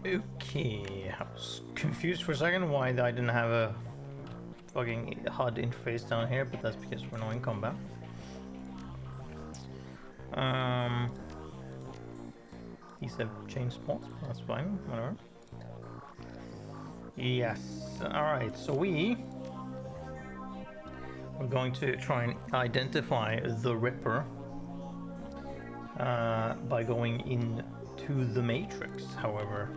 Okay, I was confused for a second why I didn't have a fucking HUD interface down here, but that's because we're not in combat. These have changed spots, that's fine, whatever. Yes, alright, so we're going to try and identify the Ripper by going into the Matrix, however.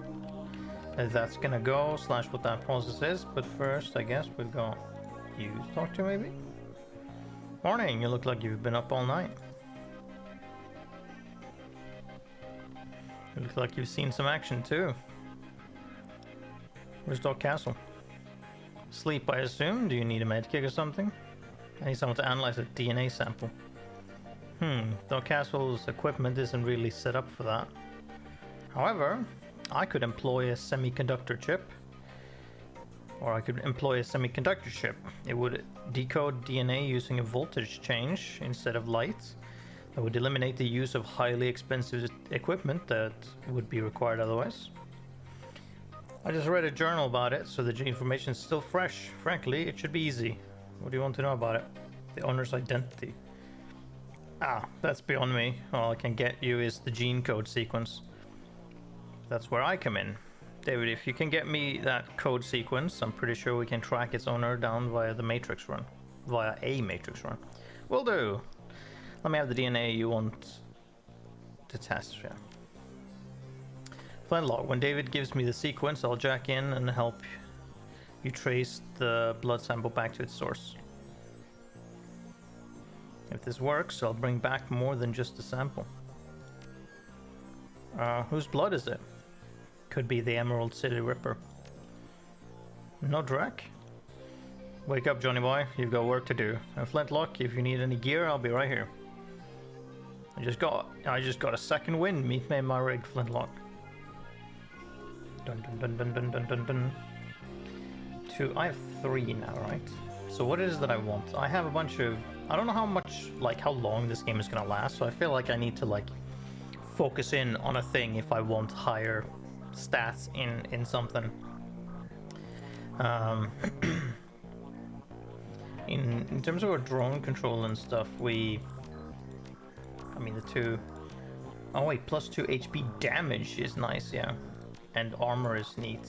That's gonna go, / what that process is, but first I guess we've got you to talk to maybe? Morning, you look like you've been up all night. You look like you've seen some action too. Where's Doc Castle? Sleep, I assume? Do you need a medkit or something? I need someone to analyze a DNA sample. Doc Castle's equipment isn't really set up for that. However, I could employ a semiconductor chip. Or I could employ a semiconductor chip. It would decode DNA using a voltage change instead of light. That would eliminate the use of highly expensive equipment that would be required otherwise. I just read a journal about it, so the information is still fresh. Frankly, it should be easy. What do you want to know about it? The owner's identity. Ah, that's beyond me. All I can get you is the gene code sequence. That's where I come in. David, if you can get me that code sequence, I'm pretty sure we can track its owner down via the Matrix run. Via a Matrix run. Will do. Let me have the DNA you want to test, yeah. Flintlock, when David gives me the sequence, I'll jack in and help you trace the blood sample back to its source. If this works, I'll bring back more than just a sample. Whose blood is it? Could be the Emerald City Ripper. No Drac? Wake up, Johnny boy. You've got work to do. And Flintlock, if you need any gear, I'll be right here. I just got a second win. Meet me in my rig, Flintlock. Dun dun dun dun dun dun dun. I have 3 now, right? So what is it that I want? I have a bunch of... I don't know how much, how long this game is gonna last, so I feel like I need to, focus in on a thing if I want higher stats in something. In terms of our drone control and stuff, the 2... Oh wait, plus 2 HP damage is nice, yeah. And armor is neat.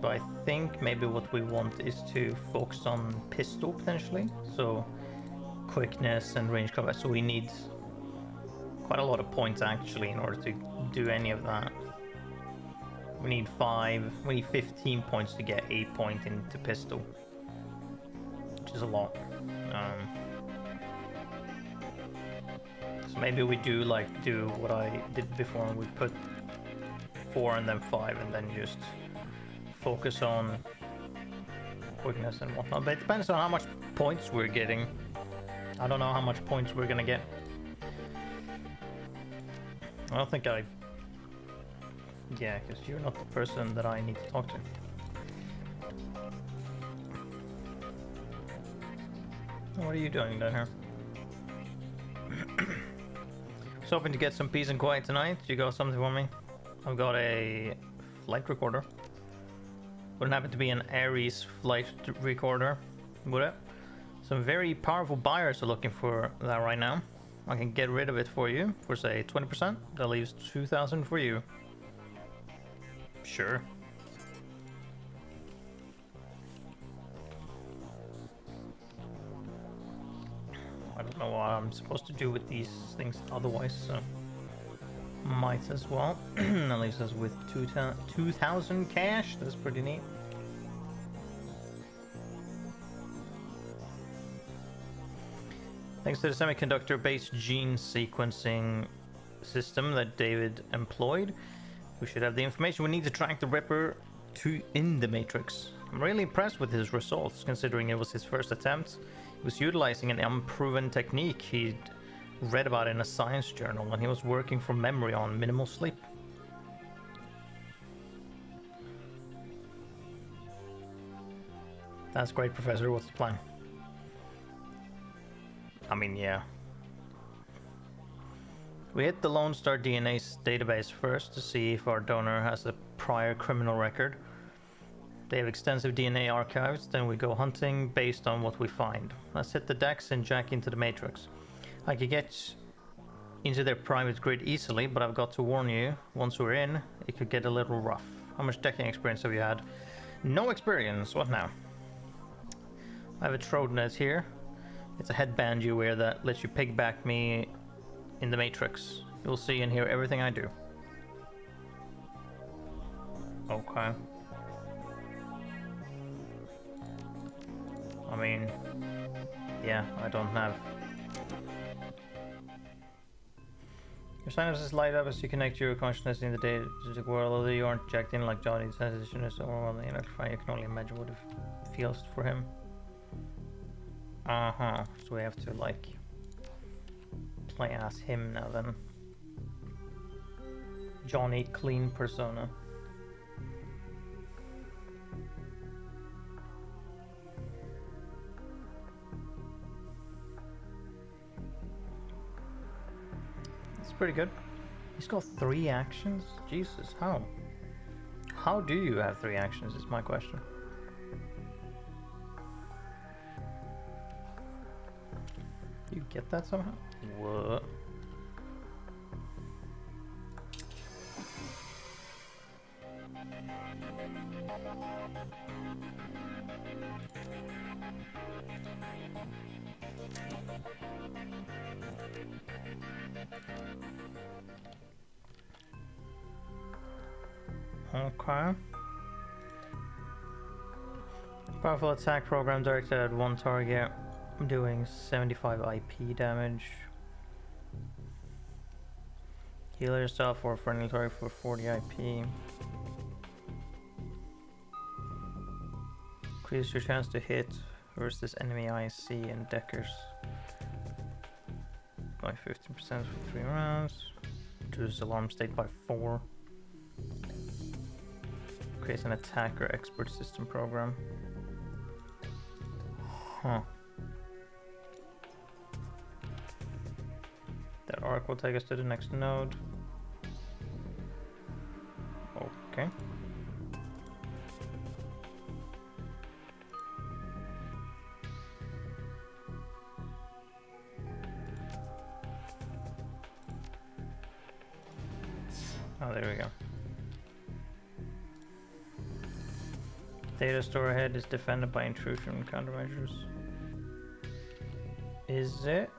But I think maybe what we want is to focus on pistol potentially. So quickness and range combat. So we need quite a lot of points actually in order to do any of that. We need 15 points to get 8 points into pistol, which is a lot. So maybe we do what I did before, and we put 4 and then 5 and then just focus on quickness and whatnot. But it depends on how much points we're getting. I don't know how much points we're gonna get. I don't think yeah, because you're not the person that I need to talk to. What are you doing down here? Was hoping to get some peace and quiet tonight. You got something for me? I've got a flight recorder. Wouldn't happen to be an Ares flight recorder, would it? Some very powerful buyers are looking for that right now. I can get rid of it for you for say 20%. That leaves 2,000 for you. Sure. I don't know what I'm supposed to do with these things otherwise, so might as well. That leaves us with 2,000 cash. That's pretty neat. Thanks to the semiconductor-based gene sequencing system that David employed, we should have the information we need to track the Ripper in the Matrix. I'm really impressed with his results, considering it was his first attempt. He was utilizing an unproven technique he'd read about in a science journal, and he was working from memory on minimal sleep. That's great, Professor. What's the plan? I mean, yeah. We hit the Lone Star DNA database first to see if our donor has a prior criminal record. They have extensive DNA archives, then we go hunting based on what we find. Let's hit the decks and jack into the Matrix. I could get into their private grid easily, but I've got to warn you, once we're in, it could get a little rough. How much decking experience have you had? No experience, what now? I have a Trodenet here. It's a headband you wear that lets you pigback me in the Matrix. You'll see and hear everything I do. Okay. I mean, yeah, I don't have. Your synapses light up as you connect your consciousness in the data world, although you aren't jacked in like Johnny. The sensation is overwhelming and electrifying. You can only imagine what it feels for him. So we have to, like, play as him now then. Johnny Clean persona. It's pretty good. He's got 3 actions? Jesus, how? How do you have 3 actions is my question. You get that somehow? What? Okay. Powerful attack program directed at one target. I'm doing 75 IP damage. Heal yourself or friendly target for 40 IP. Increase your chance to hit versus enemy IC and deckers by 15% for 3 rounds. Reduce alarm state by 4. Creates an attack or expert system program. Huh. That arc will take us to the next node. Okay. Oh, there we go. Data store ahead is defended by intrusion countermeasures. Is it?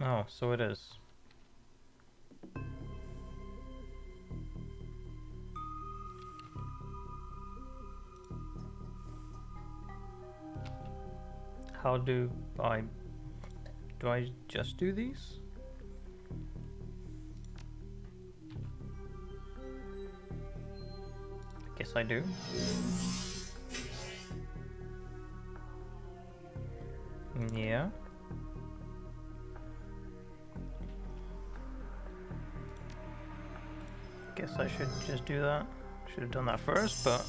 Oh, so it is. How do I just do these? I guess I do. Yeah. Guess I should just do that. Should have done that first, but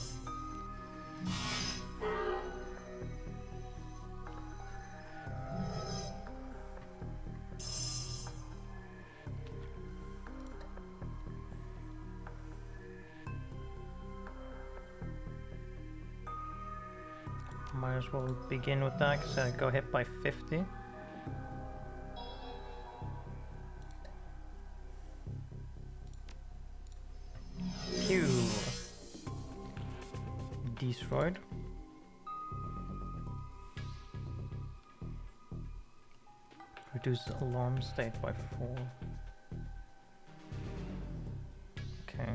might as well begin with that because I go hit by 50. Pew! Destroyed. Reduce alarm state by 4. Okay.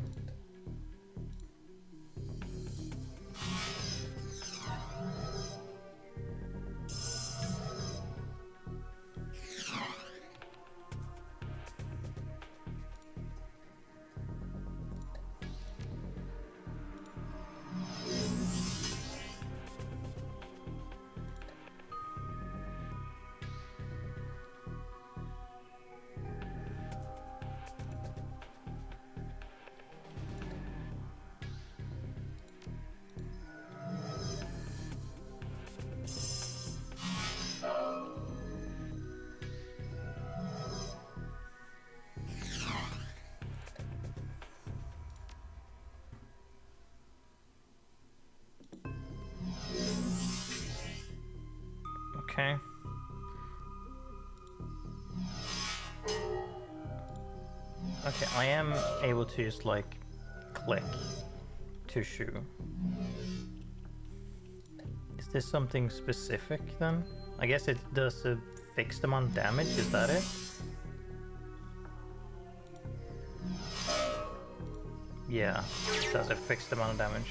Okay, I am able to just like click to shoot. Is this something specific then? I guess it does a fixed amount of damage, is that it? Yeah, it does a fixed amount of damage.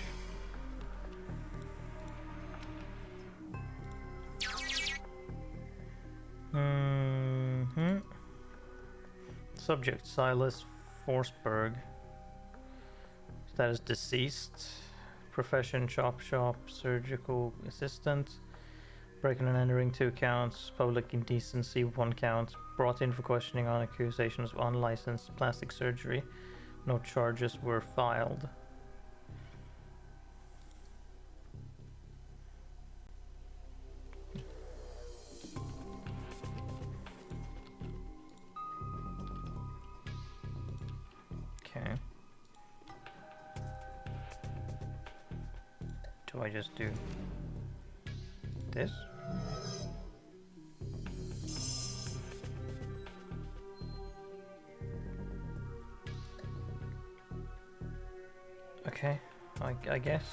Subject Silas Forsberg. Status deceased. Profession chop shop, surgical assistant. Breaking and entering 2 counts. Public indecency 1 count. Brought in for questioning on accusations of unlicensed plastic surgery. No charges were filed. Okay. Do I just do this? Okay, I guess.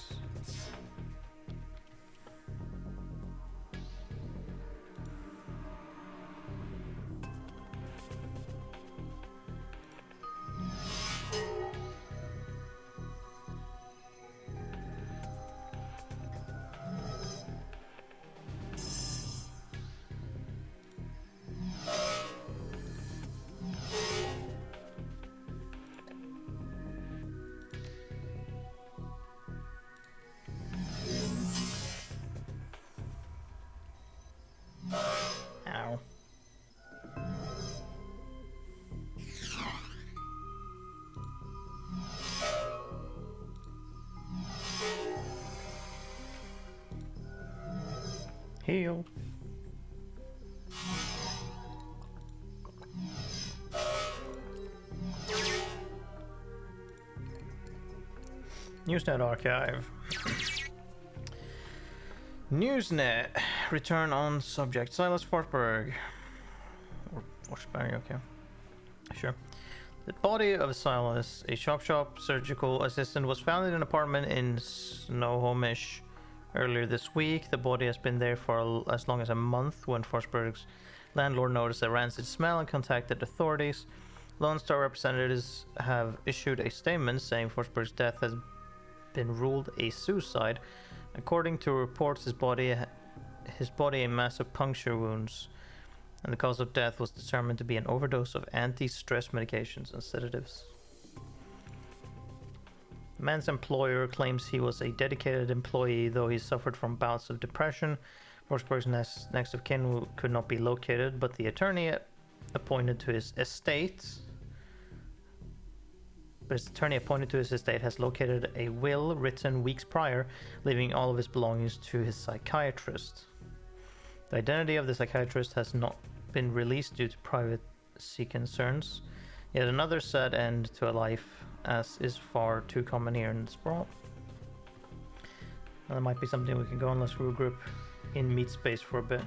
Ow. Heal. Newsnet archive. Newsnet. Return on subject. Silas Forsberg. Or Forsberg, okay. Sure. The body of Silas, a shop surgical assistant, was found in an apartment in Snohomish earlier this week. The body has been there for as long as a month when Forsberg's landlord noticed a rancid smell and contacted authorities. Lone Star representatives have issued a statement saying Forsberg's death has been ruled a suicide. According to reports, his body had massive puncture wounds, and the cause of death was determined to be an overdose of anti-stress medications and sedatives. The man's employer claims he was a dedicated employee, though he suffered from bouts of depression. Forsberg's next of kin could not be located, but the attorney appointed to his estate has located a will written weeks prior, leaving all of his belongings to his psychiatrist. The identity of the psychiatrist has not been released due to privacy concerns. Yet another sad end to a life, as is far too common here in this world. That might be something we can go on. Let's regroup in meat space for a bit.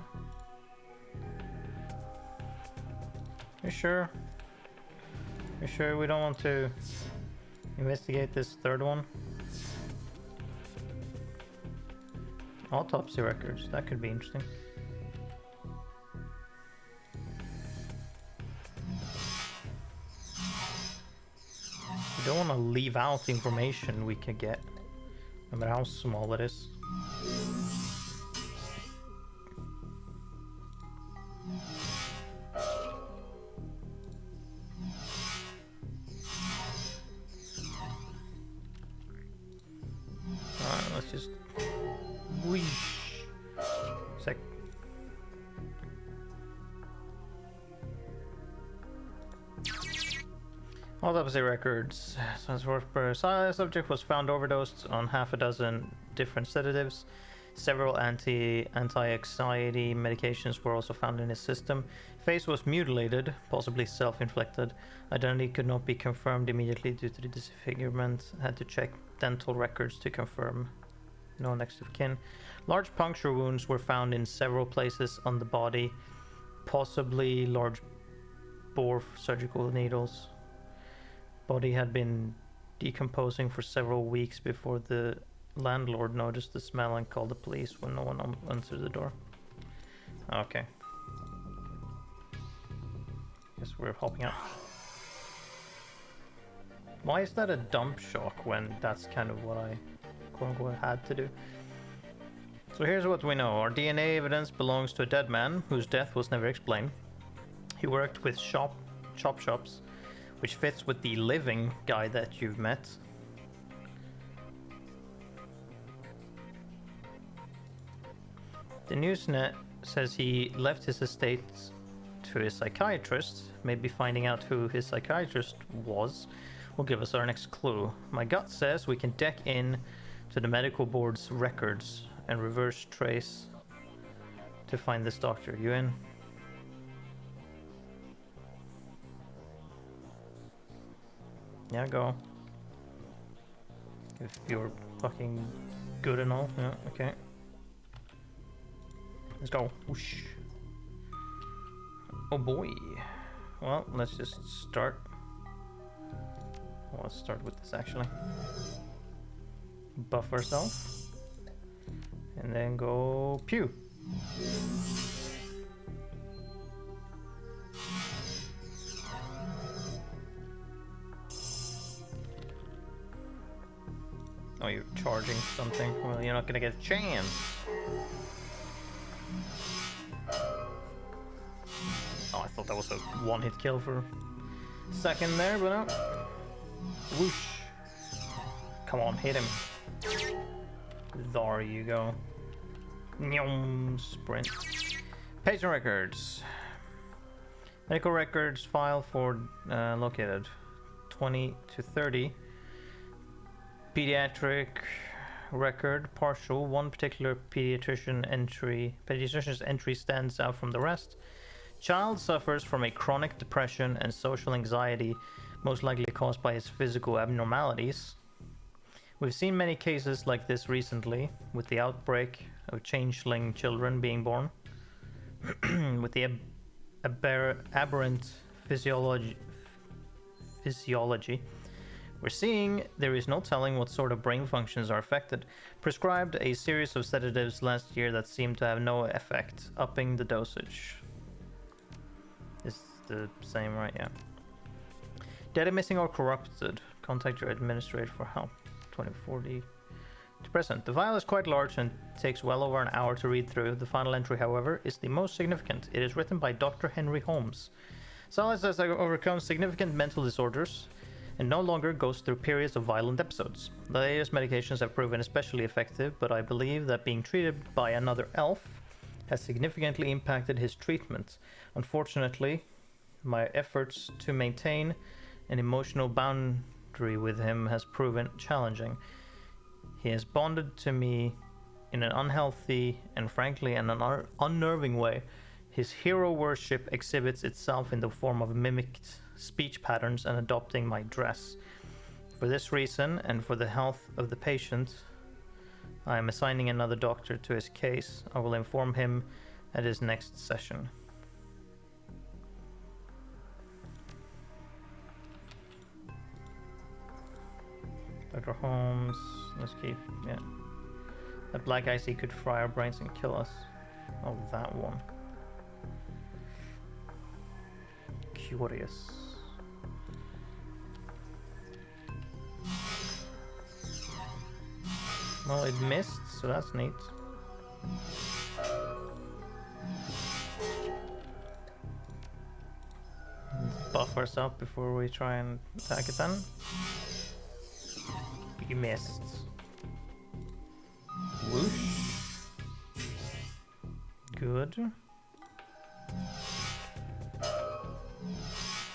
You sure? You sure we don't want to investigate this third one? Autopsy records, that could be interesting. We don't want to leave out information we can get, no matter how small it is. Alright, let's just whoosh. Sec. Autopsy records. Subject was found overdosed on half a dozen different sedatives. Several anti-anxiety medications were also found in his system. Face was mutilated, possibly self-inflicted. Identity could not be confirmed immediately due to the disfigurement. Had to check dental records to confirm no next of kin. Large puncture wounds were found in several places on the body, possibly large bore surgical needles. Body had been decomposing for several weeks before the landlord noticed the smell and called the police when no one answered the door. Okay. Guess we're hopping out. Why is that a dump shock when that's kind of what I quote-unquote had to do? So here's what we know. Our DNA evidence belongs to a dead man whose death was never explained. He worked with chop shops, which fits with the living guy that you've met. The Newsnet says he left his estate to his psychiatrist. Maybe finding out who his psychiatrist was will give us our next clue. My gut says we can deck in to the medical board's records and reverse trace to find this doctor. You in? Yeah, go. If you're fucking good and all. Yeah, okay. Let's go. Whoosh. Oh boy. Well, let's just start. Well, let's start with this actually. Buff ourselves. And then go pew. Oh, you're charging something? Well, you're not gonna get a chance. Oh, I thought that was a one-hit kill for a second there, but no. Whoosh. Come on, hit him. There you go. Sprint. Patient records. Medical records file for located 20 to 30. Pediatric record partial. One particular pediatrician's entry stands out from the rest. Child suffers from a chronic depression and social anxiety, most likely caused by his physical abnormalities. We've seen many cases like this recently, with the outbreak of changeling children being born, with the aberrant physiology. We're seeing there is no telling what sort of brain functions are affected. Prescribed a series of sedatives last year that seemed to have no effect, upping the dosage. It's the same, right? Yeah. Data missing or corrupted. Contact your administrator for help. 2040 to present. The file is quite large and takes well over an hour to read through. The final entry, however, is the most significant. It is written by Dr. Henry Holmes. Silas has overcome significant mental disorders and no longer goes through periods of violent episodes. The latest medications have proven especially effective, but I believe that being treated by another elf has significantly impacted his treatment. Unfortunately, my efforts to maintain an emotional boundary with him has proven challenging. He has bonded to me in an unhealthy and frankly an unnerving way. His hero worship exhibits itself in the form of mimicked speech patterns and adopting my dress. For this reason, and for the health of the patient, I am assigning another doctor to his case. I will inform him at his next session. Dr. Holmes, let's keep, yeah. That black icy could fry our brains and kill us. Oh, that one. Curious. Well, it missed, so that's neat. Let's buff ourselves up before we try and attack it then. You missed. Whoosh. Good.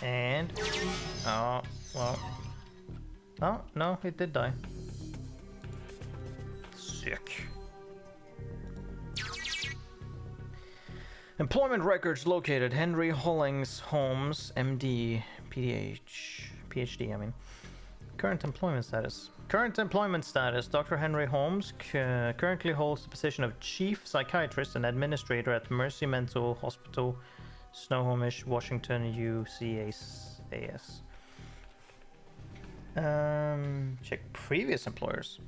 And... oh, well... oh, no, it did die. Sick. Employment records located. Henry Hollings Holmes, MD, PhD, I mean. Current employment status. Current employment status. Dr. Henry Holmes currently holds the position of Chief Psychiatrist and Administrator at Mercy Mental Check previous employers.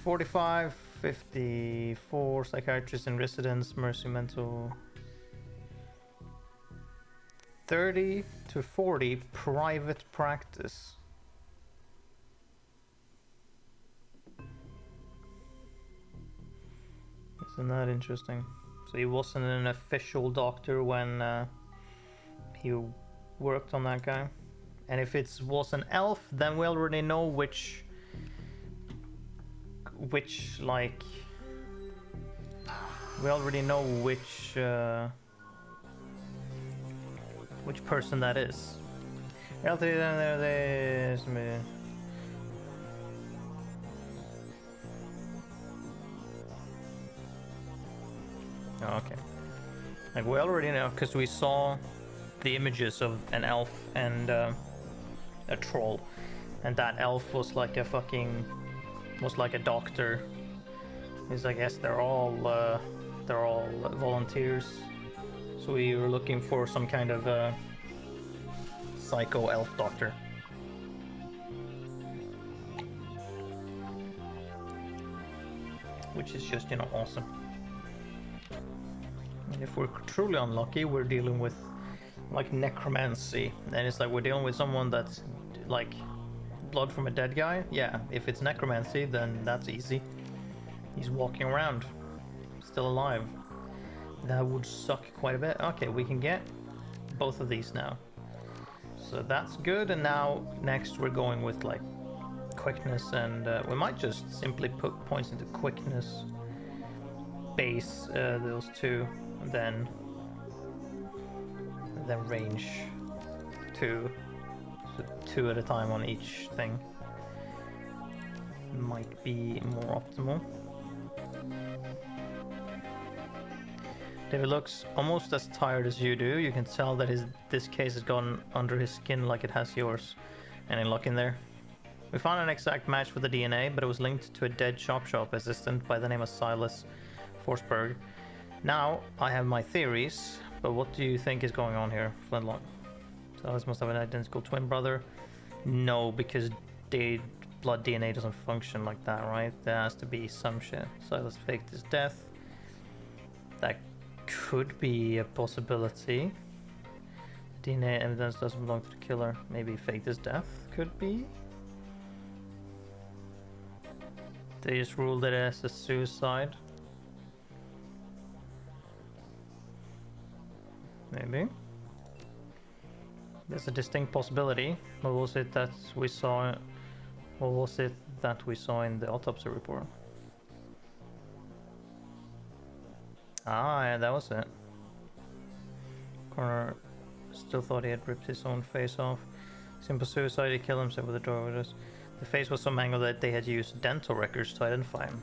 45, 54 psychiatrists in residence, Mercy Mental. 30 to 40 private practice. Isn't that interesting? So he wasn't an official doctor when he worked on that guy. And if it was an elf, then we already know which like we already know which person that is. Oh, okay. Like we already know because we saw the images of an elf and a troll, and that elf was like a doctor. He's, I guess they're all volunteers. So we were looking for some kind of psycho elf doctor. Which is just, you know, awesome. And if we're truly unlucky, we're dealing with like necromancy. And it's like we're dealing with someone that's like blood from a dead guy. Yeah, if it's necromancy, then that's easy. He's walking around, still alive. That would suck quite a bit. Okay, we can get both of these now. So that's good. And now next we're going with like quickness, and we might just simply put points into quickness, base those two, and then range 2. So 2 at a time on each thing might be more optimal. David looks almost as tired as you do. You can tell that this case has gone under his skin like it has yours. Any luck in there? We found an exact match for the DNA, but it was linked to a dead shop assistant by the name of Silas Forsberg. Now, I have my theories, but what do you think is going on here, Flintlock? Silas must have an identical twin brother. No, because blood DNA doesn't function like that, right? There has to be some shit. Silas faked his death. That could be a possibility. DNA evidence doesn't belong to the killer. Maybe faked his death could be. They just ruled it as a suicide. Maybe. There's a distinct possibility. What was it that we saw? What was it that we saw in the autopsy report? Ah, yeah, that was it. Connor still thought he had ripped his own face off. Simple suicide, he killed himself with a door with us. The face was so mangled that they had used dental records to identify him.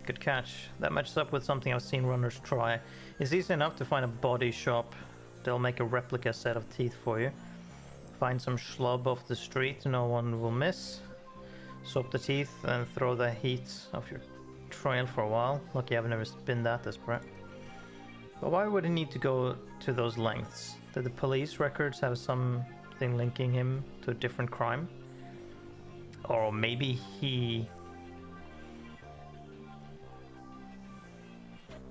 Good catch. That matches up with something I've seen runners try. It's easy enough to find a body shop. They'll make a replica set of teeth for you. Find some schlub off the street no one will miss. Soap the teeth and throw the heat off your trail for a while. Lucky I've never been that desperate. But why would he need to go to those lengths? Did the police records have something linking him to a different crime? Or maybe he...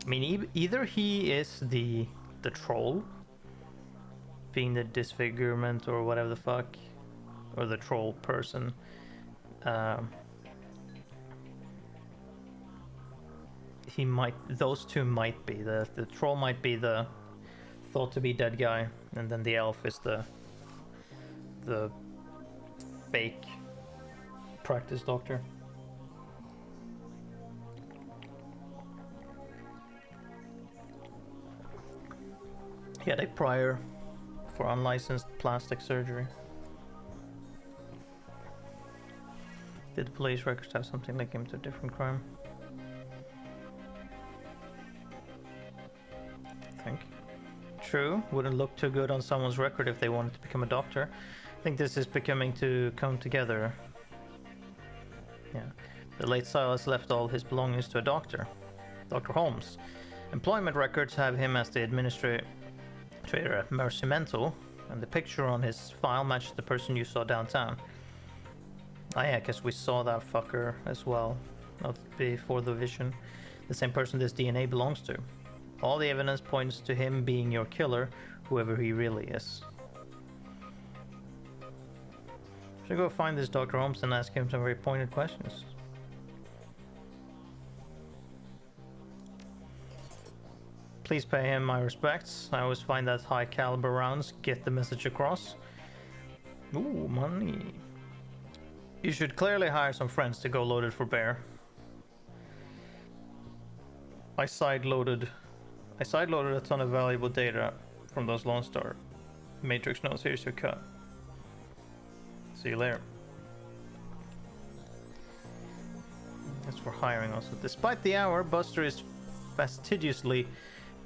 I mean, either he is the troll, being the disfigurement or whatever the fuck, or the troll person. He might, those two might be, the troll might be the thought to be dead guy, and then the elf is the fake practice doctor. He had a prior for unlicensed plastic surgery. Did the police records have something linking him to a different crime? I think. True, wouldn't look too good on someone's record if they wanted to become a doctor. I think this is becoming to come together. Yeah. The late Silas left all his belongings to a doctor, Dr. Holmes. Employment records have him as the administrator at Mercy Mental, and the picture on his file matches the person you saw downtown. Oh yeah, because we saw that fucker as well. Not before the vision. The same person this DNA belongs to. All the evidence points to him being your killer, whoever he really is. Should go find this Dr. Holmes and ask him some very pointed questions. Please pay him my respects. I always find that high caliber rounds get the message across. Ooh, money. You should clearly hire some friends to go loaded for bear. I sideloaded a ton of valuable data from those Lone Star Matrix nodes. Here's your cut. See you later. That's for hiring also. Despite the hour, Buster is fastidiously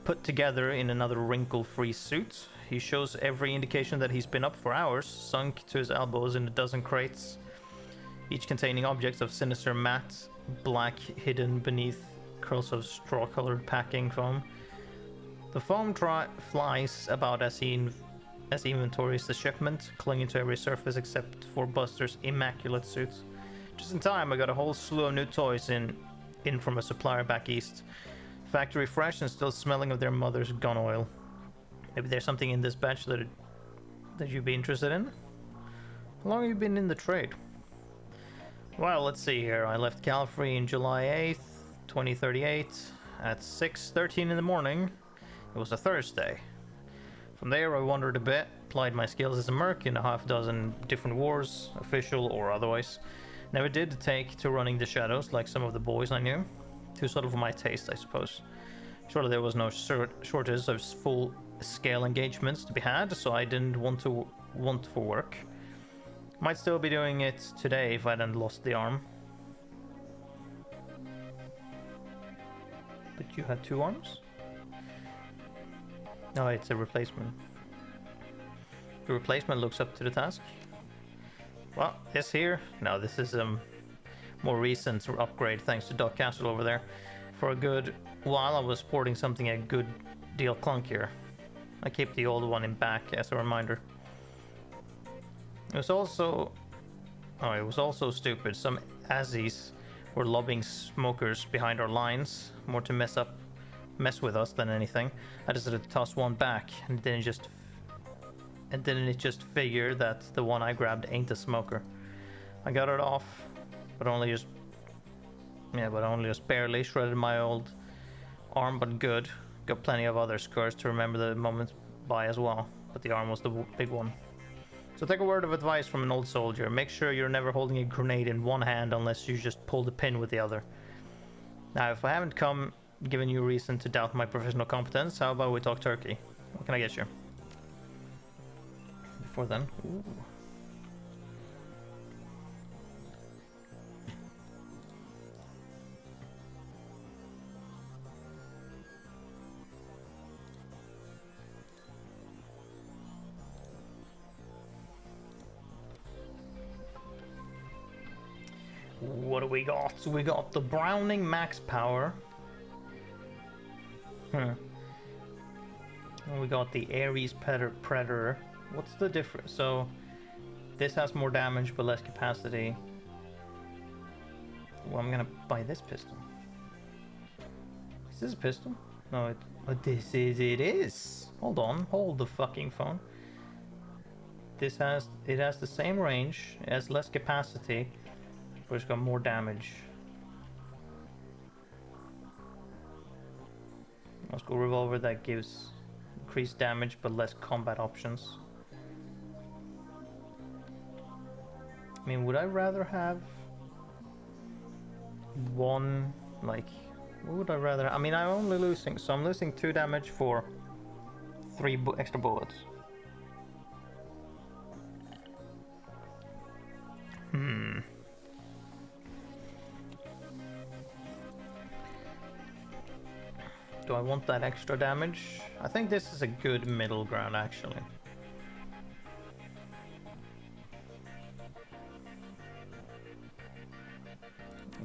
put together in another wrinkle-free suit. He shows every indication that he's been up for hours, sunk to his elbows in a dozen crates, each containing objects of sinister matte black hidden beneath curls of straw-colored packing foam. The foam flies about as he inventories the shipment, clinging to every surface except for Buster's immaculate suits. Just in time, I got a whole slew of new toys in from a supplier back east. Factory fresh and still smelling of their mother's gun oil. Maybe there's something in this batch that you'd be interested in? How long have you been in the trade? Well, let's see here. I left Calfrey on July 8th, 2038 at 6:13 in the morning. It was a Thursday. From there I wandered a bit, applied my skills as a merc in a half dozen different wars, official or otherwise. Never did take to running the shadows like some of the boys I knew. Too subtle for my taste, I suppose. Surely there was no shortage of full-scale engagements to be had, so I didn't want for work. Might still be doing it today if I hadn't lost the arm. But you had two arms? No, it's a replacement. The replacement looks up to the task. Well, this here. No, this is more recent upgrade thanks to Doc Castle over there. For a good while I was sporting something a good deal clunkier. I keep the old one in back as a reminder. It was also stupid. Some Azzies were lobbying smokers behind our lines, more to mess with us than anything. I decided to toss one back, and didn't it just figure that the one I grabbed ain't a smoker. I got it off, but only just barely. Shredded my old arm, but good. Got plenty of other scars to remember the moment by as well, but the arm was the big one. So take a word of advice from an old soldier. Make sure you're never holding a grenade in one hand unless you just pull the pin with the other. Now, if I haven't given you a reason to doubt my professional competence, how about we talk turkey? What can I get you? Before then, ooh. What do we got? So we got the Browning max power. And we got the Ares Predator. What's the difference? So this has more damage but less capacity. Well, I'm gonna buy this pistol. Is this a pistol? No, it is. Hold on, hold the fucking phone. It has the same range, it has less capacity, but it's got more damage. Let's go revolver that gives increased damage but less combat options. I mean, would I rather have one, like, what would I rather? I mean, I'm only losing, so I'm losing 2 damage for 3 extra bullets. Do I want that extra damage? I think this is a good middle ground, actually.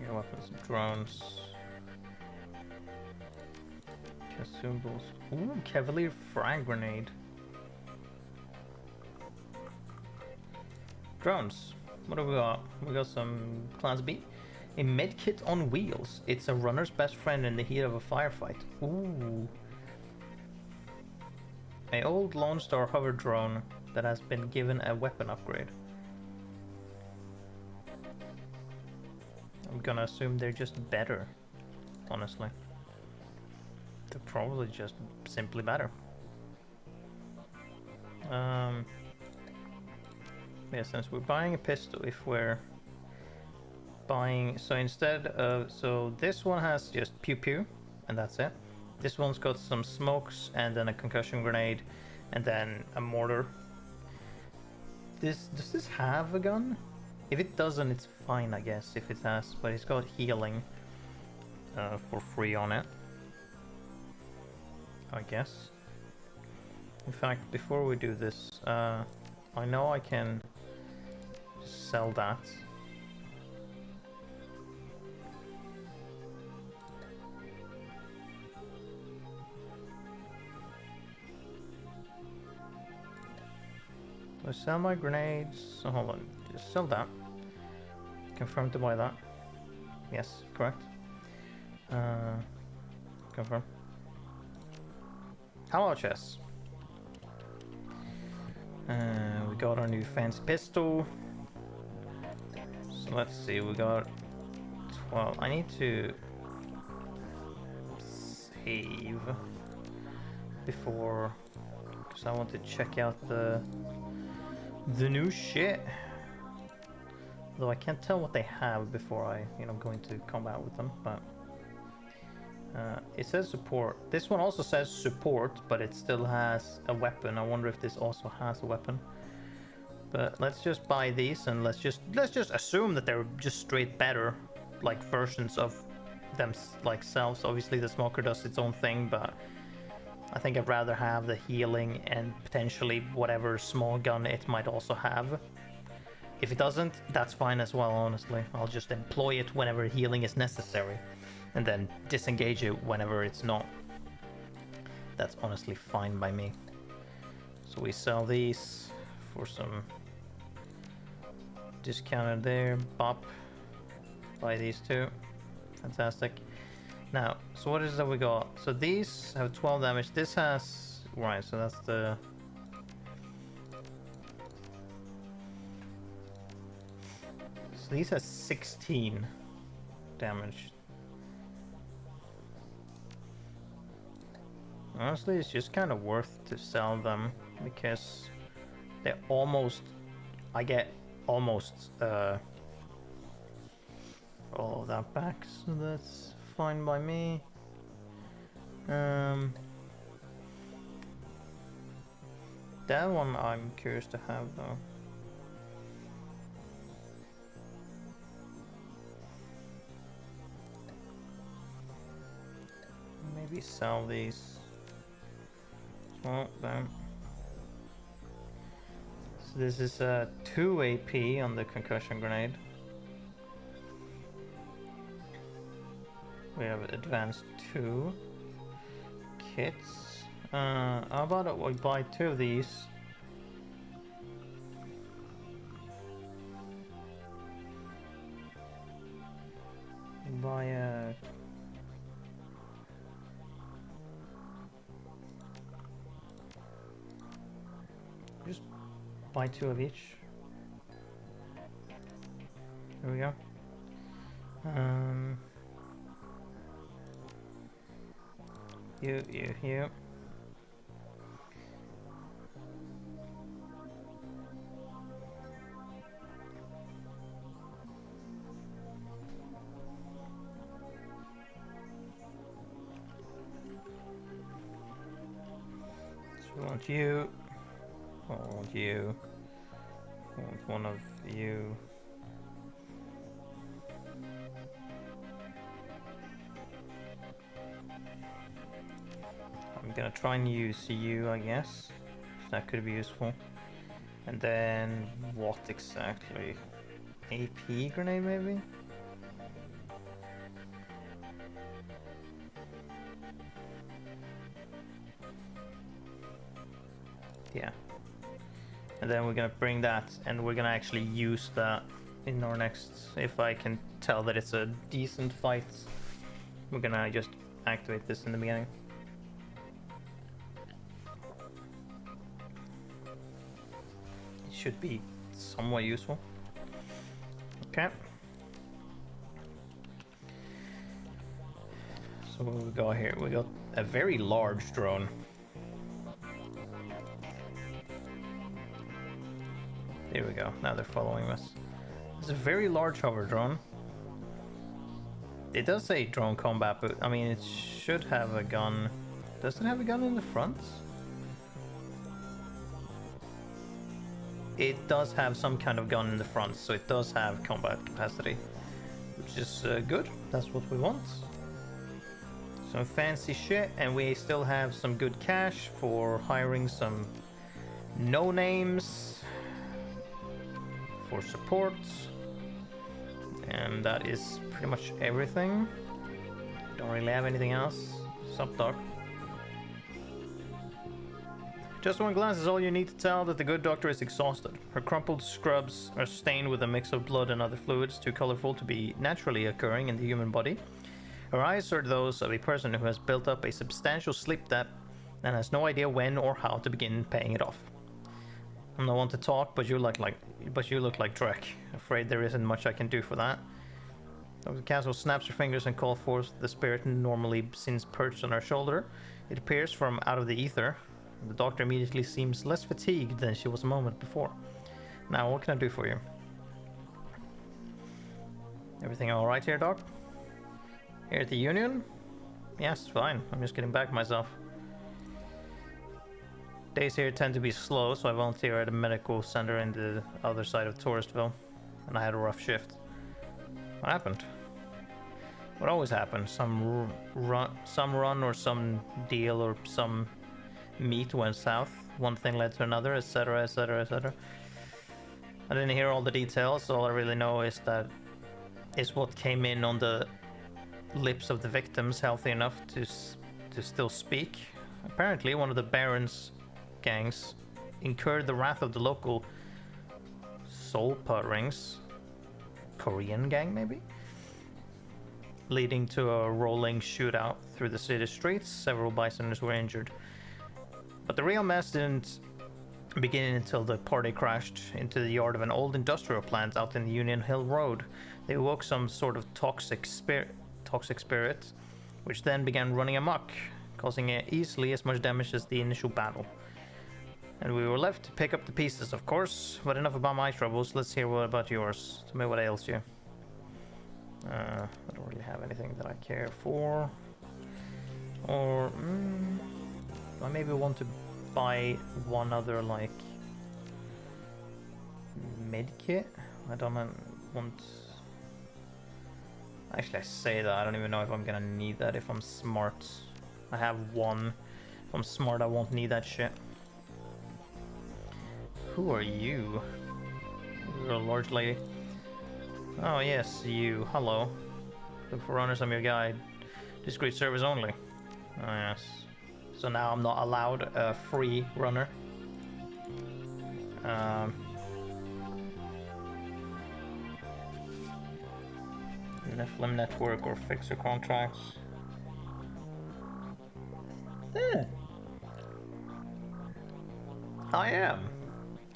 Your weapons, drones, consumables. Ooh, Cavalier frag grenade. Drones. What do we got? We got some Class B. A medkit on wheels. It's a runner's best friend in the heat of a firefight. Ooh. A old Lone Star hover drone that has been given a weapon upgrade. I'm gonna assume they're just better, honestly. They're probably just simply better. Yeah, since we're buying a pistol, if we're buying, so instead of, so this one has just pew pew, and that's it. This one's got some smokes, and then a concussion grenade, and then a mortar. Does this have a gun? If it doesn't, it's fine, I guess, if it has, but it's got healing for free on it, I guess. In fact, before we do this, I know I can sell that. Do I sell my grenades? So hold on, just sell that. Confirm to buy that. Yes, correct. Confirm. Hello, chess. We got our new fancy pistol. So let's see, we got 12. I need to save before, because I want to check out the new shit. Though I can't tell what they have before I, go into combat with them, but it says support. This one also says support, but it still has a weapon. I wonder if this also has a weapon. But let's just buy these, and let's just assume that they're just straight better, like versions of them, like selves. Obviously, the smoker does its own thing, but I think I'd rather have the healing and potentially whatever small gun it might also have. If it doesn't, that's fine as well, honestly. I'll just employ it whenever healing is necessary, and then disengage it whenever it's not. That's honestly fine by me. So we sell these for some discounted there. Bop. Buy these two. Fantastic. Now, so what is that we got? So these have 12 damage. This has... Right, so that's the... So these has 16 damage. Honestly, it's just kind of worth to sell them, because they're almost... I get almost all of that back, so that's fine by me. That one I'm curious to have though. Maybe sell these. Oh, bam. So this is 2 AP on the concussion grenade. We have advanced 2 kits. How about we buy 2 of these? Buy a... Just buy 2 of each. There we go. You. So we want you. I want you. I want one of you. I'm gonna try and use you, I guess. That could be useful. And then what exactly? AP grenade maybe? Yeah. And then we're gonna bring that, and we're gonna actually use that in our next, if I can tell that it's a decent fight, we're gonna just activate this in the beginning. It should be somewhat useful. Okay. So what we got here? We got a very large drone. There we go. Now they're following us. It's a very large hover drone. It does say drone combat, but I mean, it should have a gun. Does it have a gun in the front? It does have some kind of gun in the front, so it does have combat capacity, which is good. That's what we want. Some fancy shit, and we still have some good cash for hiring some no-names for support, and that is pretty much everything. Don't really have anything else. Sup, doc? Just one glance is all you need to tell that the good doctor is exhausted. Her crumpled scrubs are stained with a mix of blood and other fluids too colorful to be naturally occurring in the human body. Her eyes are those of a person who has built up a substantial sleep debt and has no idea when or how to begin paying it off. I'm not one to talk, but you look like Drek. Afraid there isn't much I can do for that. Dr. Castle snaps her fingers and calls forth the spirit normally seen perched on her shoulder. It appears from out of the ether. The doctor immediately seems less fatigued than she was a moment before. Now, what can I do for you? Everything all right here, Doc? Here at the Union? Yes, fine. I'm just getting back myself. Days here tend to be slow, so I volunteer at a medical center in the other side of Touristville, and I had a rough shift. What happened? What always happens? Some run or some deal or some meet went south. One thing led to another, etc., etc., etc. I didn't hear all the details. All I really know is that is what came in on the lips of the victims healthy enough to still speak. Apparently, one of the Baron's gangs incurred the wrath of the local Solpa rings, Korean gang maybe, leading to a rolling shootout through the city streets. Several bystanders were injured, but the real mess didn't begin until the party crashed into the yard of an old industrial plant out in the Union Hill Road. They awoke some sort of toxic spirit, which then began running amok, causing easily as much damage as the initial battle. And we were left to pick up the pieces, of course. But enough about my troubles. Let's hear what about yours. Tell me what ails you. I don't really have anything that I care for. Or I maybe want to buy one other like medkit. I don't want. Actually, I say that I don't even know if I'm gonna need that. If I'm smart, I have one. If I'm smart, I won't need that shit. Who are you? You're a large lady. Oh yes, you. Hello. Look for runners, I'm your guide. Discreet service only. Oh yes. So now I'm not allowed a free runner. Nephilim network or fixer contracts. I am.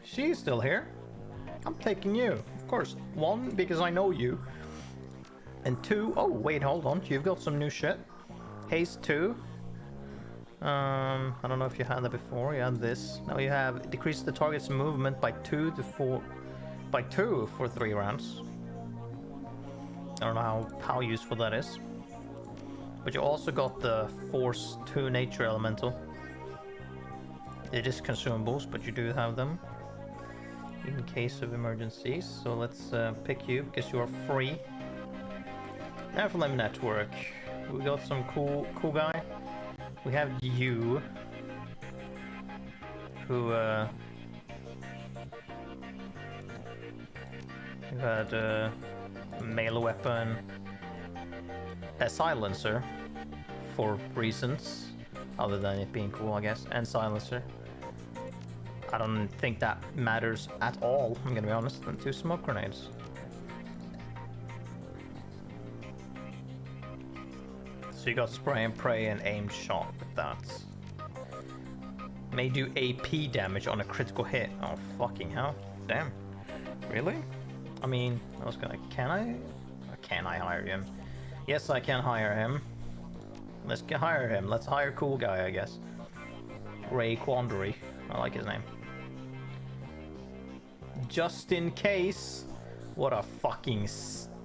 She's still here. I'm taking you. Of course. One, because I know you. And two, oh wait, hold on. You've got some new shit. Haste 2. I don't know if you had that before. You had this. Now you have decreased the target's movement by 2 for 3 rounds. I don't know how useful that is. But you also got the Force 2 Nature Elemental. It is consumables, but you do have them in case of emergencies. So let's pick you because you are free. Nephilim Network. We got some cool guy. We have you, who had a melee weapon, a silencer, for reasons other than it being cool, I guess, and silencer. I don't think that matters at all, I'm gonna be honest, and 2 smoke grenades. So you got spray and pray and aimed shot with that. May do AP damage on a critical hit. Oh, fucking hell. Damn. Really? I mean, I was gonna... Can I? Or can I hire him? Yes, I can hire him. Let's hire him. Let's hire cool guy, I guess. Ray Quandary. I like his name. Just in case. What a fucking...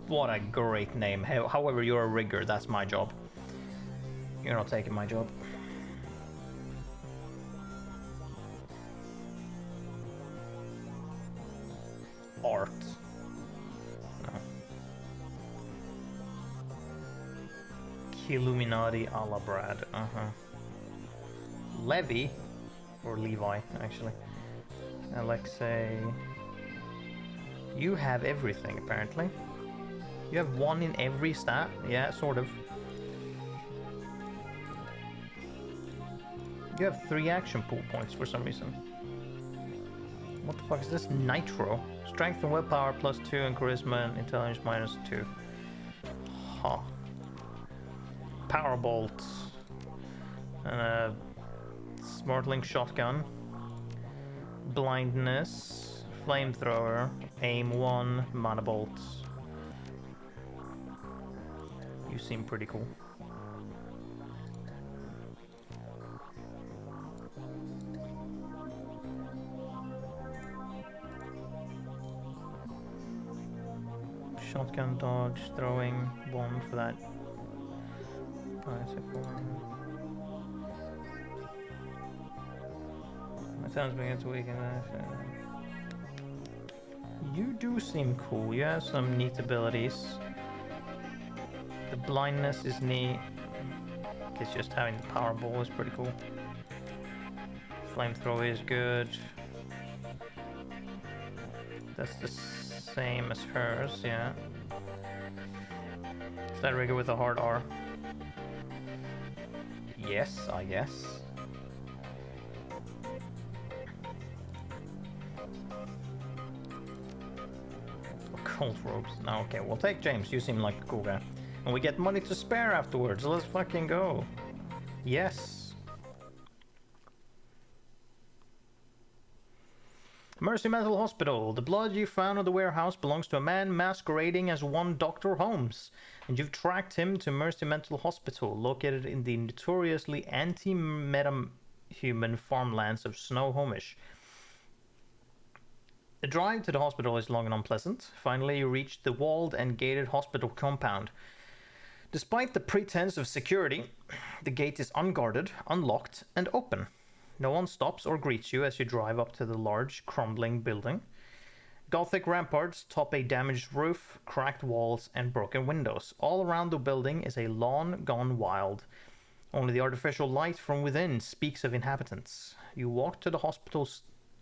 What a great name. However, you're a rigger. That's my job. You're not taking my job. Art. No. Illuminati a la Brad. Levi. Or Levi, actually. Alexei. You have everything, apparently. You have one in every stat? Yeah, sort of. You have 3 action pool points for some reason. What the fuck is this? Nitro. Strength and willpower +2 and charisma and intelligence -2. Huh. Power bolt. And a smartling shotgun. Blindness. Flamethrower. Aim 1. Mana bolt. You seem pretty cool. Shotgun dodge, throwing 1 for that. My sounds begin to weaken. You do seem cool. You have some neat abilities. The blindness is neat. It's just having the power ball is pretty cool. Flamethrower is good. That's the same as hers, yeah. Is that rigger with a hard R? Yes, I guess. Cold ropes. No, okay, we'll take James. You seem like a cool guy. And we get money to spare afterwards. Let's fucking go. Yes. Mercy Mental Hospital. The blood you found in the warehouse belongs to a man masquerading as one Dr. Holmes, and you've tracked him to Mercy Mental Hospital, located in the notoriously anti-meta-human farmlands of Snohomish. The drive to the hospital is long and unpleasant. Finally, you reach the walled and gated hospital compound. Despite the pretense of security, the gate is unguarded, unlocked, and open. No one stops or greets you as you drive up to the large, crumbling building. Gothic ramparts top a damaged roof, cracked walls, and broken windows. All around the building is a lawn gone wild. Only the artificial light from within speaks of inhabitants. You walk to the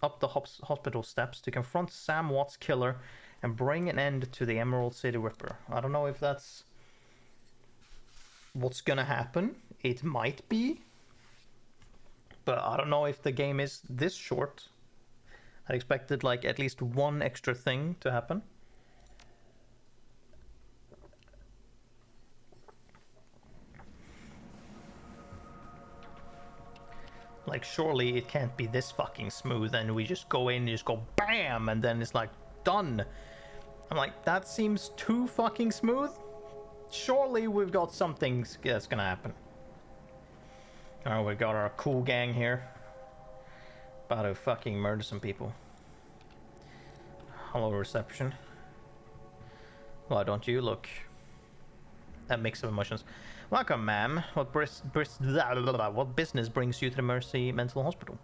up the hospital steps to confront Sam Watt's killer and bring an end to the Emerald City Ripper. I don't know if that's what's gonna happen. It might be. But I don't know if the game is this short. I expected like at least one extra thing to happen. Like surely it can't be this fucking smooth and we just go in and just go BAM and then it's like done. I'm like, that seems too fucking smooth. Surely we've got something that's gonna happen. Oh, we got our cool gang here. About to fucking murder some people. Hello, reception. Why don't you look? That mix of emotions. Welcome, ma'am. What business brings you to the Mercy Mental Hospital?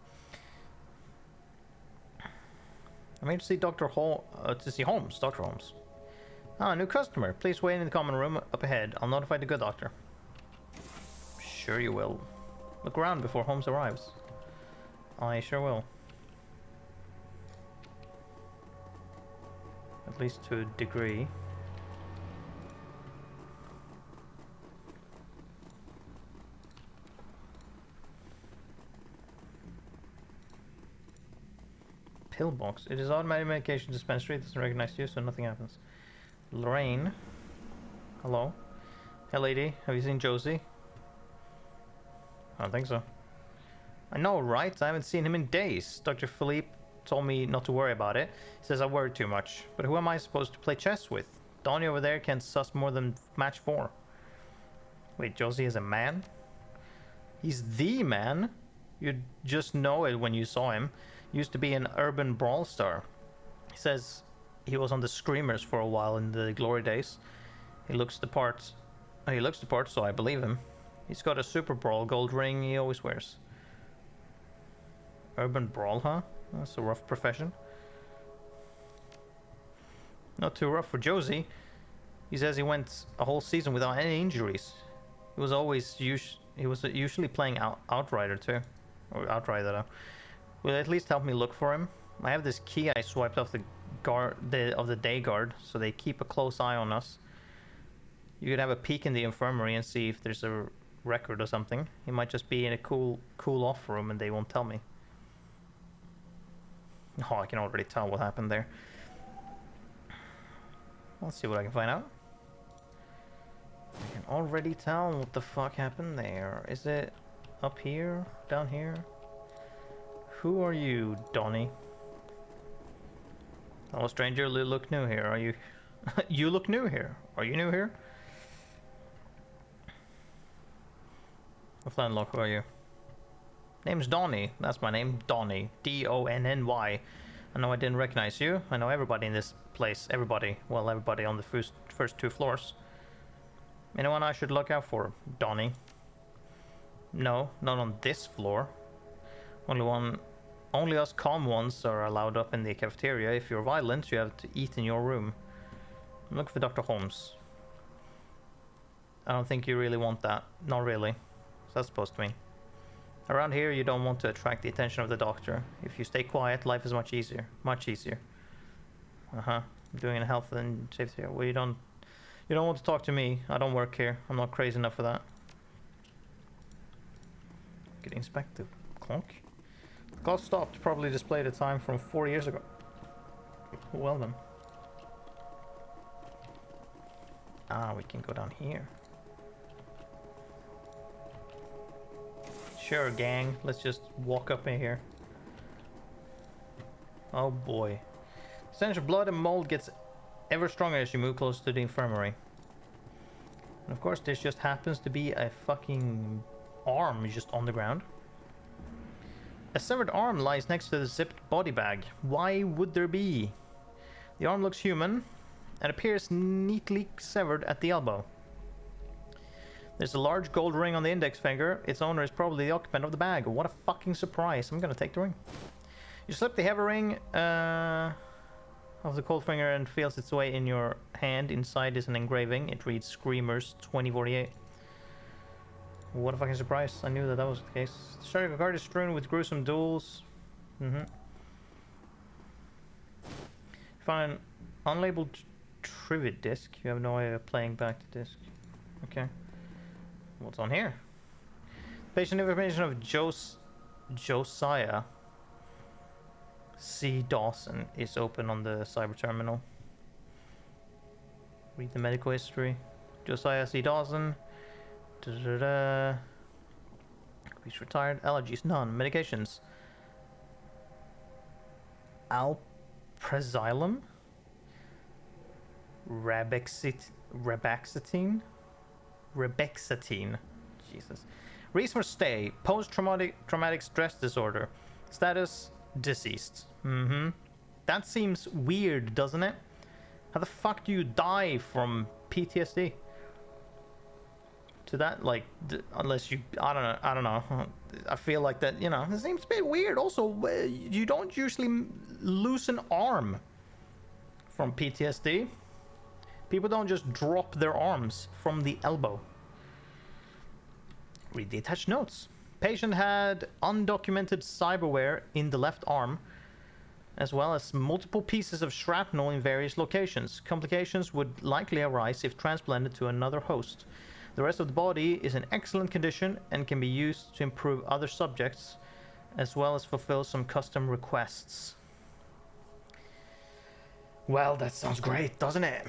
I'm here to see Holmes. Dr. Holmes. Ah, new customer. Please wait in the common room up ahead. I'll notify the good doctor. Sure you will. Look around before Holmes arrives. I sure will. At least to a degree. Pillbox. It is automatic medication dispensary. It doesn't recognize you, so nothing happens. Lorraine. Hello. Hey lady, have you seen Josie? I don't think so. I know, right? I haven't seen him in days. Dr. Philippe told me not to worry about it. He says I worry too much. But who am I supposed to play chess with? Donnie over there can't suss more than match 4. Wait, Josie is a man? He's the man. You'd just know it when you saw him. Used to be an urban brawl star. He says he was on the Screamers for a while in the glory days. He looks the part. He looks the part, so I believe him. He's got a Super Brawl gold ring he always wears. Urban brawl, huh? That's a rough profession. Not too rough for Josie. He says he went a whole season without any injuries. He was always usually playing Outrider too, or Outrider. Will at least help me look for him. I have this key I swiped off the day guard, so they keep a close eye on us. You could have a peek in the infirmary and see if there's a record or something. He might just be in a cool off room and they won't tell me. Oh, I can already tell what happened there. Let's see what I can find out. I can already tell what the fuck happened there. Is it up here? Down here? Who are you, Donnie? Hello, stranger. You look new here. Are you... You look new here. Are you new here? What flintlock, who are you? Name's Donnie. That's my name. Donnie. D-O-N-N-Y. I know I didn't recognize you. I know everybody in this place. Everybody. Well, everybody on the first 2 floors. Anyone I should look out for, Donnie? No, not on this floor. Only us calm ones are allowed up in the cafeteria. If you're violent, you have to eat in your room. I'm looking for Dr. Holmes. I don't think you really want that. Not really. So that's supposed to mean. Around here, you don't want to attract the attention of the doctor. If you stay quiet, life is much easier. Much easier. I'm doing a health and safety. Well, you don't want to talk to me. I don't work here. I'm not crazy enough for that. Get inspect the clock. The clock stopped. Probably displayed the time from 4 years ago. Well then. We can go down here. Sure, gang. Let's just walk up in here. Oh boy. The stench of blood and mold gets ever stronger as you move closer to the infirmary. And of course, this just happens to be a fucking arm just on the ground. A severed arm lies next to the zipped body bag. Why would there be? The arm looks human and appears neatly severed at the elbow. There's a large gold ring on the index finger. Its owner is probably the occupant of the bag. What a fucking surprise. I'm gonna take the ring. You slip the heavy ring of the cold finger and feels its way in your hand. Inside is an engraving. It reads Screamers 2048. What a fucking surprise. I knew that was the case. The surgical card is strewn with gruesome duels. Find an unlabeled trivia disc. You have no way of playing back the disc. Okay. What's on here? Patient information of Josiah C. Dawson is open on the cyber terminal. Read the medical history. Josiah C. Dawson. He's retired. Allergies, none. Medications. Alprazolam. Rebexatine. Jesus. Reason for stay. Post-traumatic stress disorder. Status, deceased. That seems weird, doesn't it? How the fuck do you die from PTSD? To that, like, unless you, I don't know. I feel like that, it seems a bit weird. Also, you don't usually lose an arm from PTSD. People don't just drop their arms from the elbow. Read the attached notes. Patient had undocumented cyberware in the left arm, as well as multiple pieces of shrapnel in various locations. Complications would likely arise if transplanted to another host. The rest of the body is in excellent condition and can be used to improve other subjects, as well as fulfill some custom requests. Well, that sounds great, doesn't it?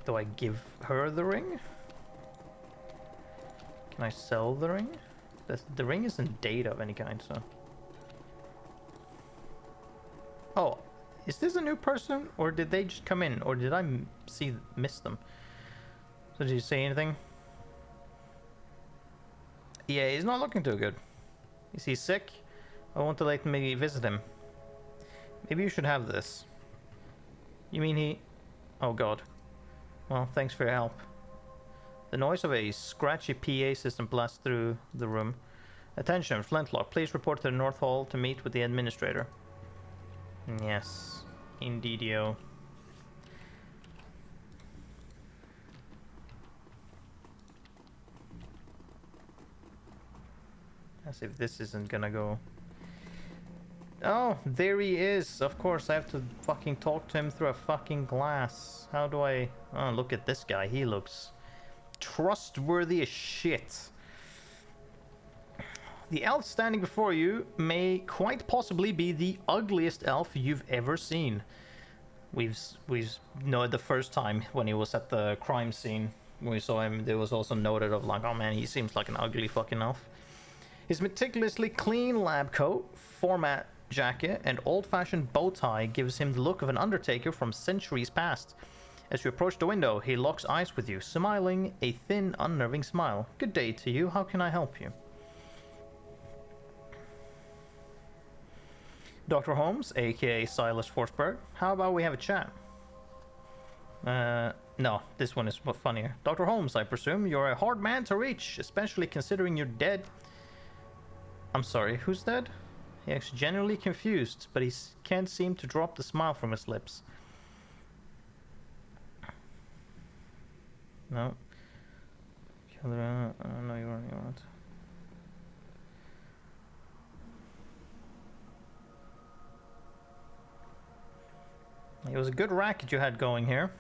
Do I give her the ring? Can I sell the ring? The ring isn't data of any kind, so... Oh, is this a new person? Or did they just come in? Or did I miss them? So did you say anything? Yeah, he's not looking too good. Is he sick? I want to let me visit him. Maybe you should have this. You mean he... Oh god. Well, thanks for your help. The noise of a scratchy PA system blasts through the room. Attention, Flintlock. Please report to the North Hall to meet with the administrator. Yes, indeedio. As if this isn't gonna go... Oh, there he is! Of course, I have to fucking talk to him through a fucking glass. How do I... Oh, look at this guy. He looks trustworthy as shit. The elf standing before you may quite possibly be the ugliest elf you've ever seen. We've know the first time when he was at the crime scene when we saw him, there was also noted of like, oh man, he seems like an ugly fucking elf. His meticulously clean lab coat, format jacket, and old-fashioned bow tie gives him the look of an undertaker from centuries past. As you approach the window, he locks eyes with you, smiling a thin, unnerving smile. Good day to you. How can I help you? Dr. Holmes, aka Silas Forsberg, how about we have a chat? No, this one is funnier. Dr. Holmes, I presume you're a hard man to reach, especially considering you're dead. I'm sorry, who's dead? He acts genuinely confused, but he can't seem to drop the smile from his lips. No. No, you aren't. It was a good racket you had going here,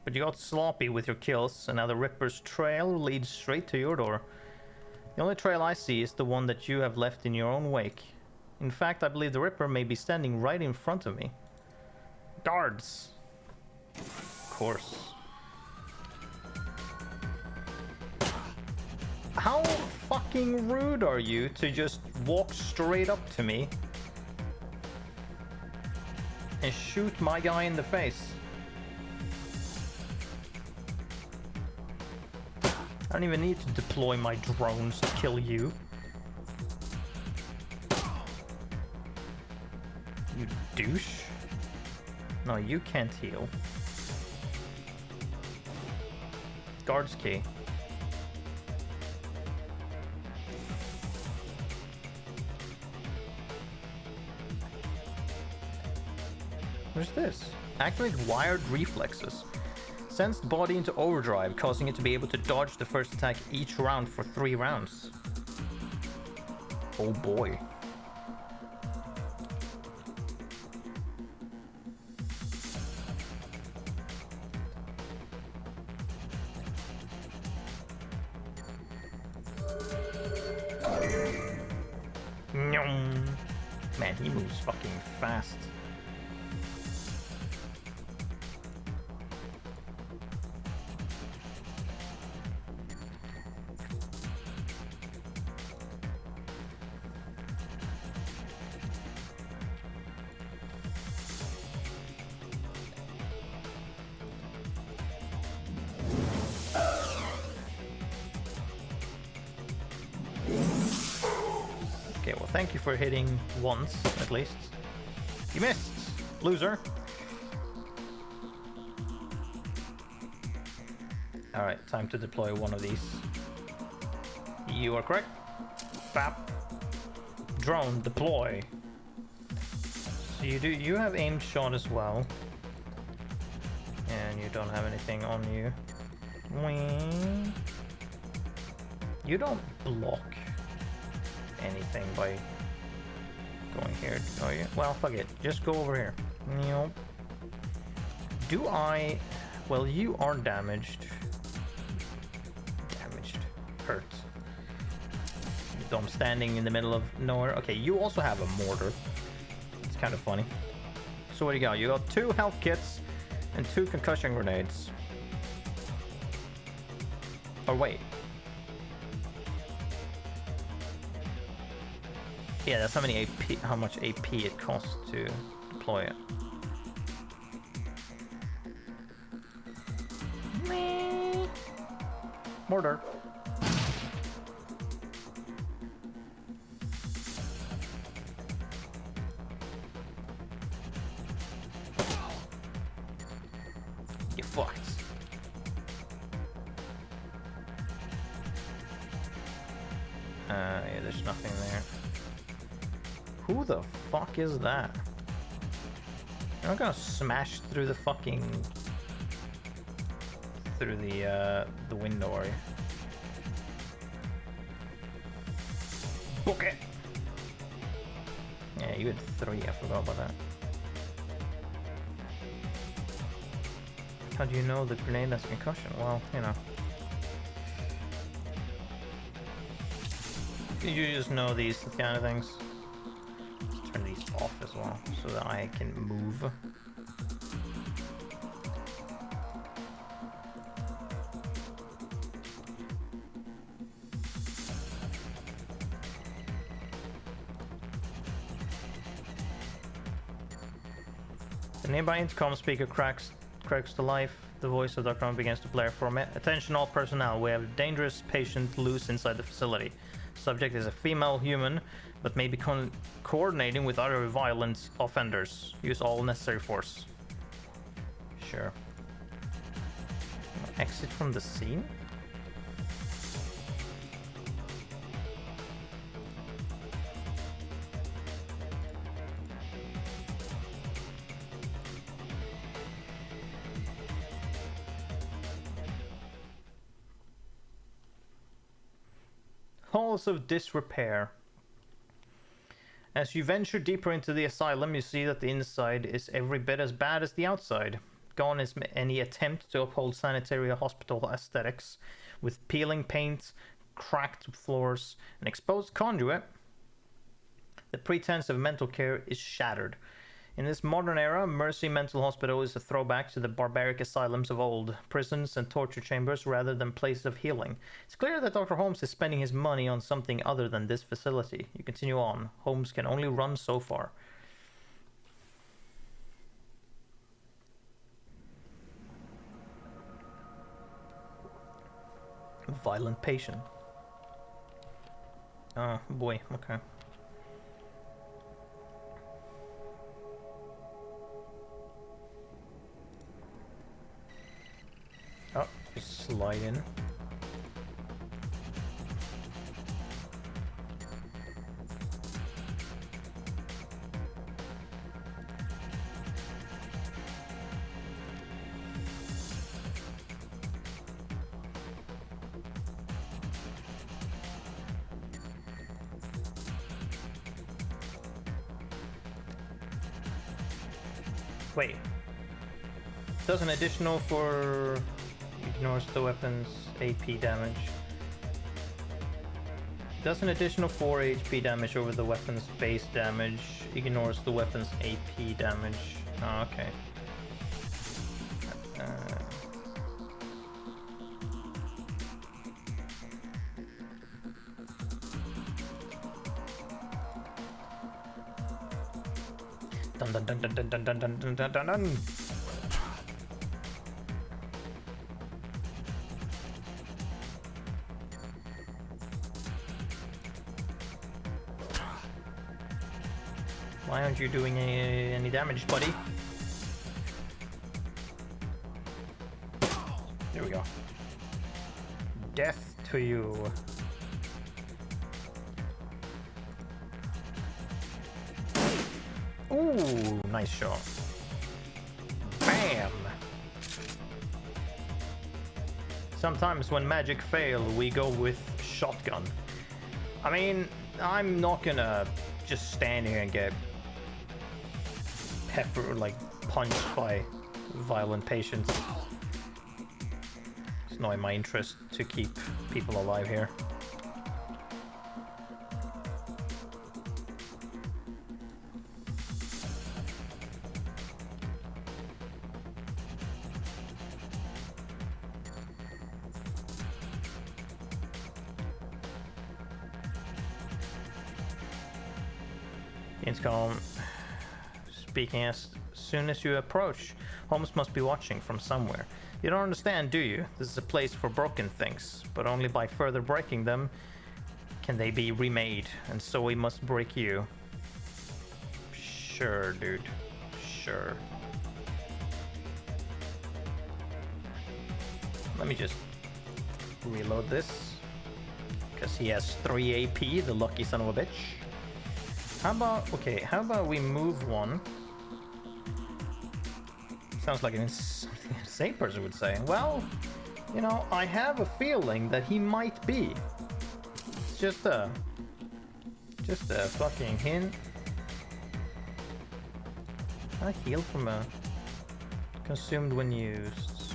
but you got sloppy with your kills, and now the Ripper's trail leads straight to your door. The only trail I see is the one that you have left in your own wake. In fact, I believe the Ripper may be standing right in front of me. Guards! Of course. How fucking rude are you to just walk straight up to me and shoot my guy in the face? I don't even need to deploy my drones to kill you. You douche. No, you can't heal. Guard's key. What's this? Activate wired reflexes. Sends the body into overdrive, causing it to be able to dodge the first attack each round for 3 rounds. Oh boy. Man, he moves fucking fast. Okay, well, thank you for hitting once, at least. You missed, loser. Alright, time to deploy one of these. You are correct. Bap. Drone, deploy. So you have aimed shot as well. And you don't have anything on you. Wing. You don't block anything by going here. Oh yeah. Well, fuck it. Just go over here. Nope. Do I? Well, you are damaged. Hurt. So I'm standing in the middle of nowhere. Okay, you also have a mortar. It's kind of funny. So what do you got? You got 2 health kits and 2 concussion grenades. Oh wait. Yeah, that's how many AP, how much AP it costs to deploy it. Mortar. Get fucked. Yeah, there's nothing there. Who the fuck is that? You're not gonna smash through the fucking... through the window, are you? Book it! Yeah, you had 3, I forgot about that. How do you know the grenade has concussion? Well, you know. You just know these kind of things. Let's turn these off as well, so that I can move. The nearby intercom speaker cracks to life. The voice of Dr. begins to blare for a minute. Attention all personnel, we have a dangerous patient loose inside the facility. Subject is a female human, but may be coordinating with other violent offenders. Use all necessary force. Sure. Exit from the scene? Halls of disrepair. As you venture deeper into the asylum, you see that the inside is every bit as bad as the outside. Gone is any attempt to uphold sanitary hospital aesthetics, with peeling paint, cracked floors, and exposed conduit. The pretense of mental care is shattered. In this modern era, Mercy Mental Hospital is a throwback to the barbaric asylums of old, prisons and torture chambers rather than places of healing. It's clear that Dr. Holmes is spending his money on something other than this facility. You continue on. Holmes can only run so far. Violent patient. Oh boy, okay. Oh, just slide in. Wait. Does an additional for... ignores the weapon's AP damage. Does an additional 4 HP damage over the weapon's base damage. Ignores the weapon's AP damage. Oh, okay. Dun dun dun dun dun dun dun dun dun dun dun. Why aren't you doing any damage, buddy? There we go. Death to you. Ooh, nice shot. Bam! Sometimes when magic fail, we go with shotgun. I mean, I'm not gonna just stand here and get punched by violent patients. It's not in my interest to keep people alive here. It's calm. Speaking as soon as you approach, Holmes must be watching from somewhere. You don't understand, do you? This is a place for broken things, but only by further breaking them can they be remade, and so we must break you. Sure, dude. Sure. Let me just reload this, because he has 3 AP, the lucky son of a bitch. How about we move one? Sounds like something an insane person would say. Well, you know, I have a feeling that he might be. It's just a fucking hint. Can I heal from a consumed when used?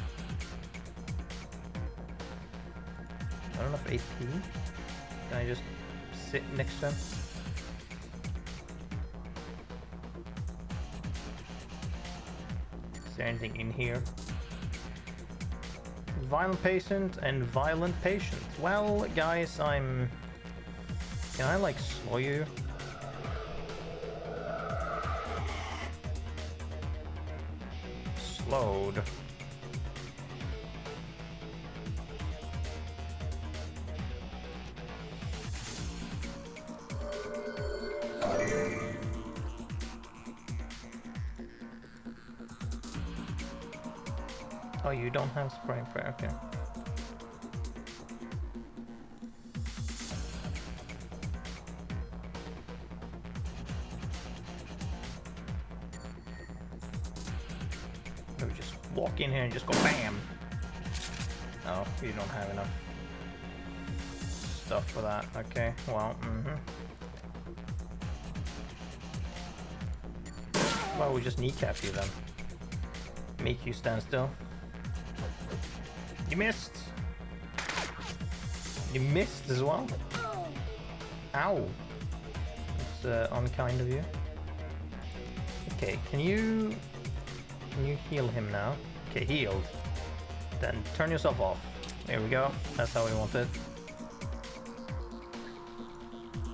I don't know if AP. Can I just sit next to him? Is there anything in here? Violent patient and violent patient. Well, guys, can I like slow you? Slowed. Oh, you don't have spraying prayer, okay. Maybe just walk in here and just go BAM! Oh, you don't have enough stuff for that. Okay, well, Well, we just kneecap you then. Make you stand still. You missed! You missed as well? Ow! That's unkind of you. Okay, can you heal him now? Okay, healed. Then turn yourself off. There we go. That's how we want it.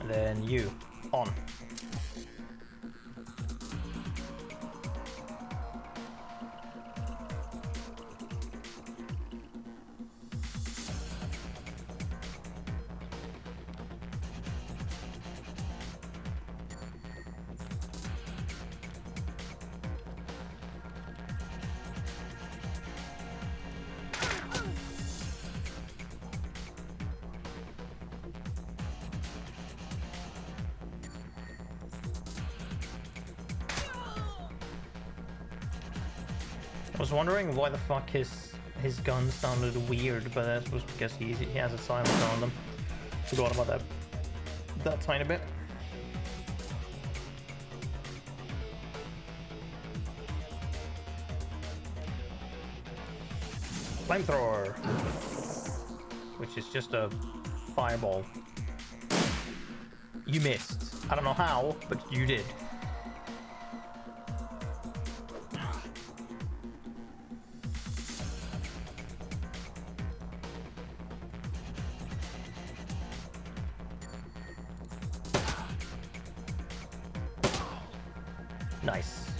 And then you. On. I was wondering why the fuck his gun sounded weird, but that was because he has a silencer on them. Forgot about that tiny bit. Flamethrower, which is just a fireball. You missed. I don't know how, but you did. Nice.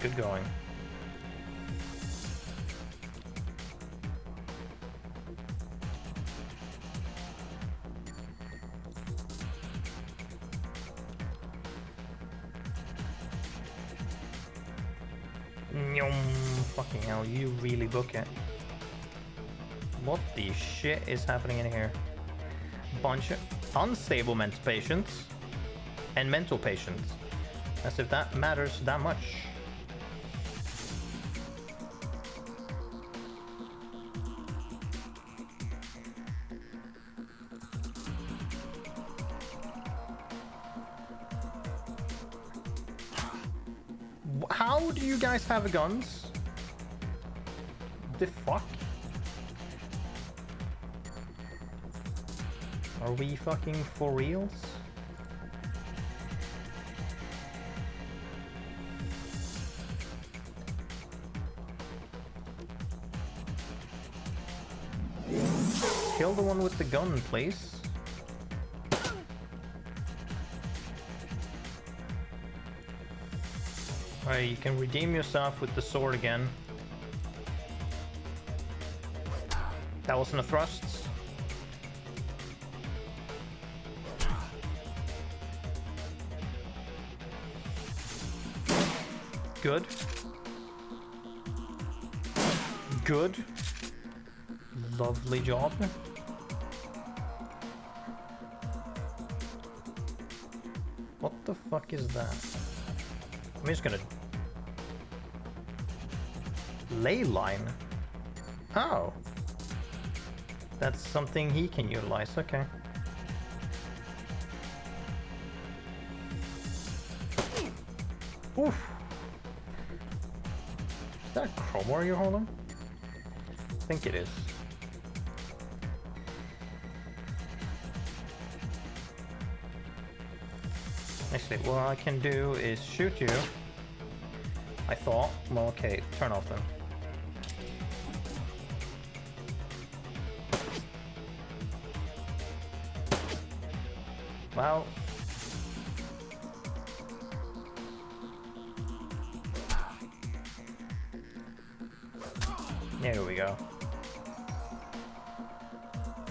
Good going. Fucking hell, you really book it. What the shit is happening in here? Bunch of unstable mental patients and mental patients. As if that matters that much. How do you guys have guns? The fuck? Are we fucking for reals? Kill the one with the gun, please. Alright, you can redeem yourself with the sword again. That wasn't a thrust. Good. Good. Lovely job. What the fuck is that? I'm just gonna... Ley line? Oh. That's something he can utilize, okay. Oof. Is that a Chromor you're holding? I think it is. Actually, what I can do is shoot you. I thought. Well, okay, turn off then. Wow. There we go.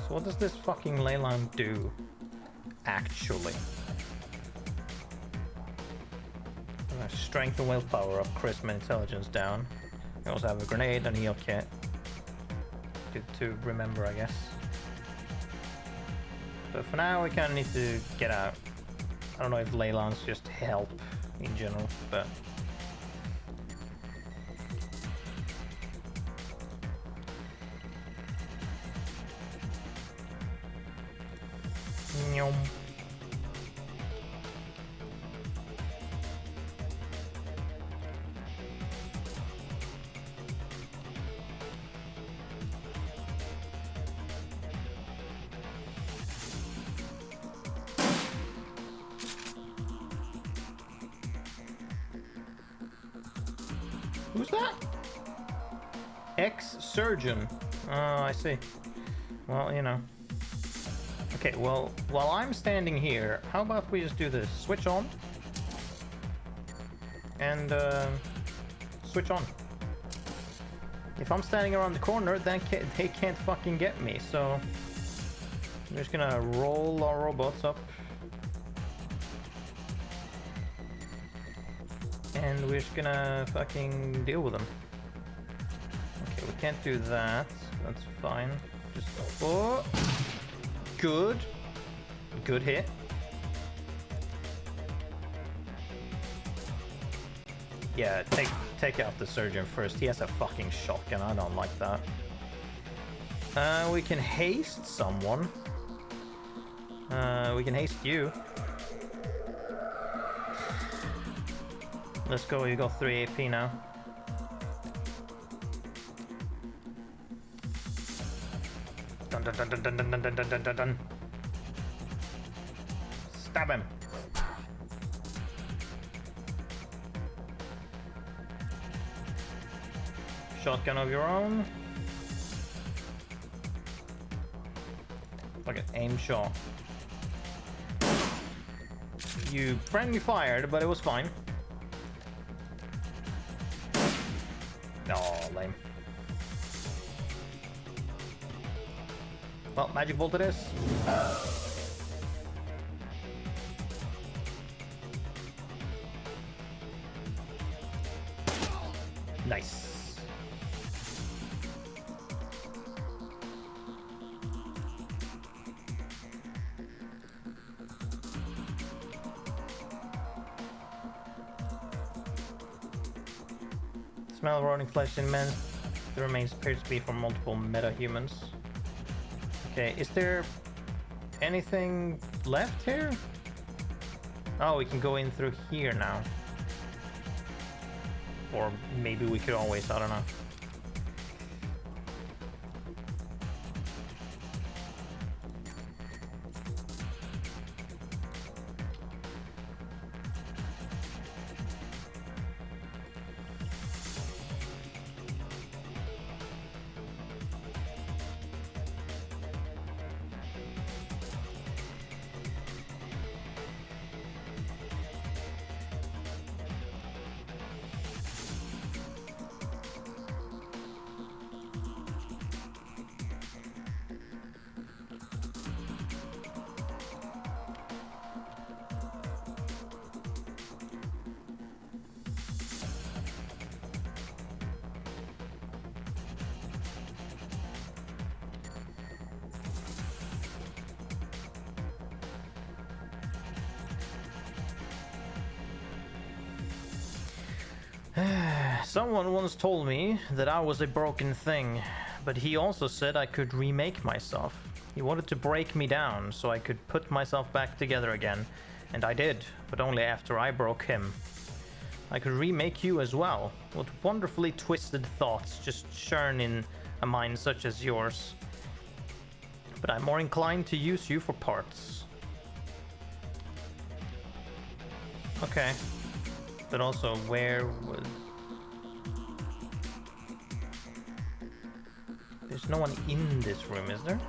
So what does this fucking ley line do? Actually. Strength and willpower up, charisma and intelligence down. We also have a grenade and heal kit. Good to remember, I guess. But for now, we kind of need to get out. I don't know if ley lines just help in general, but... Nyom. Who's that? Ex-surgeon. Oh, I see. Well, you know. Okay, well, while I'm standing here, how about we just do this? Switch on. And, switch on. If I'm standing around the corner, then they can't fucking get me, so... I'm just gonna roll our robots up. And we're just gonna fucking deal with them. Okay, we can't do that. That's fine. Just... Oh! Good. Good hit. Yeah, take out the surgeon first. He has a fucking shotgun. I don't like that. We can haste someone. We can haste you. Let's go, you got 3 AP now. Dun dun dun dun dun dun dun dun dun dun. Stab him. Shotgun of your own. Fuck it, aim shot. You friendly fired, but it was fine. Oh, lame. Well, magic bolt it is. Nice. Smell rotting flesh in men. The remains appears to be from multiple meta-humans. Okay, is there anything left here? Oh, we can go in through here now. Or maybe we could always, I don't know. Someone once told me that I was a broken thing, but he also said I could remake myself. He wanted to break me down so I could put myself back together again, and I did, but only after I broke him. I could remake you as well. What wonderfully twisted thoughts just churn in a mind such as yours. But I'm more inclined to use you for parts. Okay. But also, where was... There's no one in this room, is there?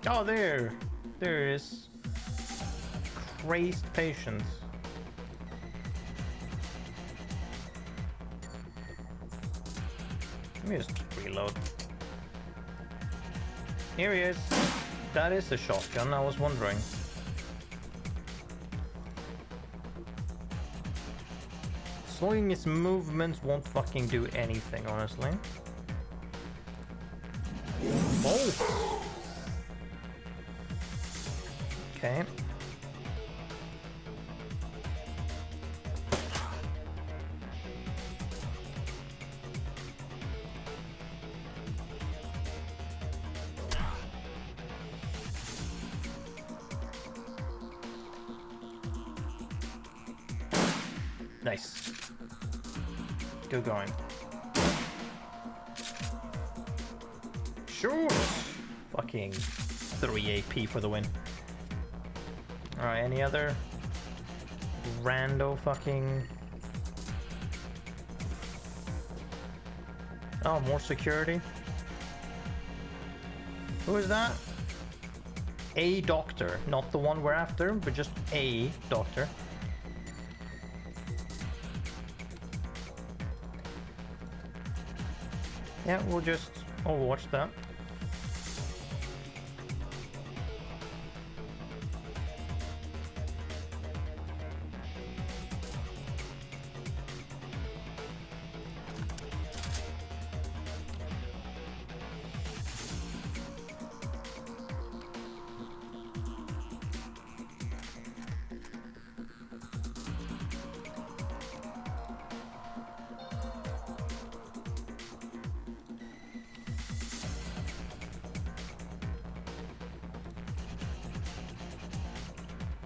Oh, there! There is. Crazed patients. Let me just reload. Here he is. That is a shotgun, I was wondering. Slowing his movements won't fucking do anything, honestly. Oh! Okay. Nice. Go going. Shoot! Fucking 3 AP for the win. Alright, any other rando fucking... Oh, more security. Who is that? A doctor. Not the one we're after, but just a doctor. Yeah, we'll just overwatch that.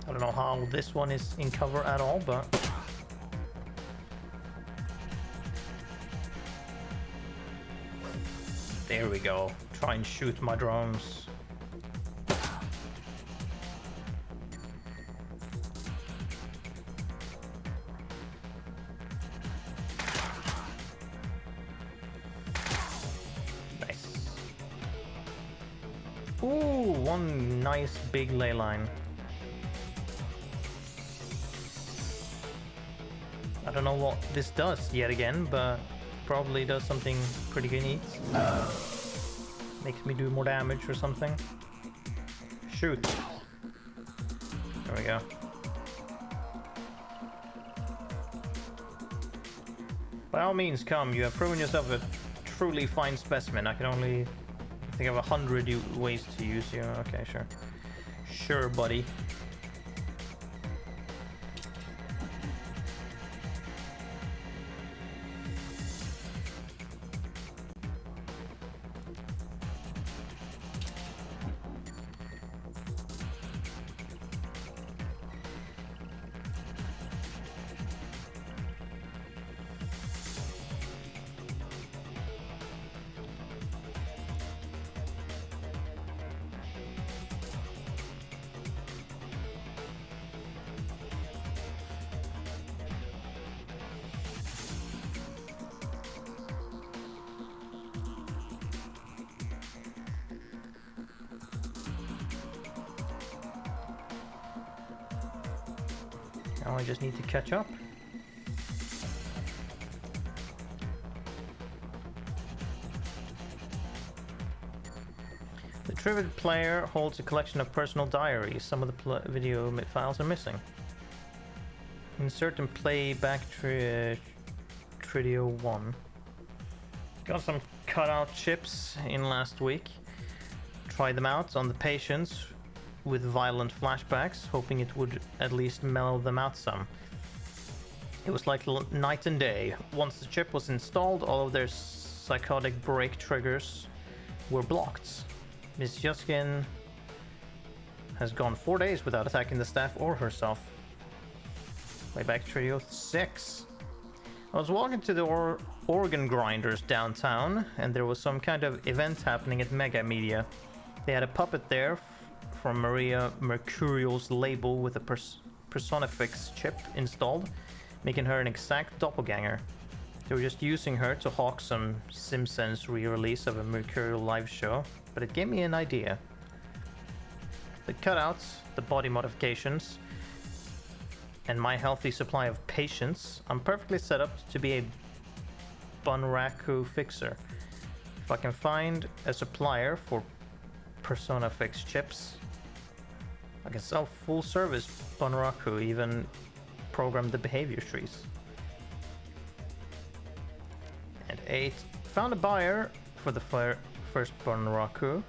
I don't know how this one is in cover at all, but... There we go. Try and shoot my drones. Nice. Ooh, one nice big ley line. I don't know what this does yet again, but probably does something pretty neat. Makes me do more damage or something. Shoot. There we go. By all means, come. You have proven yourself a truly fine specimen. I can only think of 100 ways to use you. Okay, sure. Sure, buddy. Now I just need to catch up. The Trivid player holds a collection of personal diaries. Some of the video files are missing. Insert and play back Tridio 1. Got some cutout chips in last week. Try them out on the patients with violent flashbacks, hoping it would at least mellow them out some. It was like night and day. Once the chip was installed, all of their psychotic break triggers were blocked. Miss Juskin has gone 4 days without attacking the staff or herself. Playback Trio 6. I was walking to the organ grinders downtown, and there was some kind of event happening at Mega Media. They had a puppet there from Maria Mercurial's label with a Personifix chip installed, making her an exact doppelganger. They were just using her to hawk some Simpsons re-release of a Mercurial live show, but it gave me an idea. The cutouts, the body modifications, and my healthy supply of patience, I'm perfectly set up to be a Bunraku fixer. If I can find a supplier for Personifix chips, I can sell full service Bunraku, even program the behavior trees. And 8. Found a buyer for the first Bunraku.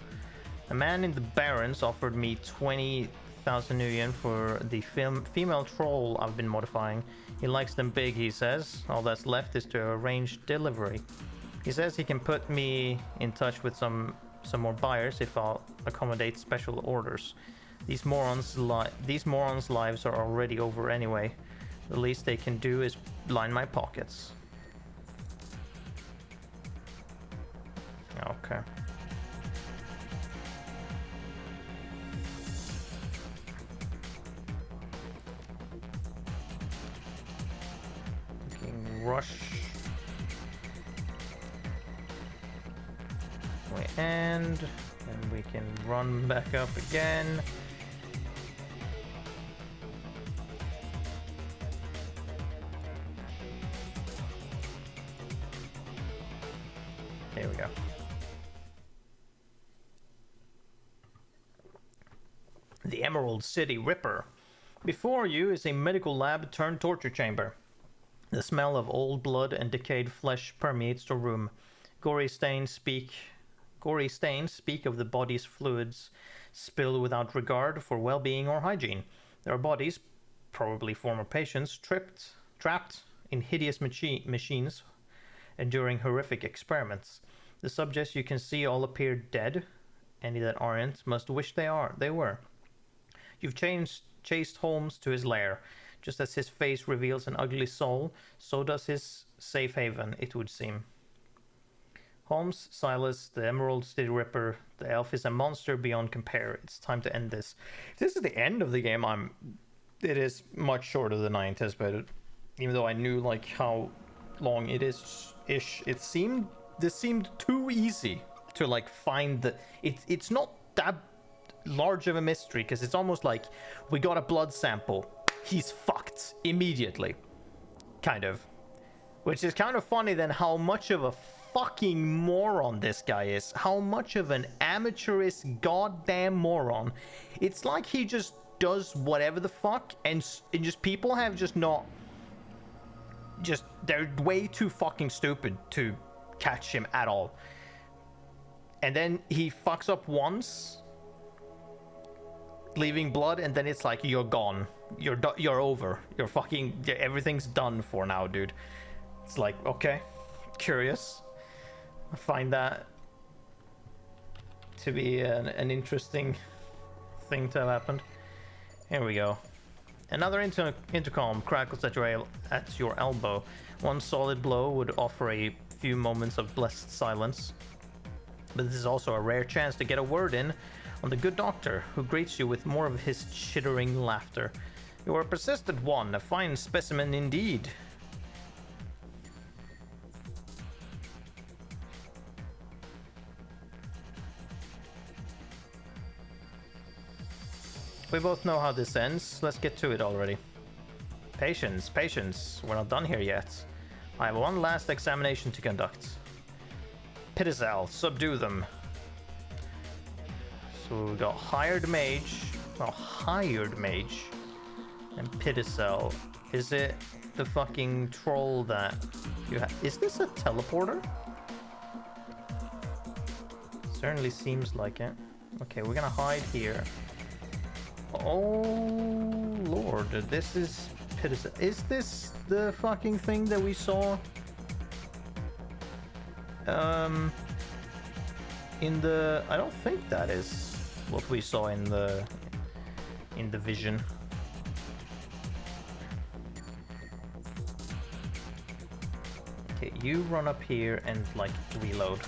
A man in the Barrens offered me 20,000 yen for the female troll I've been modifying. He likes them big, he says. All that's left is to arrange delivery. He says he can put me in touch with some more buyers if I'll accommodate special orders. These morons' lives are already over anyway. The least they can do is line my pockets. Okay. Rush. We end, and we can run back up again. Here we go. The Emerald City Ripper. Before you is a medical lab turned torture chamber. The smell of old blood and decayed flesh permeates the room. Gory stains speak of the body's fluids spilled without regard for well-being or hygiene. There are bodies, probably former patients, trapped in hideous machines, enduring horrific experiments. The subjects you can see all appear dead. Any that aren't must wish they were. You've chased Holmes to his lair. Just as his face reveals an ugly soul, so does his safe haven, it would seem. Holmes, Silas, the Emerald City Ripper, the elf is a monster beyond compare. It's time to end this. If this is the end of the game, it is much shorter than I anticipated. Even though I knew like how long it is ish, this seemed too easy to like find the it's not that large of a mystery, because it's almost like we got a blood sample. He's fucked immediately, kind of, which is kind of funny then how much of a fucking moron this guy is, how much of an amateurish goddamn moron. It's like he just does whatever the fuck, and just people have just not, just they're way too fucking stupid to catch him at all. And then he fucks up once, leaving blood, and then it's like you're gone. You're over. You're fucking, everything's done for now, dude. It's like, okay, curious. I find that to be an interesting thing to have happened. Here we go. Another intercom crackles at your elbow. One solid blow would offer a few moments of blessed silence, but this is also a rare chance to get a word in on the good doctor, who greets you with more of his chittering laughter. You are a persistent one, a fine specimen indeed. We both know how this ends. Let's get to it already. Patience, patience. We're not done here yet. I have one last examination to conduct. Pitizal, subdue them. So we got hired mage, and Pitizal. Is it the fucking troll that you have? Is this a teleporter? Certainly seems like it. Okay, we're gonna hide here. Oh lord, this is pit is it? Is this the fucking thing that we saw? In the... I don't think that is what we saw in the vision. Okay, you run up here and like reload.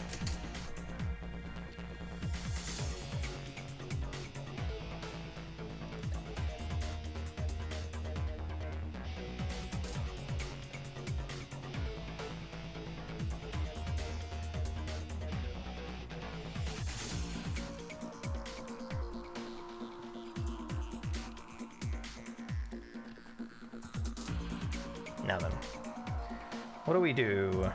Now then, what do we do?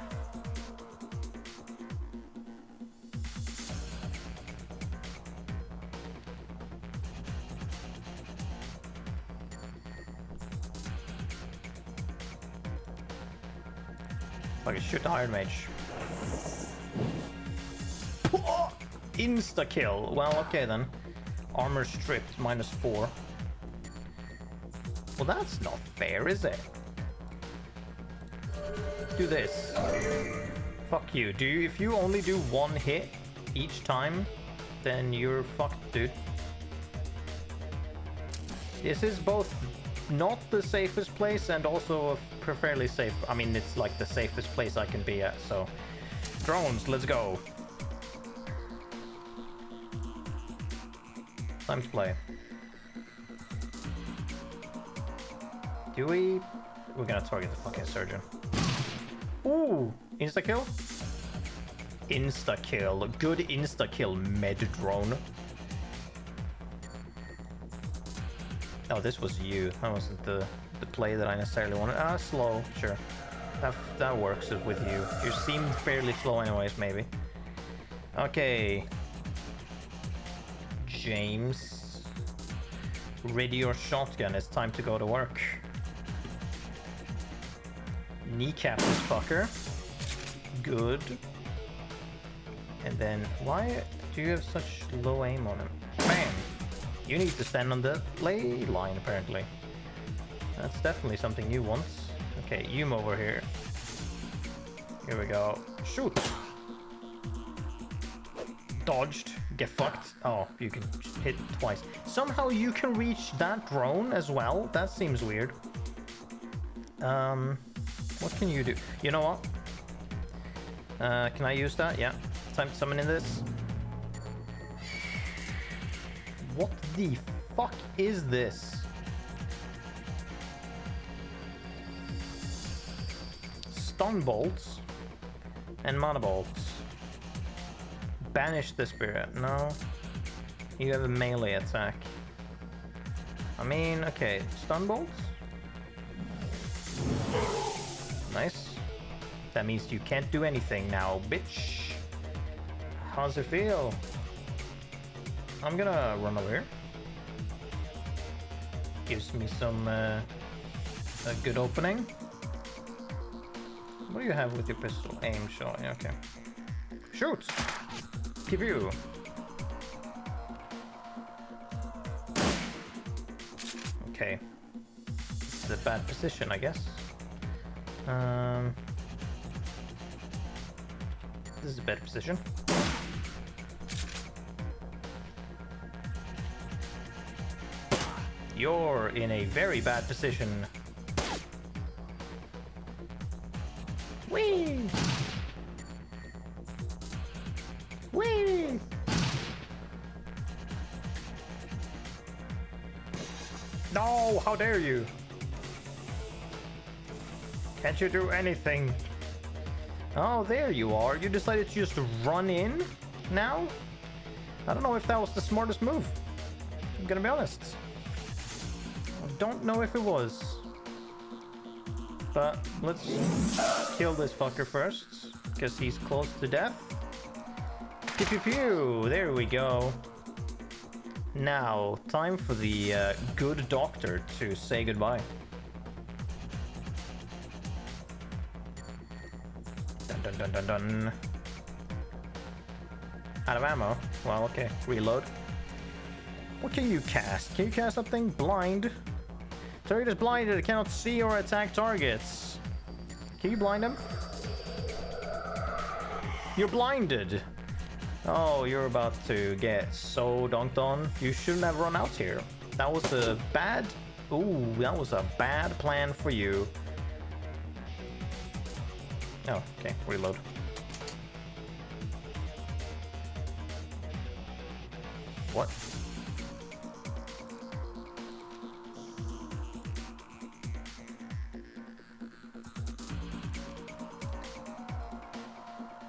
Like a shoot Iron Mage. Insta kill. Well, okay then. Armor stripped -4. Well, that's not fair, is it? Do this. Fuck you. If you only do one hit each time, then you're fucked, dude. This is both not the safest place and also a fairly safe. I mean, it's like the safest place I can be at, so. Drones, let's go. Time to play. Do we? We're gonna target the fucking surgeon. Ooh, insta-kill? Insta-kill. Good insta-kill, med-drone. Oh, this was you. That wasn't the play that I necessarily wanted. Ah, slow, sure. That works with you. You seemed fairly slow anyways, maybe. Okay. James. Ready your shotgun, it's time to go to work. Kneecap this fucker. Good. And then, why do you have such low aim on him? Bam! You need to stand on the ley line, apparently. That's definitely something you want. Okay, you move over here. Here we go. Shoot! Dodged. Get fucked. Oh, you can hit twice. Somehow you can reach that drone as well? That seems weird. What can you do? You know what? Can I use that? Yeah. Time to summon in this. What the fuck is this? Stun bolts and mana bolts. Banish the spirit. No. You have a melee attack. I mean, okay. Stun bolts? Nice. That means you can't do anything now, bitch. How's it feel? I'm gonna run over here. Gives me some a good opening. What do you have with your pistol? Aim shot. Yeah, okay. Shoot! Pew pew. Okay. This is a bad position, I guess. This is a better position. You're in a very bad position. Whee! Whee! No, how dare you? Can't you do anything? Oh, there you are. You decided to just run in now? I don't know if that was the smartest move. I'm gonna be honest. I don't know if it was. But let's kill this fucker first, because he's close to death. Pew pew pew! There we go. Now, time for the good doctor to say goodbye. Dun dun dun dun dun. Out of ammo? Well, okay. Reload. What can you cast? Can you cast something? Blind? Turret is blinded. It cannot see or attack targets. Can you blind him? You're blinded. Oh, you're about to get so dunked on. You shouldn't have run out here. That was a bad... Ooh, that was a bad plan for you. Oh, okay. Reload. What?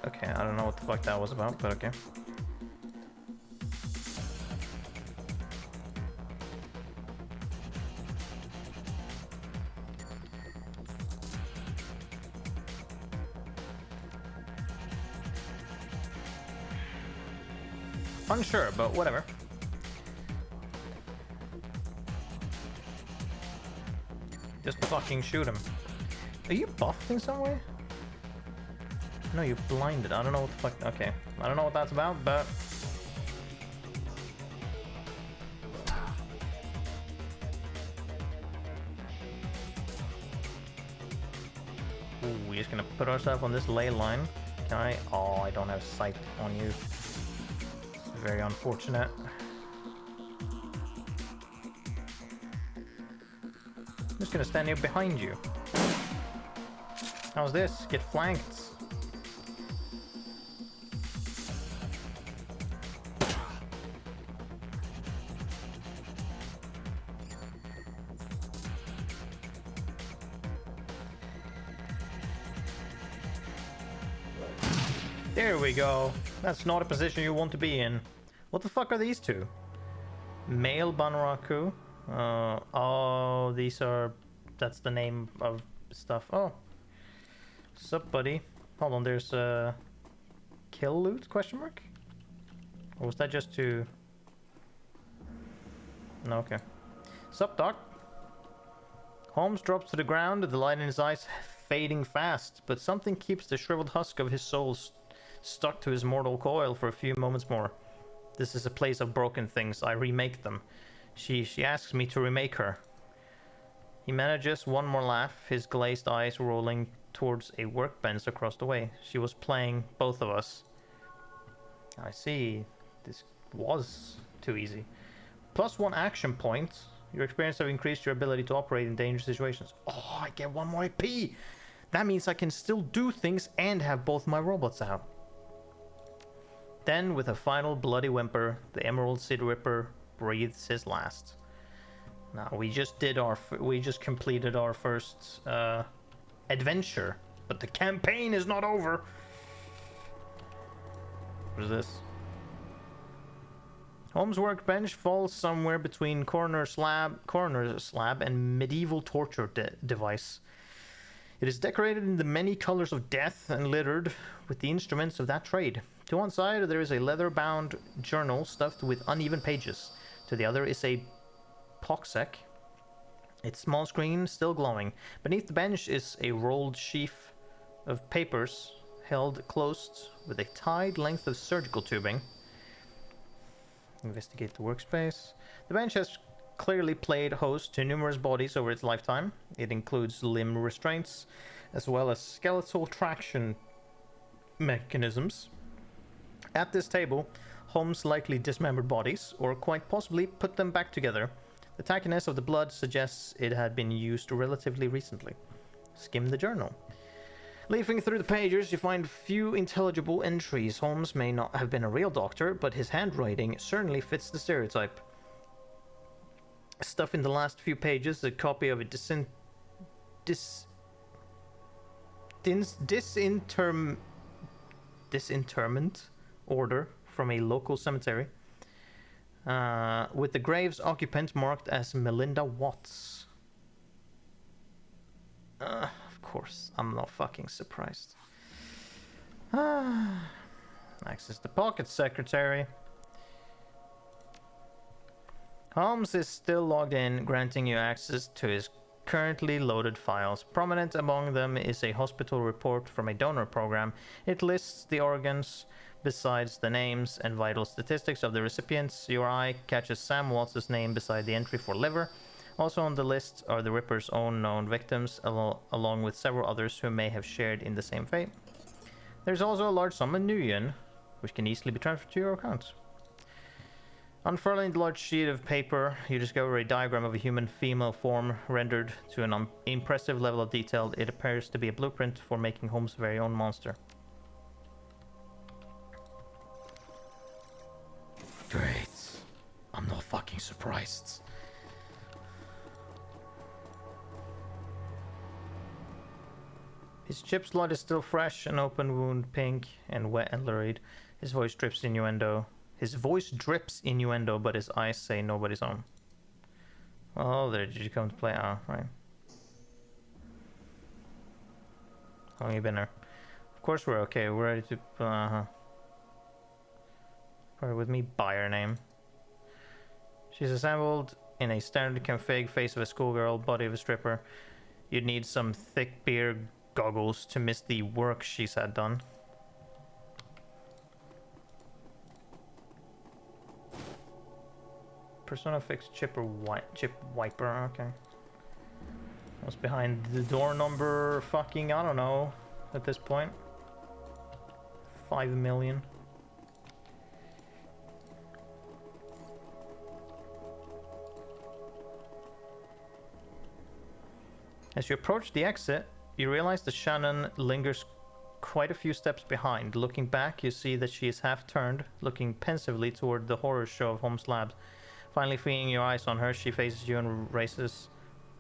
Okay, I don't know what the fuck that was about, but okay. Unsure, but whatever. Just fucking shoot him. Are you buffed in some way? No, you're blinded. I don't know what the fuck... Okay. I don't know what that's about, but... Ooh, we're just gonna put ourselves on this ley line. Can I? Oh, I don't have sight on you. It's very unfortunate. I'm just gonna stand here behind you. How's this? Get flanked. There we go. That's not a position you want to be in. What the fuck are these two? Male Banraku. Oh, these are... That's the name of stuff. Oh. Sup, buddy? Hold on, there's a... Kill loot? Question mark? Or was that just to... No, okay. Sup, Doc? Holmes drops to the ground, the light in his eyes fading fast, but something keeps the shriveled husk of his soul stuck to his mortal coil for a few moments more. This is a place of broken things. I remake them. She asks me to remake her. He manages one more laugh, his glazed eyes rolling towards a workbench across the way. She was playing both of us. I see. This was too easy. +1 action point. Your experience have increased your ability to operate in dangerous situations. Oh, I get 1 more AP! That means I can still do things and have both my robots out. Then, with a final bloody whimper, the Emerald City Ripper breathes his last. Now, we just completed our first adventure, but the campaign is not over. What is this? Holmes' workbench falls somewhere between coroner slab and medieval torture device. It is decorated in the many colors of death and littered with the instruments of that trade. To one side there is a leather-bound journal stuffed with uneven pages. To the other is a poxec, its small screen still glowing. Beneath the bench is a rolled sheaf of papers held closed with a tied length of surgical tubing. Investigate the workspace. The bench has clearly played host to numerous bodies over its lifetime. It includes limb restraints as well as skeletal traction mechanisms. At this table, Holmes likely dismembered bodies, or quite possibly put them back together. The tackiness of the blood suggests it had been used relatively recently. Skim the journal. Leafing through the pages, you find few intelligible entries. Holmes may not have been a real doctor, but his handwriting certainly fits the stereotype. Stuff in the last few pages, a copy of a disinterment order from a local cemetery, with the grave's occupant marked as Melinda Watts. Of course, I'm not fucking surprised. Access the pocket secretary. Holmes is still logged in, granting you access to his currently loaded files. Prominent among them is a hospital report from a donor program. It lists the organs besides the names and vital statistics of the recipients. Your eye catches Sam Watts' name beside the entry for liver. Also on the list are the Ripper's own known victims, along with several others who may have shared in the same fate. There's also a large sum in Nuyen, which can easily be transferred to your account. Unfurling the large sheet of paper, you discover a diagram of a human female form rendered to an impressive level of detail. It appears to be a blueprint for making Holmes' very own monster. Great. I'm not fucking surprised. His chip's blood is still fresh, an open wound pink and wet and lurid. His voice drips innuendo. But his eyes say nobody's home. Oh, there, did you come to play? Ah, right. How long you been there? Of course we're okay. We're ready to... Probably with me, buyer name. She's assembled in a standard config, face of a schoolgirl, body of a stripper. You'd need some thick beer goggles to miss the work she's had done. Persona fixed chip wiper, okay. What's behind the door number? Fucking, I don't know, at this point. 5 million. As you approach the exit, you realize that Shannon lingers quite a few steps behind. Looking back, you see that she is half turned, looking pensively toward the horror show of Holmes' Labs. Finally feeding your eyes on her, she faces you and raises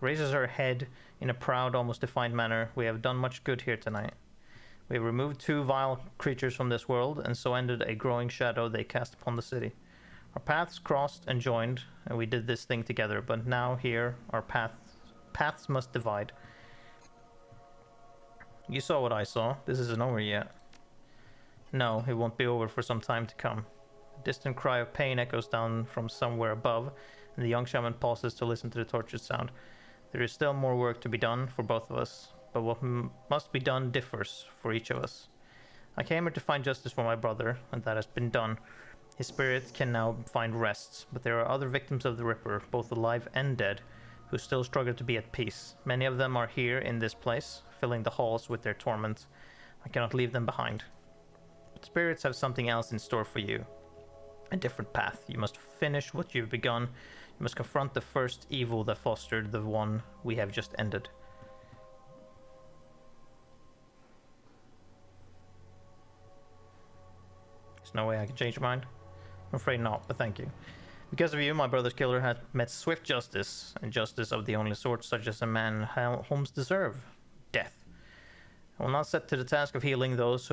her head in a proud, almost defiant manner. We have done much good here tonight. We have removed 2 vile creatures from this world, and so ended a growing shadow they cast upon the city. Our paths crossed and joined, and we did this thing together, but now here, our paths must divide. You saw what I saw. This isn't over yet. No, it won't be over for some time to come. A distant cry of pain echoes down from somewhere above, and the young shaman pauses to listen to the tortured sound. There is still more work to be done for both of us, but what must be done differs for each of us. I came here to find justice for my brother, and that has been done. His spirit can now find rest, but there are other victims of the Ripper, both alive and dead, who still struggle to be at peace. Many of them are here in this place, filling the halls with their torment. I cannot leave them behind. But spirits have something else in store for you. A different path. You must finish what you've begun. You must confront the first evil that fostered the one we have just ended. There's no way I can change your mind? I'm afraid not, but thank you. Because of you, my brother's killer has met swift justice, and justice of the only sort such as a man Holmes deserve. Death. I will not set to the task of healing those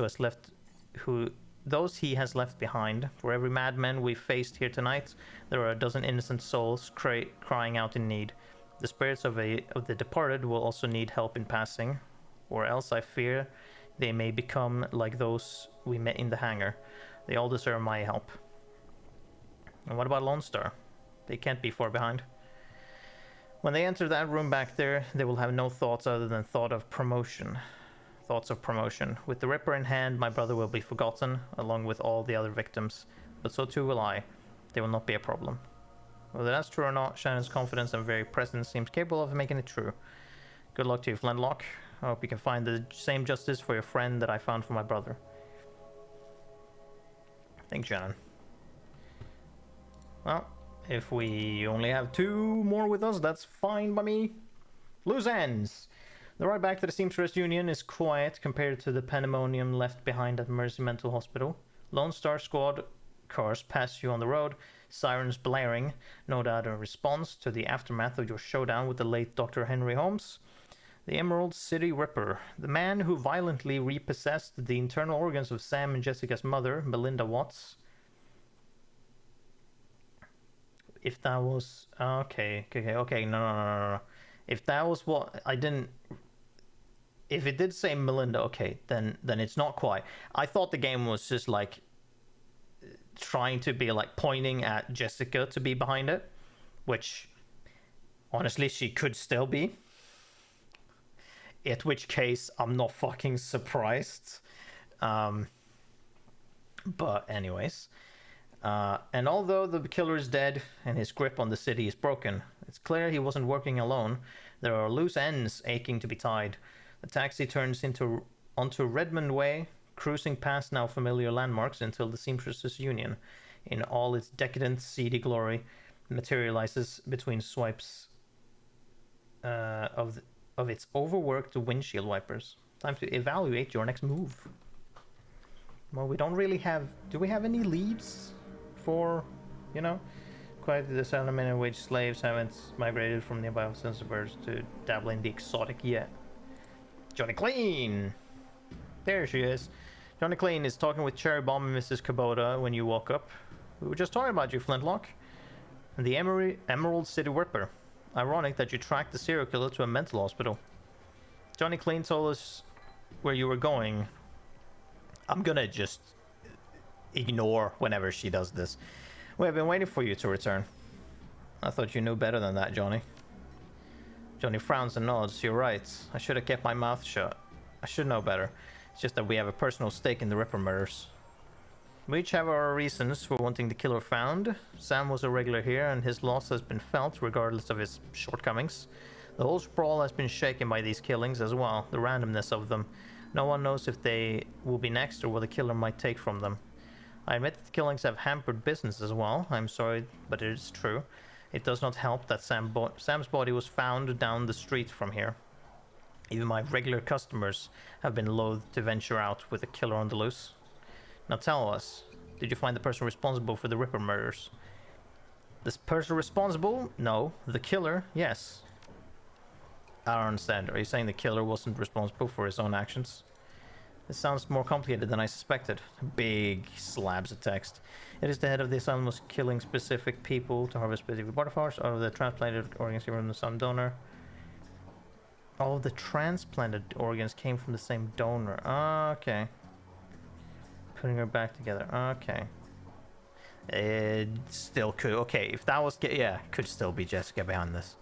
he has left behind. For every madman we faced here tonight, there are a dozen innocent souls crying out in need. The spirits of the departed will also need help in passing, or else I fear they may become like those we met in the hangar. They all deserve my help. And what about Lone Star? They can't be far behind. When they enter that room back there, they will have no thoughts other than thoughts of promotion. With the Ripper in hand, my brother will be forgotten, along with all the other victims. But so too will I. They will not be a problem. Whether that's true or not, Shannon's confidence and very presence seems capable of making it true. Good luck to you, Flintlock. I hope you can find the same justice for your friend that I found for my brother. Thanks, Shannon. Well, if we only have 2 more with us, that's fine by me. Loose ends! The ride back to the Seamstress Union is quiet compared to the pandemonium left behind at Mercy Mental Hospital. Lone Star Squad cars pass you on the road, sirens blaring, no doubt in response to the aftermath of your showdown with the late Dr. Henry Holmes. The Emerald City Ripper, the man who violently repossessed the internal organs of Sam and Jessica's mother, Melinda Watts. If that was... Okay, no. If that was what... I didn't... If it did say Melinda, okay, then it's not quite. I thought the game was just like trying to be like pointing at Jessica to be behind it, which honestly she could still be. At which case I'm not fucking surprised. But anyways, And although the killer is dead and his grip on the city is broken, it's clear he wasn't working alone. There are loose ends aching to be tied. The taxi turns onto Redmond Way, cruising past now familiar landmarks until the Seamstresses Union, in all its decadent, seedy glory, materializes between swipes of its overworked windshield wipers. Time to evaluate your next move. Well, we don't really have... Do we have any leads for, you know? Quite the settlement in which slaves haven't migrated from nearby suburbs to dabble in the exotic yet. Johnny Clean! There she is. Johnny Clean is talking with Cherry Bomb and Mrs. Kubota when you woke up. We were just talking about you, Flintlock. And the Emerald City Ripper. Ironic that you tracked the serial killer to a mental hospital. Johnny Clean told us where you were going. I'm gonna just ignore whenever she does this. We have been waiting for you to return. I thought you knew better than that, Johnny. Johnny frowns and nods. You're right. I should have kept my mouth shut. I should know better. It's just that we have a personal stake in the Ripper murders. We each have our reasons for wanting the killer found. Sam was a regular here, and his loss has been felt regardless of his shortcomings. The whole sprawl has been shaken by these killings as well, the randomness of them. No one knows if they will be next or what the killer might take from them. I admit that the killings have hampered business as well. I'm sorry, but it is true. It does not help that Sam's body was found down the street from here. Even my regular customers have been loath to venture out with a killer on the loose. Now tell us, did you find the person responsible for the Ripper murders? This person responsible? No. The killer? Yes. I don't understand. Are you saying the killer wasn't responsible for his own actions? This sounds more complicated than I suspected. Big slabs of text. It is the head of the asylum was killing specific people to harvest specific body parts out of the transplanted organs from the same donor. All of the transplanted organs came from the same donor. Okay. Putting her back together. Okay. It still could. Okay, if that was... Yeah, could still be Jessica behind this.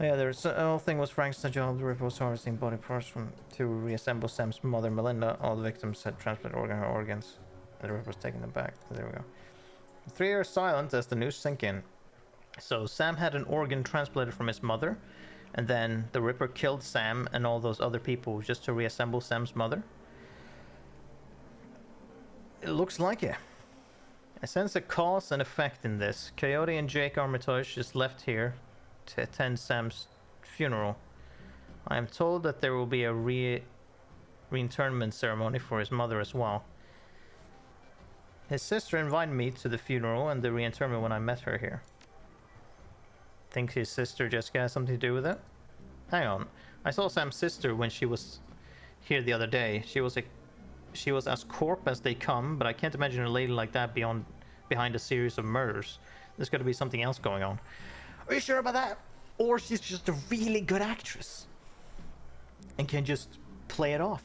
Yeah, the whole thing was Frank's job. The Ripper was harvesting body parts to reassemble Sam's mother, Melinda. All the victims had transplanted organs. The Ripper was taking them back. There we go. 3 years silent as the news sink in. So Sam had an organ transplanted from his mother, and then the Ripper killed Sam and all those other people just to reassemble Sam's mother. It looks like it. I sense a cause and effect in this. Coyote and Jake Armitage just left here to attend Sam's funeral. I am told that there will be a reinterment ceremony for his mother as well. His sister invited me to the funeral and the reinterment when I met her here. Think his sister Jessica has something to do with it? Hang on. I saw Sam's sister when she was here the other day. She was as corp as they come, but I can't imagine a lady like that behind a series of murders. There's got to be something else going on. Are you sure about that? Or she's just a really good actress and can just play it off.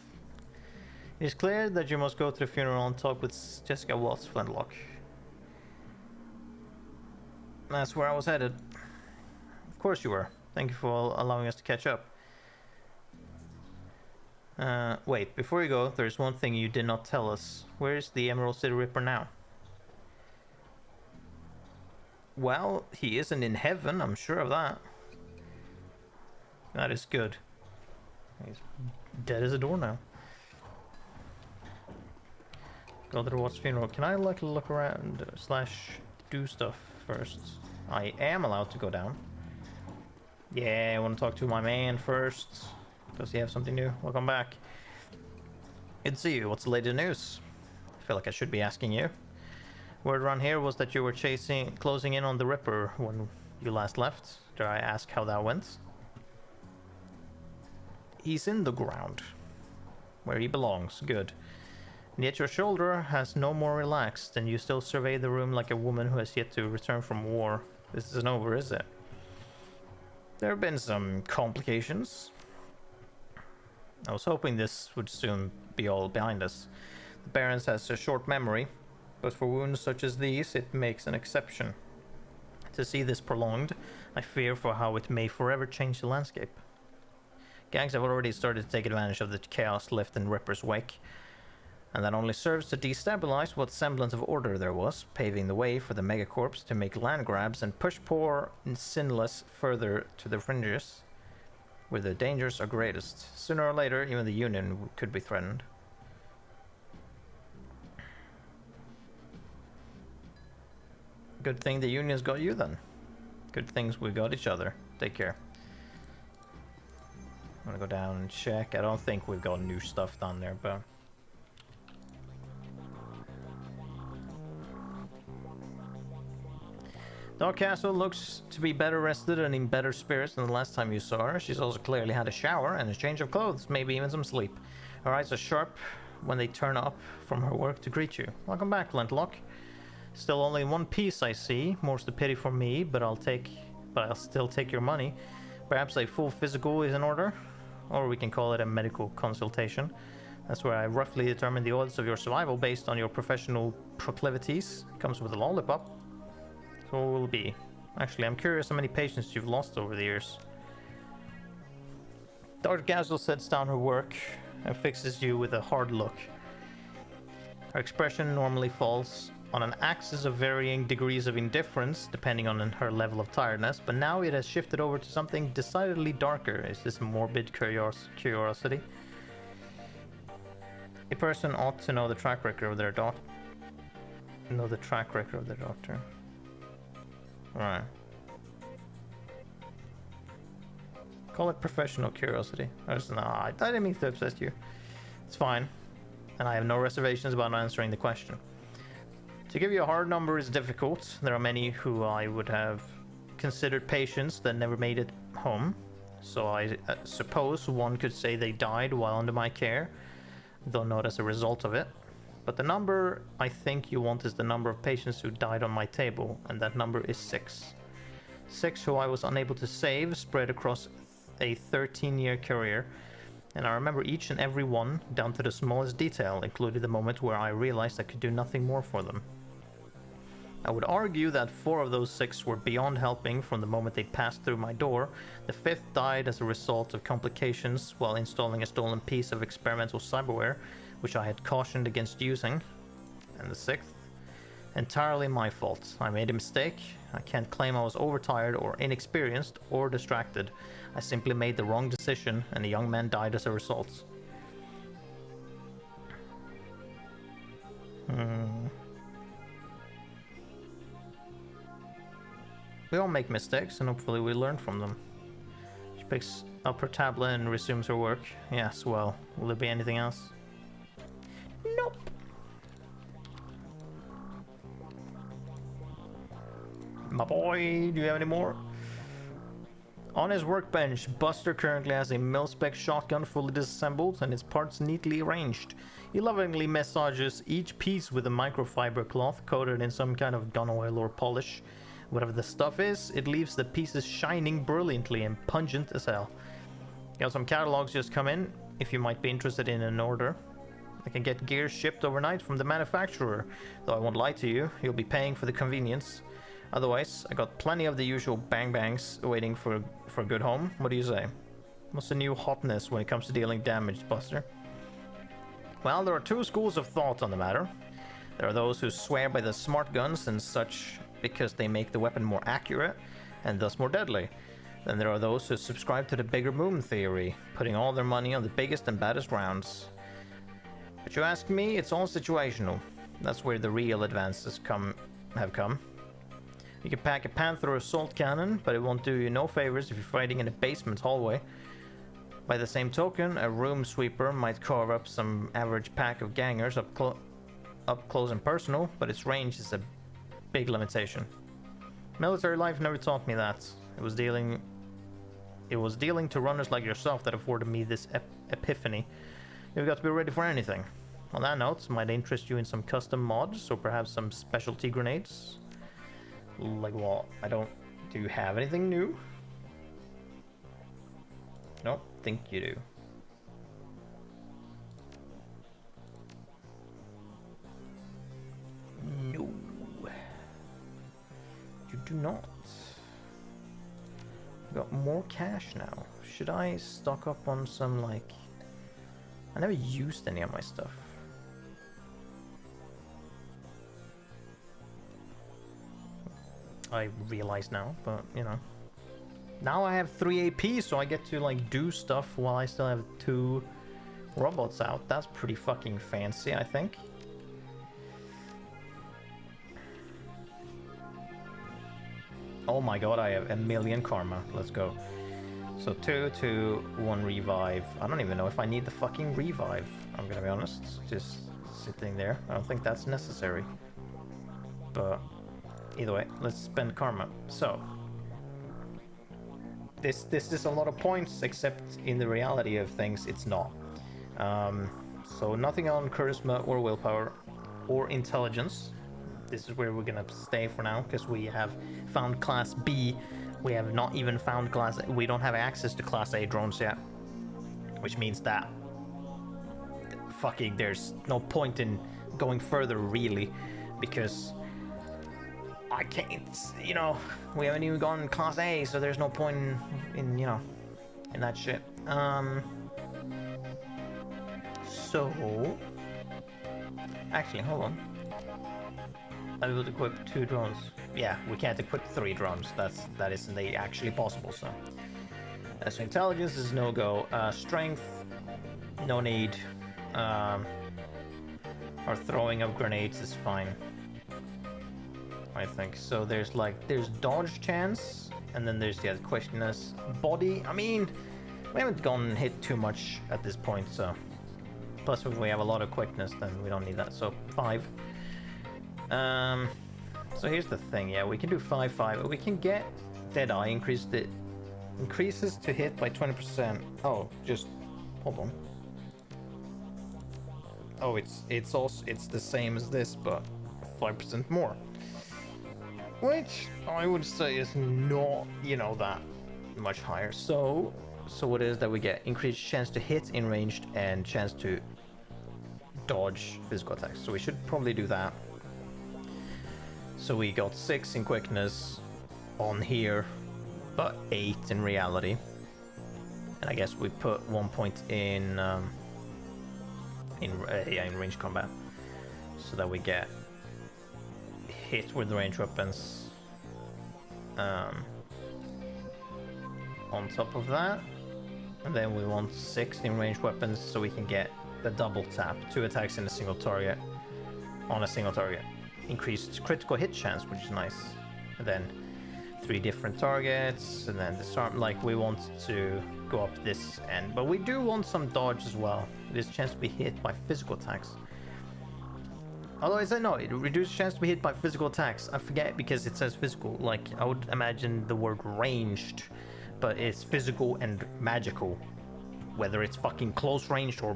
It is clear that you must go to the funeral and talk with Jessica Watts, Flintlock. That's where I was headed. Of course you were. Thank you for allowing us to catch up. Wait, before you go, there's one thing you did not tell us. Where is the Emerald City Ripper now? Well, he isn't in heaven, I'm sure of that. That is good. He's dead as a door now. Go to the Watts funeral. Can I like look around / do stuff first? I am allowed to go down. Yeah, I want to talk to my man first. Does he have something new? Welcome back. Good to see you. What's the latest news? I feel like I should be asking you. Word around here was that you were closing in on the Ripper when you last left. Dare I ask how that went? He's in the ground. Where he belongs. Good. And yet your shoulder has no more relaxed, and you still survey the room like a woman who has yet to return from war. This isn't over, is it? There have been some complications. I was hoping this would soon be all behind us. The Barons has a short memory, but for wounds such as these, it makes an exception. To see this prolonged, I fear for how it may forever change the landscape. Gangs have already started to take advantage of the chaos left in Ripper's wake. And that only serves to destabilize what semblance of order there was, paving the way for the megacorps to make land grabs and push poor and sinless further to the fringes, where the dangers are greatest. Sooner or later, even the Union could be threatened. Good thing the Union's got you then. Good things we got each other. Take care. I'm gonna go down and check. I don't think we've got new stuff down there, but... Dark Castle looks to be better rested and in better spirits than the last time you saw her. She's also clearly had a shower and a change of clothes, maybe even some sleep. Her eyes are sharp when they turn up from her work to greet you. Welcome back, Flintlock. Still only in one piece, I see. More's the pity for me, but I'll still take your money. Perhaps a full physical is in order, or we can call it a medical consultation. That's where I roughly determine the odds of your survival based on your professional proclivities. Comes with a lollipop. So what will it be? Actually, I'm curious how many patients you've lost over the years. Dr. Gazel sets down her work and fixes you with a hard look. Her expression normally falls on an axis of varying degrees of indifference, depending on her level of tiredness, but now it has shifted over to something decidedly darker. Is this morbid curiosity? A person ought to know the track record of their doctor. Alright. Call it professional curiosity. No, I didn't mean to upset you. It's fine. And I have no reservations about answering the question. To give you a hard number is difficult. There are many who I would have considered patients that never made it home. So I suppose one could say they died while under my care, though not as a result of it. But the number I think you want is the number of patients who died on my table, and that number is 6. 6 who I was unable to save, spread across a 13-year career, and I remember each and every one, down to the smallest detail, including the moment where I realized I could do nothing more for them. I would argue that 4 of those 6 were beyond helping from the moment they passed through my door. The 5th died as a result of complications while installing a stolen piece of experimental cyberware, which I had cautioned against using. And the 6th? Entirely my fault. I made a mistake. I can't claim I was overtired or inexperienced or distracted. I simply made the wrong decision and a young man died as a result. We all make mistakes and hopefully we learn from them. She picks up her tablet and resumes her work. Yes, well, will there be anything else? Nope. My boy, do you have any more? On his workbench, Buster currently has a mil-spec shotgun fully disassembled and its parts neatly arranged. He lovingly massages each piece with a microfiber cloth coated in some kind of gun oil or polish. Whatever the stuff is, it leaves the pieces shining brilliantly and pungent as hell. Got some catalogs just come in, if you might be interested in an order. I can get gear shipped overnight from the manufacturer, though I won't lie to you, you'll be paying for the convenience. Otherwise, I got plenty of the usual bang-bangs waiting for a good home. What do you say? What's the new hotness when it comes to dealing damage, Buster? Well, there are 2 schools of thought on the matter. There are those who swear by the smart guns and such because they make the weapon more accurate and thus more deadly. Then there are those who subscribe to the bigger boom theory, putting all their money on the biggest and baddest rounds. But you ask me, it's all situational. That's where the real advances have come. You can pack a Panther assault cannon, but it won't do you no favors if you're fighting in a basement hallway. By the same token, a room sweeper might carve up some average pack of gangers up close and personal, but its range is a big limitation. Military life never taught me that. It was dealing to runners like yourself that afforded me this epiphany. You've got to be ready for anything. On that note, might I interest you in some custom mods, or perhaps some specialty grenades? Like what? Do you have anything new? Nope, think you do. No. You do not. Got more cash now. Should I stock up on some, like... I never used any of my stuff. I realize now, but you know. Now I have 3 AP, so I get to like do stuff while I still have 2 robots out. That's pretty fucking fancy, I think. Oh my god, I have a million karma. Let's go. So 2, 2, 1 revive. I don't even know if I need the fucking revive. I'm gonna be honest. Just sitting there. I don't think that's necessary. But either way, let's spend karma. So this is a lot of points, except in the reality of things, it's not. So nothing on charisma or willpower or intelligence. This is where we're gonna stay for now, because we have found class B. We have not even found class A. We don't have access to class A drones yet, which means that fucking there's no point in going further really, because I can't, you know, we haven't even gone class A, so there's no point in you know, in that shit. So actually, hold on. I will equip 2 drones. Yeah, we can't equip 3 drones. That isn't actually possible. So intelligence is no go. Strength, no need. Our throwing of grenades is fine, I think. So there's dodge chance, and then there's the quickness. Body. I mean, we haven't gone hit too much at this point. So plus if we have a lot of quickness, then we don't need that. So 5. So here's the thing, yeah, we can do 5-5. We can get Deadeye increases to hit by 20%. Oh, just hold on. Oh, it's also the same as this, but 5% more. Which I would say is not, you know, that much higher. So what is that we get? Increased chance to hit in ranged and chance to dodge physical attacks. So we should probably do that. So we got 6 in quickness on here, but 8 in reality. And I guess we put 1 point in range combat, so that we get hit with range weapons. On top of that, and then we want 6 in range weapons, so we can get the double tap, 2 attacks in a single target on a single target. Increased critical hit chance, which is nice. And then 3 different targets, and then disarm. Like, we want to go up this end, but we do want some dodge as well. There's a chance to be hit by physical attacks. Although it reduces chance to be hit by physical attacks. I forget because it says physical. Like, I would imagine the word ranged, but it's physical and magical. Whether it's fucking close ranged or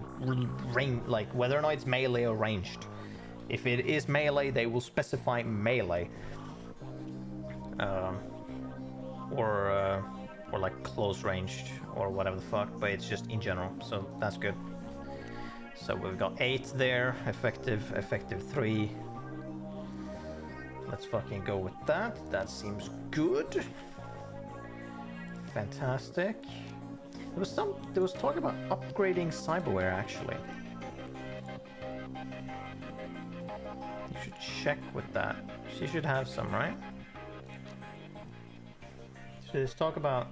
like whether or not it's melee or ranged. If it is melee, they will specify melee, or like close ranged or whatever the fuck. But it's just in general, so that's good. So we've got 8 there, effective 3. Let's fucking go with that. That seems good. Fantastic. There was talk about upgrading cyberware actually. You should check with that. She should have some, right? So let's talk about,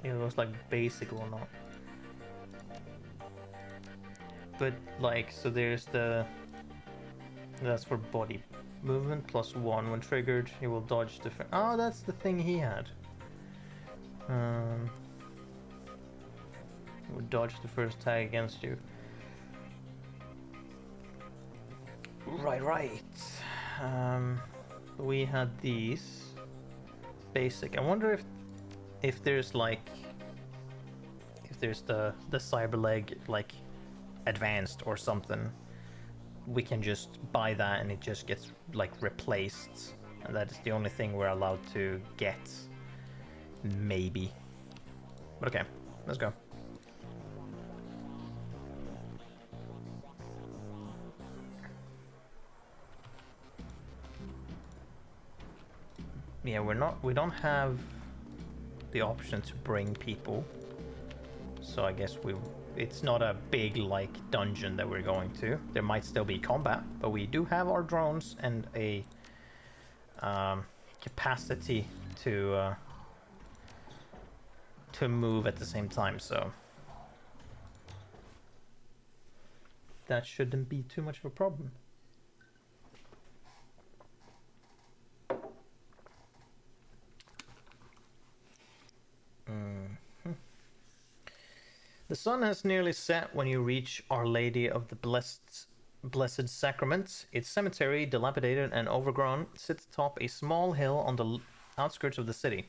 you know, those like basic or not. But like, so there's that's for body movement +1 when triggered. You will dodge different. Oh, that's the thing he had. You will dodge the first tag against you. Right. We had these basic. I wonder if there's like the cyber leg like advanced or something. We can just buy that and it just gets like replaced. And that is the only thing we're allowed to get. Maybe. But okay, let's go. Yeah, we don't have the option to bring people. So I guess it's not a big like dungeon that we're going to. There might still be combat, but we do have our drones and a capacity to move at the same time, so that shouldn't be too much of a problem. The sun has nearly set when you reach Our Lady of the Blessed Sacrament. Its cemetery, dilapidated and overgrown, sits atop a small hill on the outskirts of the city.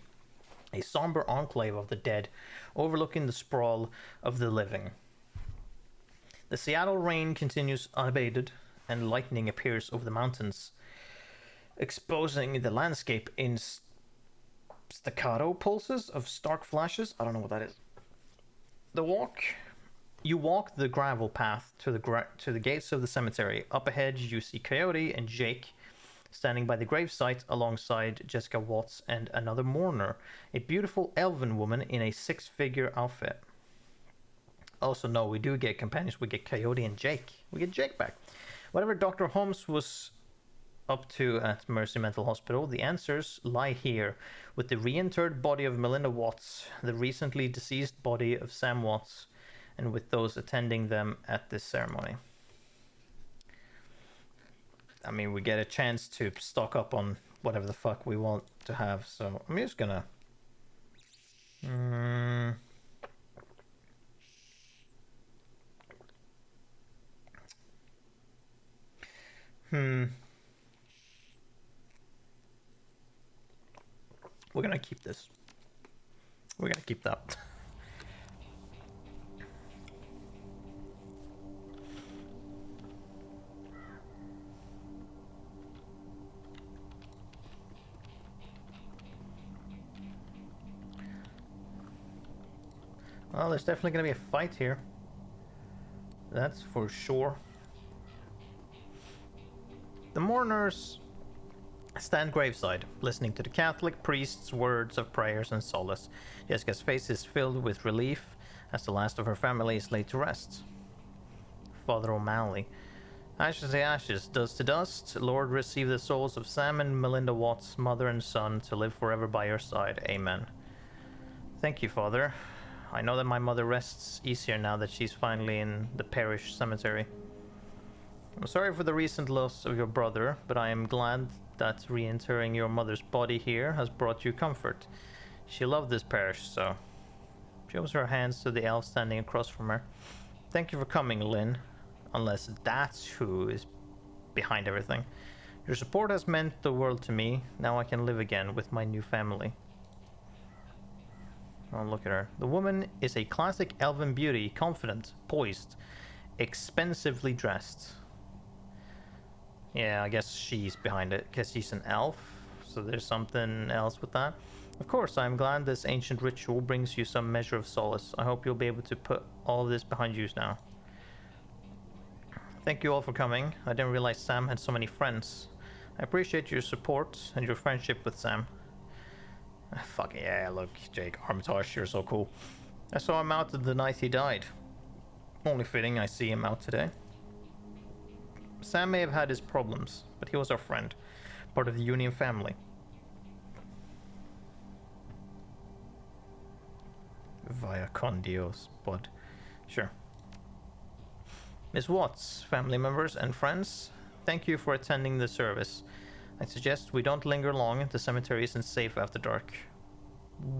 A somber enclave of the dead, overlooking the sprawl of the living. The Seattle rain continues unabated, and lightning appears over the mountains, exposing the landscape in staccato pulses of stark flashes. I don't know what that is. You walk the gravel path to the gates of the cemetery. Up ahead, you see Coyote and Jake standing by the gravesite alongside Jessica Watts and another mourner, a beautiful elven woman in a six-figure outfit. Also, no, we do get companions. We get Coyote and Jake. We get Jake back. Whatever Dr. Holmes was up to at Mercy Mental Hospital, the answers lie here, with the reinterred body of Melinda Watts, the recently deceased body of Sam Watts, and with those attending them at this ceremony. I mean, we get a chance to stock up on whatever the fuck we want to have, so I'm just gonna... We're gonna keep this. We're gonna keep that. Well, there's definitely gonna be a fight here. That's for sure. The mourners stand graveside, listening to the Catholic priest's words of prayers and solace. Jessica's face is filled with relief as the last of her family is laid to rest. Father O'Malley. Ashes to ashes, dust to dust. Lord, receive the souls of Sam and Melinda Watts, mother and son, to live forever by your side. Amen. Thank you, Father. I know that my mother rests easier now that she's finally in the parish cemetery. I'm sorry for the recent loss of your brother, but I am glad that reinterring your mother's body here has brought you comfort. She loved this parish, so... She opens her hands to the elf standing across from her. Thank you for coming, Lynn. Unless that's who is behind everything. Your support has meant the world to me. Now I can live again with my new family. Oh, look at her. The woman is a classic elven beauty, confident, poised, expensively dressed. Yeah, I guess she's behind it, because she's an elf, so there's something else with that. Of course, I'm glad this ancient ritual brings you some measure of solace. I hope you'll be able to put all of this behind you now. Thank you all for coming. I didn't realize Sam had so many friends. I appreciate your support and your friendship with Sam. Fuck yeah, look, Jake Armitage, you're so cool. I saw him out the night he died. Only fitting I see him out today. Sam may have had his problems, but he was our friend, part of the Union family. Via con Dios, but sure. Miss Watts, family members and friends, thank you for attending the service. I suggest we don't linger long. The cemetery isn't safe after dark.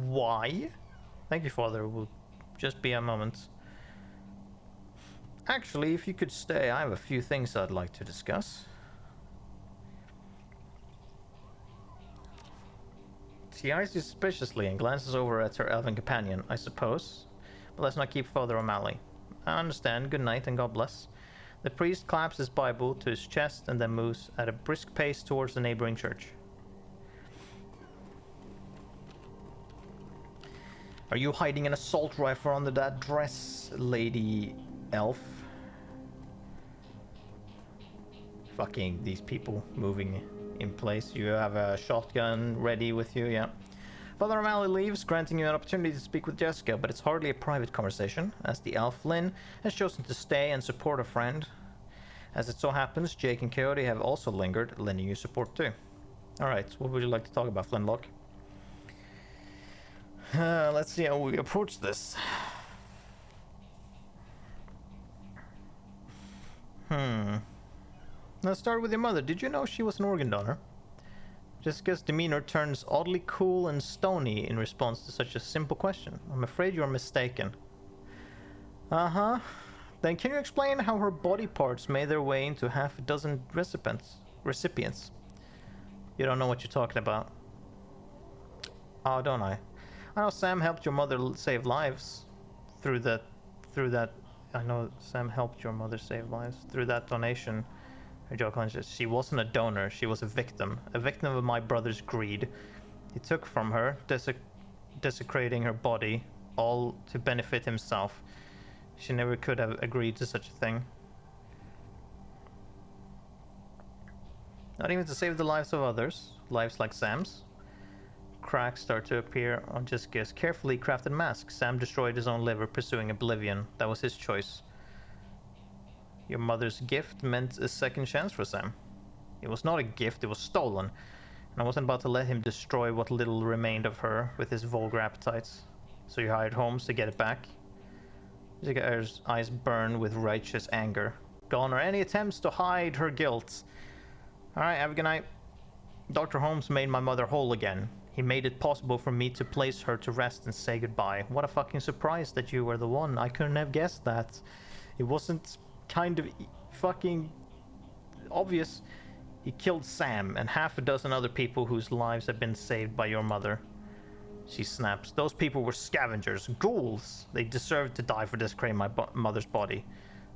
Why? Thank you, Father. We'll just be a moment. Actually, if you could stay, I have a few things I'd like to discuss. She eyes you suspiciously and glances over at her elven companion, I suppose. But let's not keep Father O'Malley. I understand. Good night and God bless. The priest claps his Bible to his chest and then moves at a brisk pace towards the neighboring church. Are you hiding an assault rifle under that dress, Lady Elf? Fucking these people moving in place. You have a shotgun ready with you, yeah. Father O'Malley leaves, granting you an opportunity to speak with Jessica, but it's hardly a private conversation, as the elf Lynn has chosen to stay and support a friend. As it so happens, Jake and Coyote have also lingered, lending you support too. Alright, what would you like to talk about, Flintlock? Let's see how we approach this. Let's start with your mother. Did you know she was an organ donor? Jessica's demeanor turns oddly cool and stony in response to such a simple question. I'm afraid you're mistaken. Uh-huh. Then can you explain how her body parts made their way into half a dozen recipients? You don't know what you're talking about. Oh, don't I? I know Sam helped your mother save lives through that. I know Sam helped your mother save lives through that donation. Her jaw clenches. She wasn't a donor. She was a victim of my brother's greed. He took from her, desecrating her body, all to benefit himself. She never could have agreed to such a thing. Not even to save the lives of others, lives like Sam's. Cracks start to appear on Jessica's carefully crafted mask. Sam destroyed his own liver, pursuing oblivion. That was his choice. Your mother's gift meant a second chance for Sam. It was not a gift, it was stolen. And I wasn't about to let him destroy what little remained of her with his vulgar appetites. So you hired Holmes to get it back? Jessica's eyes burn with righteous anger. Gone are any attempts to hide her guilt. Alright, have a good night. Dr. Holmes made my mother whole again. He made it possible for me to place her to rest and say goodbye. What a fucking surprise that you were the one. I couldn't have guessed that. It wasn't kind of fucking obvious. He killed Sam and half a dozen other people whose lives have been saved by your mother. She snaps. Those people were scavengers, ghouls. They deserved to die for desecrating my mother's body.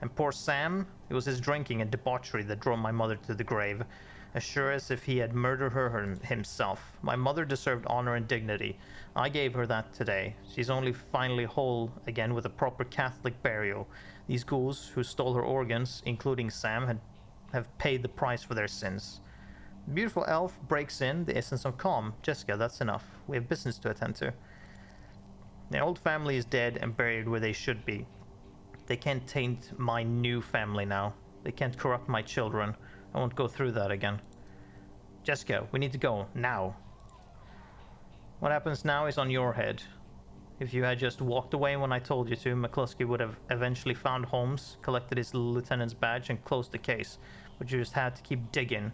And poor Sam, it was his drinking and debauchery that drove my mother to the grave, as sure as if he had murdered her himself. My mother deserved honor and dignity. I gave her that today. She's only finally whole again with a proper Catholic burial. These ghouls who stole her organs, including Sam, have paid the price for their sins. The beautiful elf breaks in, the essence of calm. Jessica, that's enough. We have business to attend to. The old family is dead and buried where they should be. They can't taint my new family now. They can't corrupt my children. I won't go through that again. Jessica, we need to go, now. What happens now is on your head. If you had just walked away when I told you to, McCluskey would have eventually found Holmes, collected his lieutenant's badge, and closed the case. But you just had to keep digging.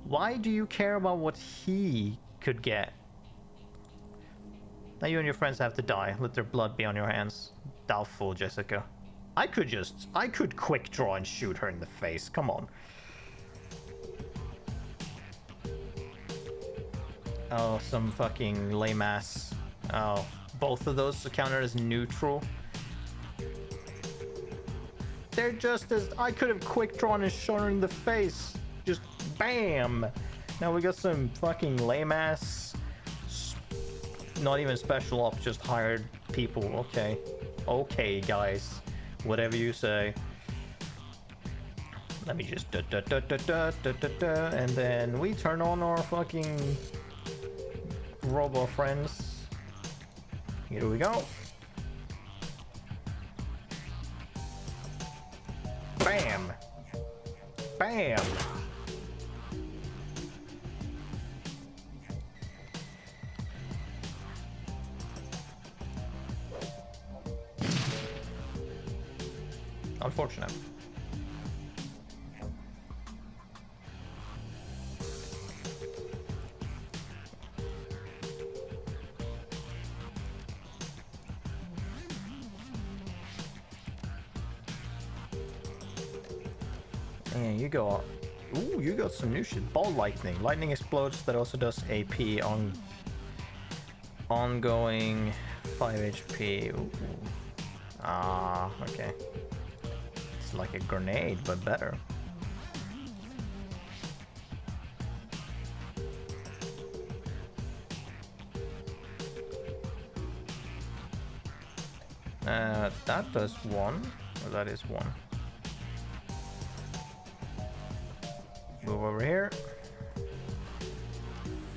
Why do you care about what he could get? Now you and your friends have to die. Let their blood be on your hands. Doubtful, Jessica. I could quick draw and shoot her in the face. Come on. Oh, some fucking lame ass. Oh, both of those counted as neutral. They're just as... I could have quick drawn and shot her in the face. Just bam. Now we got some fucking lame ass... Not even special ops, just hired people. Okay. Okay, guys. Whatever you say. Let me just and then we turn on our fucking robo friends. Here we go. Bam. Bam. Unfortunate. And you go. Ooh, you got some new shit. Ball lightning. Lightning explodes. That also does AP on ongoing 5 HP. Ooh. Ah, okay. It's like a grenade, but better. That does one. Or that is one. Move over here.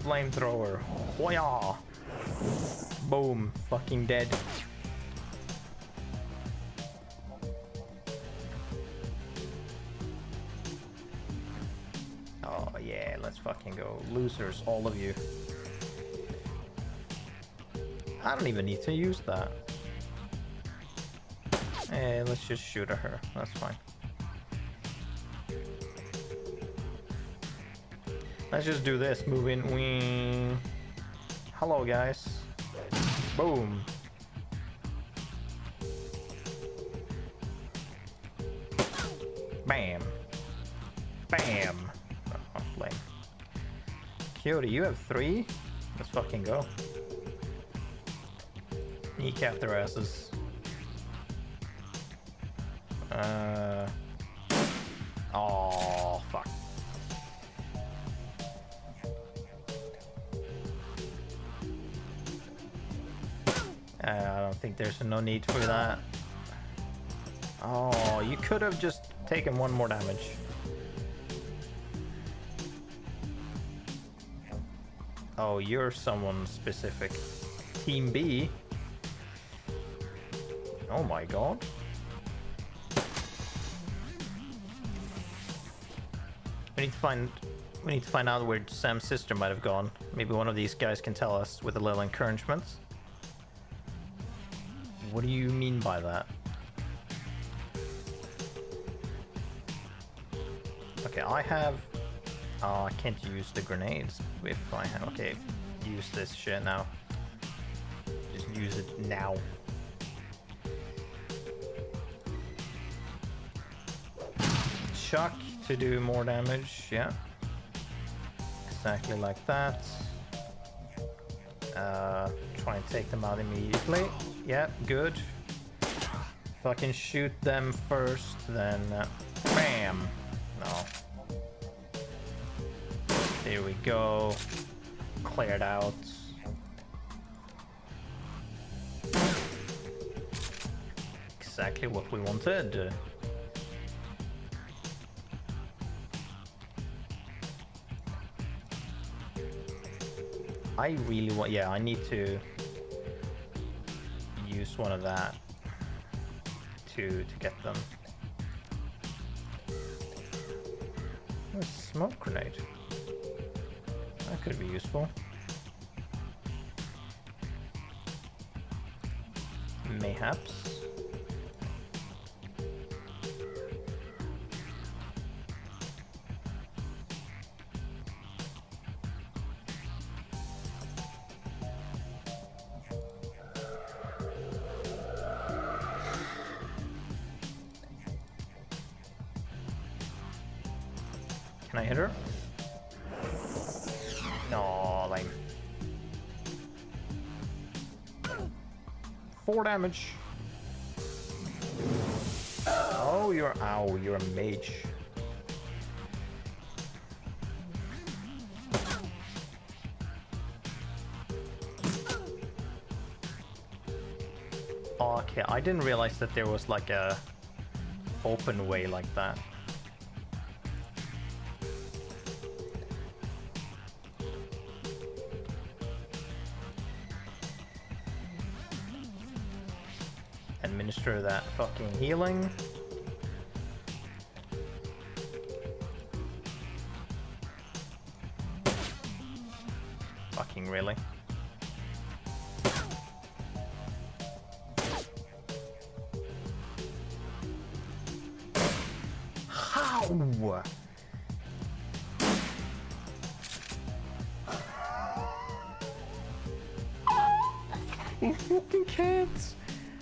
Flamethrower. Hoya! Boom. Fucking dead. Oh Yeah, let's fucking go. Losers, all of you. I don't even need to use that. Let's just shoot at her. That's fine. Let's just do this. Move in. Wing. Hello, guys. Boom. Bam. Bam. Oh, lame. Cutie, you have 3? Let's fucking go. Kneecap their asses. Oh, fuck. I don't think there's no need for that. Oh, you could have just taken 1 more damage. Oh, you're someone specific. Team B? Oh my god. We need to find out where Sam's sister might have gone. Maybe one of these guys can tell us with a little encouragement. What do you mean by that? Okay, I have... Oh, I can't use the grenades if I have... Okay, use this shit now. Just use it now. Chuck to do more damage, yeah. Exactly like that. Try and take them out immediately. Yeah, good. Fucking shoot them first, then bam. No. There we go. Cleared out. Exactly what we wanted. I really want... Yeah, I need to use one of that to get them. A smoke grenade. That could be useful. Mayhaps. Can I hit her? No, lame. 4 damage. Oh, you're a mage. Okay, I didn't realize that there was like a open way like that. Administer that fucking healing. Fucking really? How? You fucking can't.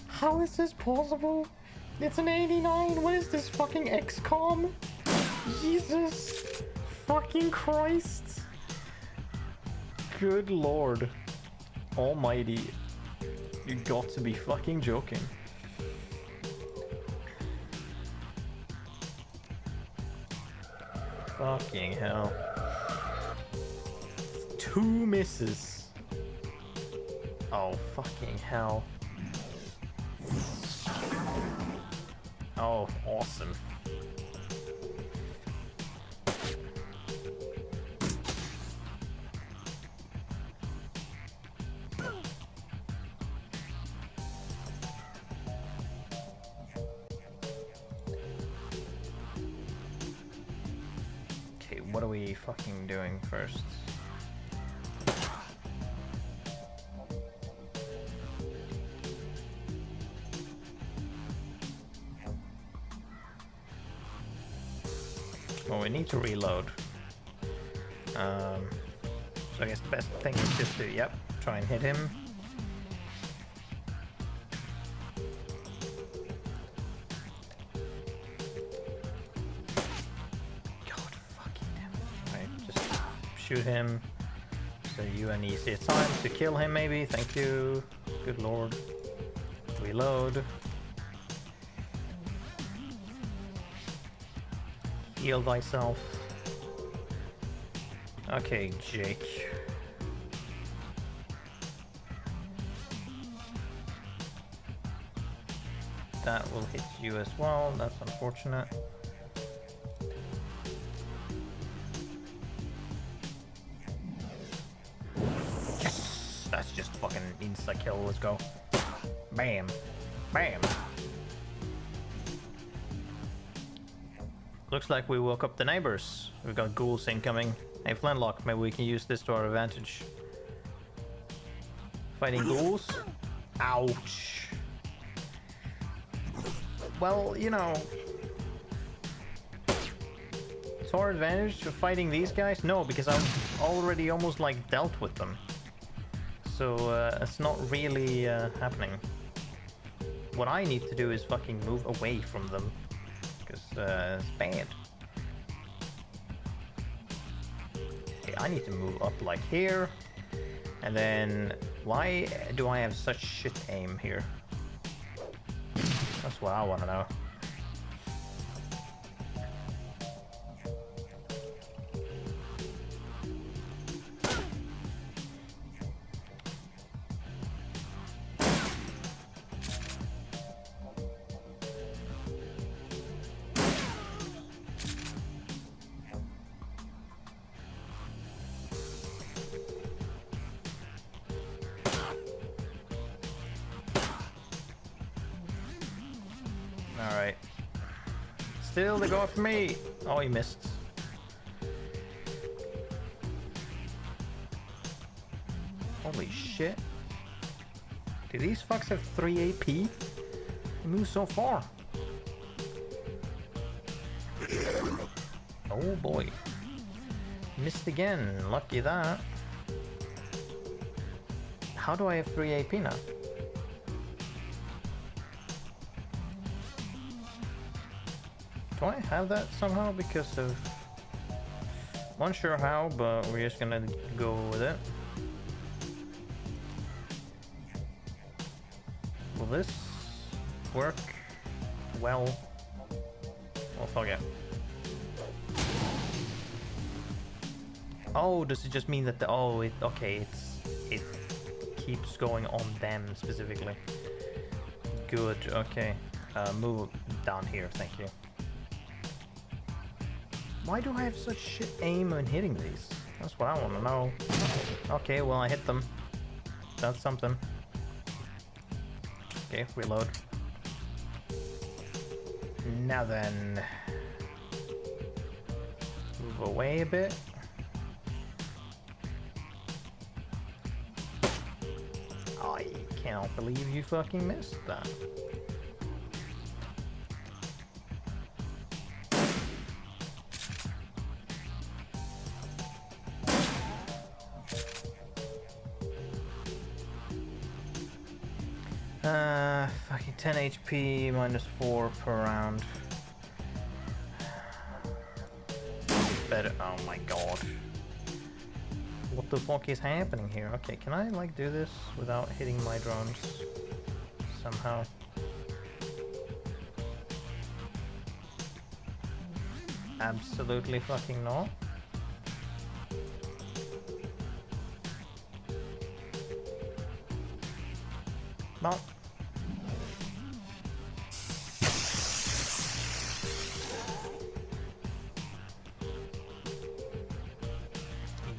How is this possible? It's an 89. What is this fucking XCOM? Jesus fucking Christ. Good lord almighty. You got to be fucking joking. Fucking hell. 2 misses. Oh, fucking hell. Oh, awesome. Okay, what are we fucking doing first? Well, we need to reload. So I guess the best thing is just to, yep, try and hit him. God fucking damn it. Right, just shoot him. So you and easier time to kill him maybe. Thank you. Good lord. Reload. Heal thyself. Okay, Jake. That will hit you as well. That's unfortunate. Yes! That's just fucking insta kill. Let's go. Bam. Bam. Looks like we woke up the neighbors. We've got ghouls incoming. Hey, Flintlock, maybe we can use this to our advantage. Fighting ghouls? Ouch. Well, you know... to our advantage for fighting these guys? No, because I've already almost like dealt with them. So, it's not really happening. What I need to do is fucking move away from them. Because it's bad. Okay, I need to move up like here. And then, why do I have such shit aim here? That's what I want to know. Alright. Still, they go after me! Oh, he missed. Holy shit. Do these fucks have 3 AP? They move so far. Oh boy. Missed again. Lucky that. How do I have 3 AP now? Do I have that somehow because of... Unsure how, but we're just gonna go with it. Will this work well? Well, fuck it. Oh, does it just mean that the... Oh, it... Okay, it keeps going on them specifically. Good, okay. Move down here, thank you. Why do I have such shit aim when hitting these? That's what I want to know. Okay, well I hit them. That's something. Okay, reload. Now then... Move away a bit. I cannot believe you fucking missed that. Fucking 10 HP, -4 per round. Better. Oh my god. What the fuck is happening here? Okay, can I like do this without hitting my drones somehow? Absolutely fucking not. No.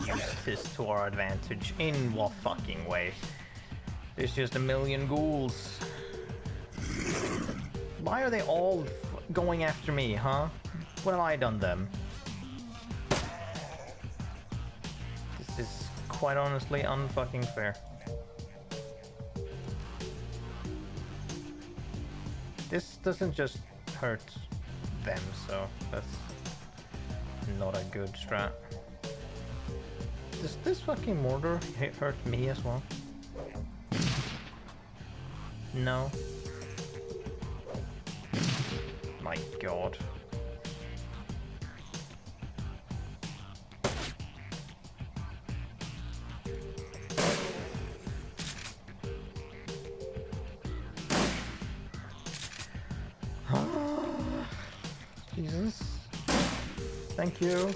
Use this to our advantage. In what fucking way? There's just a million ghouls. Why are they all going after me, huh? What have I done them? This is quite honestly unfucking fair. This doesn't just hurt them, so that's not a good strat. Does this fucking mortar hurt me as well? No. My god. Jesus. Thank you.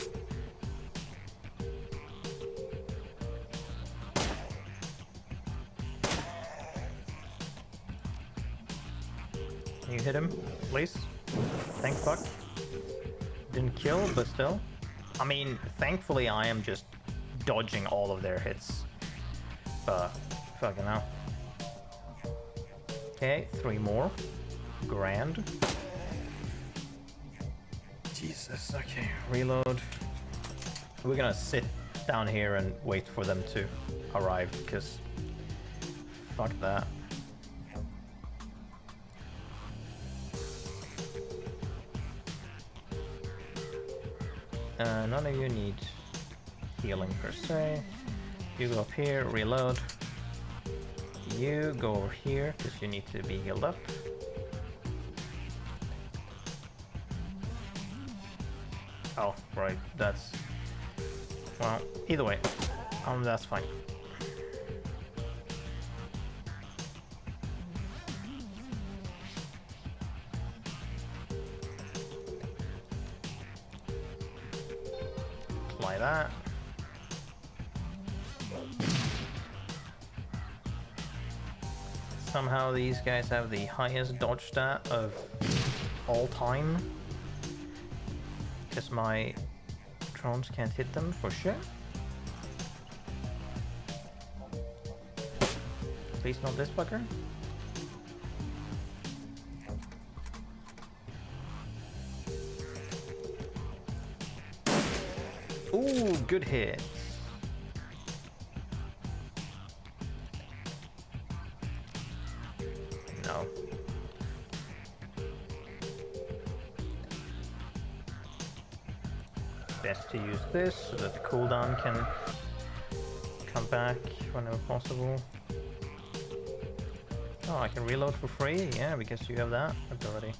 Can you hit him, please? Thank fuck. Didn't kill, but still. I mean, thankfully I am just dodging all of their hits. But, fucking hell. Okay, 3 more. Grand. Jesus, okay, reload. We're gonna sit down here and wait for them to arrive, because fuck that. None of you need healing per se. You go up here, reload. You go over here, because you need to be healed up. Oh, right, that's... Well, either way, that's fine. Apply that. Somehow these guys have the highest dodge stat of all time. Because my drones can't hit them for sure. Please not this fucker. Ooh, good hits. No. Best to use this so that the cooldown can come back whenever possible. Oh, I can reload for free? Yeah, because you have that ability.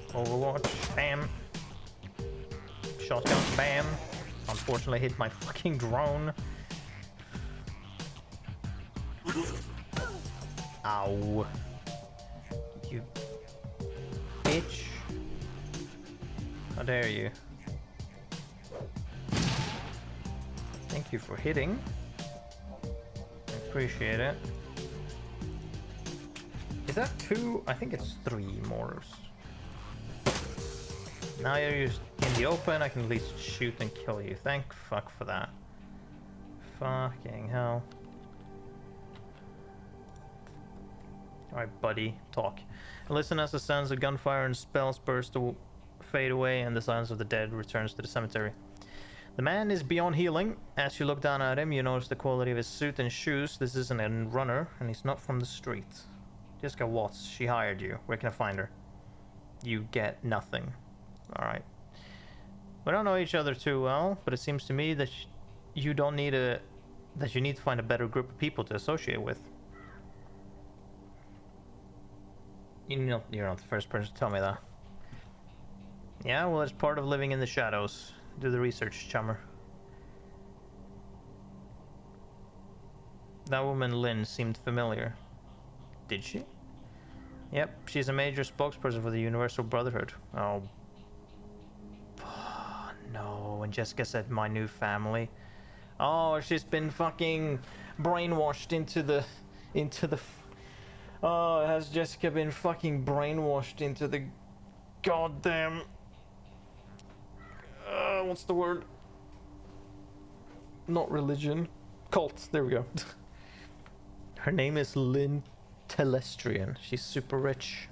Overwatch, bam. Shotgun, bam. Unfortunately hit my fucking drone. Ow. You bitch. How dare you? Thank you for hitting. I appreciate it. Is that 2? I think it's 3 mortars. Now you're just in the open, I can at least shoot and kill you. Thank fuck for that. Fucking hell. Alright, buddy, talk. Listen as the sounds of gunfire and spells burst to fade away and the silence of the dead returns to the cemetery. The man is beyond healing. As you look down at him, you notice the quality of his suit and shoes. This isn't a runner, and he's not from the street. Jessica Watts, she hired you. Where can I find her? You get nothing. Alright. We don't know each other too well, but it seems to me that you don't need that you need to find a better group of people to associate with. You're not the first person to tell me that. Yeah, well, it's part of living in the shadows. Do the research, chummer. That woman Lynn seemed familiar. Did she? Yep, she's a major spokesperson for the Universal Brotherhood. Oh. No, and Jessica said my new family. Oh, she's been fucking brainwashed into the... Oh, has Jessica been fucking brainwashed into the goddamn... what's the word? Not religion. Cult, there we go. Her name is Lynn Telestrian. She's super rich.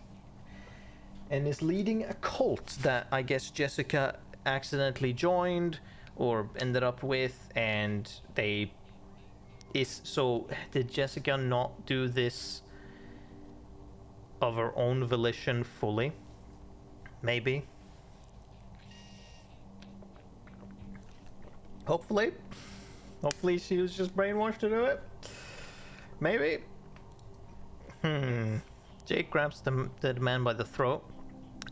And is leading a cult that I guess Jessica accidentally joined or ended up with, and they is so did Jessica not do this of her own volition fully? Maybe. Hopefully she was just brainwashed to do it. Maybe. Jake grabs the dead man by the throat.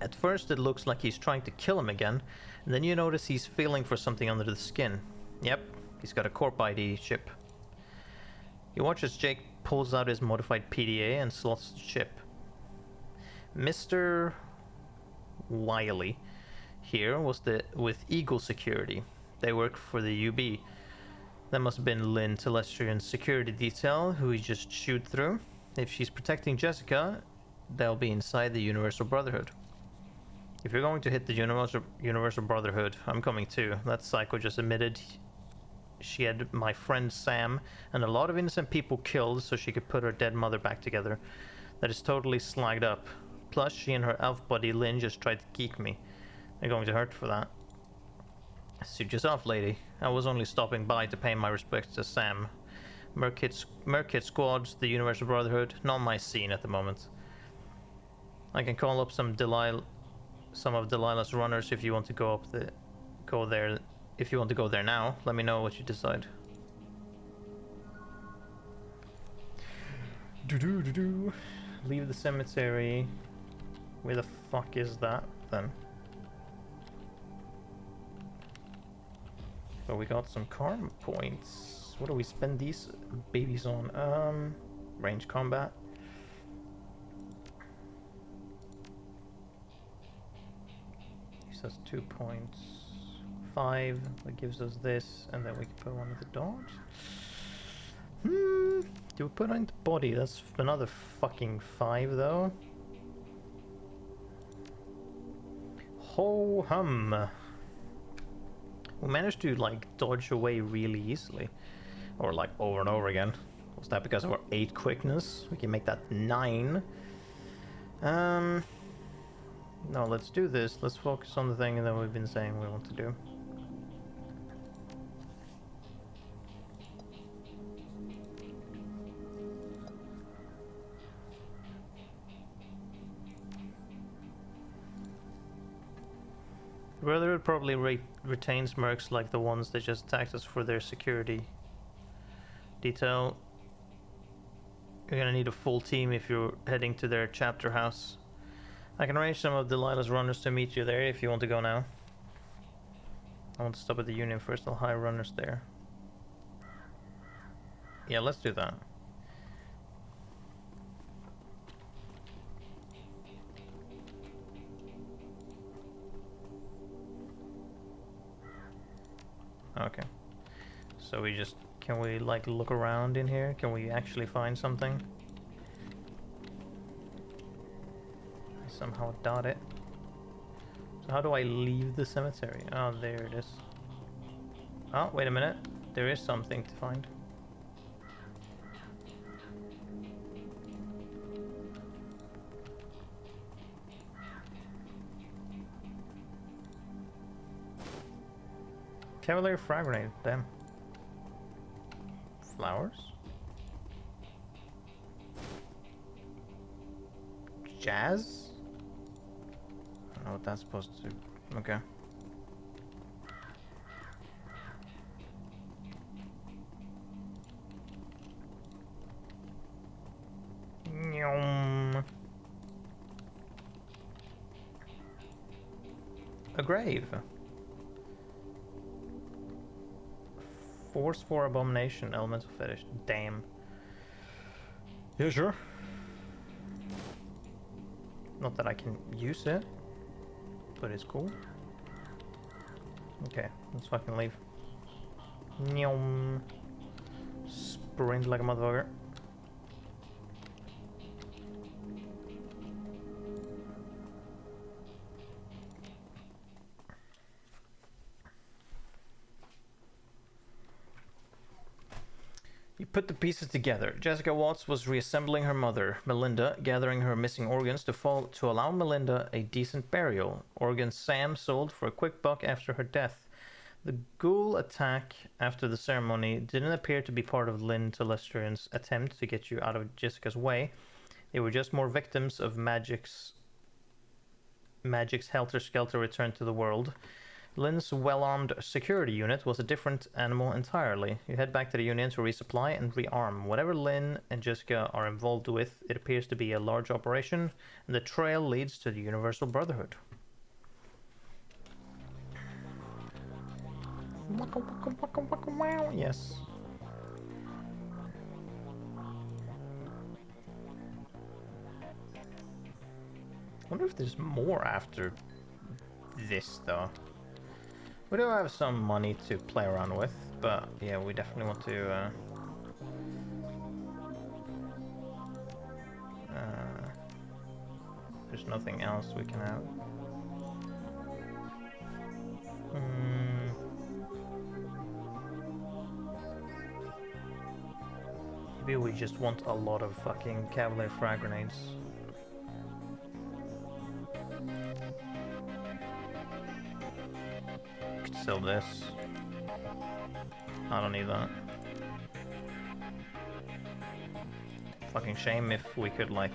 At first it looks like he's trying to kill him again, and then you notice he's feeling for something under the skin. Yep, he's got a Corp ID chip. You watch as Jake pulls out his modified PDA and slots the chip. Mr. Wiley here was with Eagle Security. They work for the UB. That must have been Lynn Telestrian's security detail, who he just chewed through. If she's protecting Jessica, they'll be inside the Universal Brotherhood. If you're going to hit the Universal Brotherhood, I'm coming too. That psycho just admitted she had my friend Sam and a lot of innocent people killed so she could put her dead mother back together. That is totally slagged up. Plus, she and her elf buddy Lynn just tried to geek me. They're going to hurt for that. Suit yourself, lady. I was only stopping by to pay my respects to Sam. Merkit Squad, the Universal Brotherhood, not my scene at the moment. I can call up some of Delilah's runners if you want to go there. If you want to go there now, let me know what you decide. Leave the cemetery. Where the fuck is that then? So we got some karma points. What do we spend these babies on? Range combat. That's 2 points. 5. That gives us this, and then we can put one of the dogs. Do we put on the body? That's another fucking 5 though. Ho hum. We managed to like dodge away really easily. Or like over and over again. Was that because of our 8 quickness? We can make that 9. No, let's do this. Let's focus on the thing that we've been saying we want to do. Brotherhood probably retains mercs like the ones that just attacked us for their security detail. You're gonna need a full team if you're heading to their chapter house. I can arrange some of Delilah's runners to meet you there if you want to go now. I want to stop at the Union first. I'll hire runners there. Yeah, let's do that. Okay. So we just... Can we like look around in here? Can we actually find something? Somehow dot it. So how do I leave the cemetery? Oh, there it is. Oh, wait a minute. There is something to find. Cavalier frag grenade, damn. Flowers? Jazz? I don't know what that's supposed to do. Okay. A grave. Force for abomination, elemental fetish. Damn. Yeah, sure. Not that I can use it, but it's cool. Okay, let's fucking leave. Sprint like a motherfucker. You put the pieces together. Jessica Watts was reassembling her mother, Melinda, gathering her missing organs to allow Melinda a decent burial. Organs Sam sold for a quick buck after her death. The ghoul attack after the ceremony didn't appear to be part of Lynn Telestrian's attempt to get you out of Jessica's way. They were just more victims of Magic's helter-skelter return to the world. Lynn's well-armed security unit was a different animal entirely. You head back to the Union to resupply and rearm. Whatever Lynn and Jessica are involved with, it appears to be a large operation, and the trail leads to the Universal Brotherhood. Yes. I wonder if there's more after this, though. We do have some money to play around with, but yeah, we definitely want to there's nothing else we can have. Maybe we just want a lot of fucking cavalry frag grenades. Could sell this. I don't need that. Fucking shame if we could like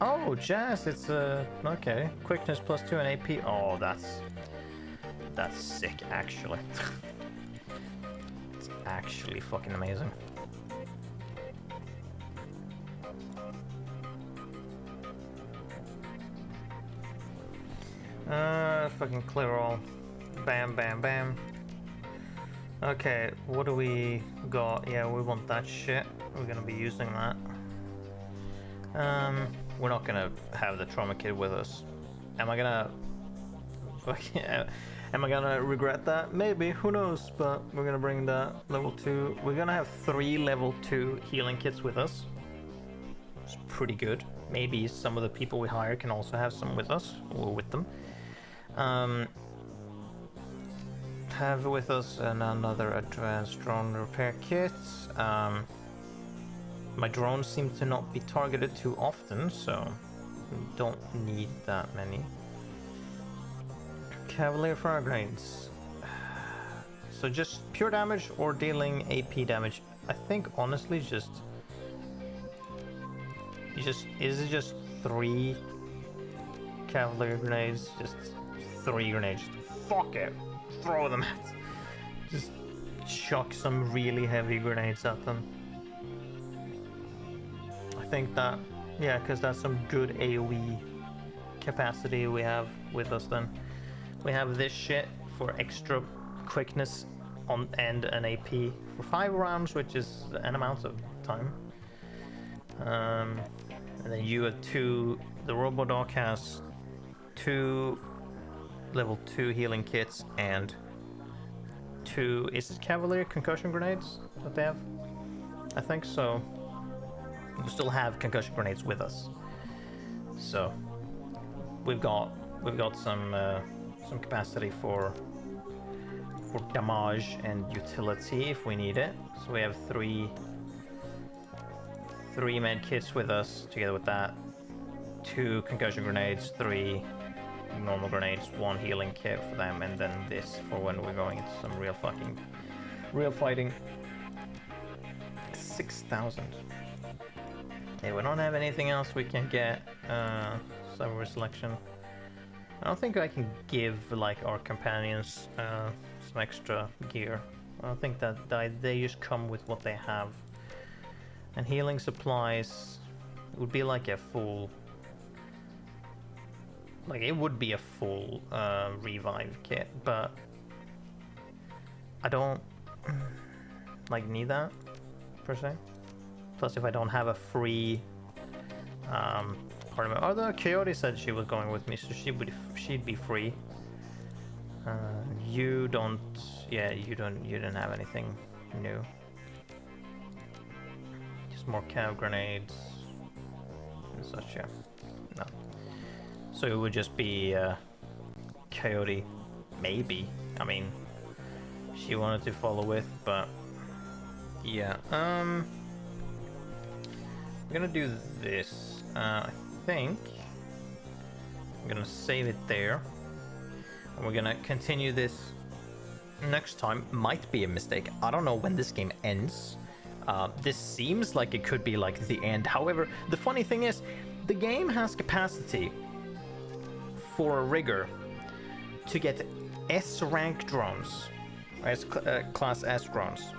oh, Jazz, it's okay. Quickness +2 and AP. Oh, that's sick actually. It's actually fucking amazing. Fucking clear all. Bam, bam, bam. Okay, what do we got? Yeah, we want that shit. We're gonna be using that. We're not gonna have the trauma kit with us. Am I gonna... Am I gonna regret that? Maybe, who knows, but we're gonna bring that level 2. We're gonna have 3 level 2 healing kits with us. It's pretty good. Maybe some of the people we hire can also have some with us, or with them. Have with us another advanced drone repair kit. My drones seem to not be targeted too often, so don't need that many. Cavalier frag grenades. So just pure damage or dealing AP damage? I think honestly is it just 3 cavalier grenades? Just 3 grenades. Fuck it. Throw them at. Just chuck some really heavy grenades at them. I think that, yeah, because that's some good AoE capacity we have with us then. We have this shit for extra quickness on and an AP for 5 rounds, which is an amount of time. And then you have 2, the Robodoc has 2 level 2 healing kits and 2, is it Cavalier concussion grenades that they have? I think so. We still have concussion grenades with us, so we've got some capacity for damage and utility if we need it. So we have 3 med kits with us together with that, 2 concussion grenades, 3 normal grenades, 1 healing kit for them, and then this for when we're going into some real fighting. 6,000. Okay, we don't have anything else we can get. Cyber selection. I don't think I can give like our companions some extra gear. I don't think that they just come with what they have. And healing supplies would be like a full. Like it would be a full revive kit, but I don't like need that per se. Plus, if I don't have a free part of it, although Coyote said she was going with me, so she'd be free. You don't, yeah, you didn't have anything new. Just more cav grenades and such, yeah. No. So it would just be Coyote, maybe. I mean, she wanted to follow with, but yeah. I'm gonna do this. I think I'm gonna save it there, and we're gonna continue this next time might be a mistake. I don't know when this game ends. This seems like it could be like the end. However, the funny thing is, the game has capacity for a rigger to get S rank drones, class S drones.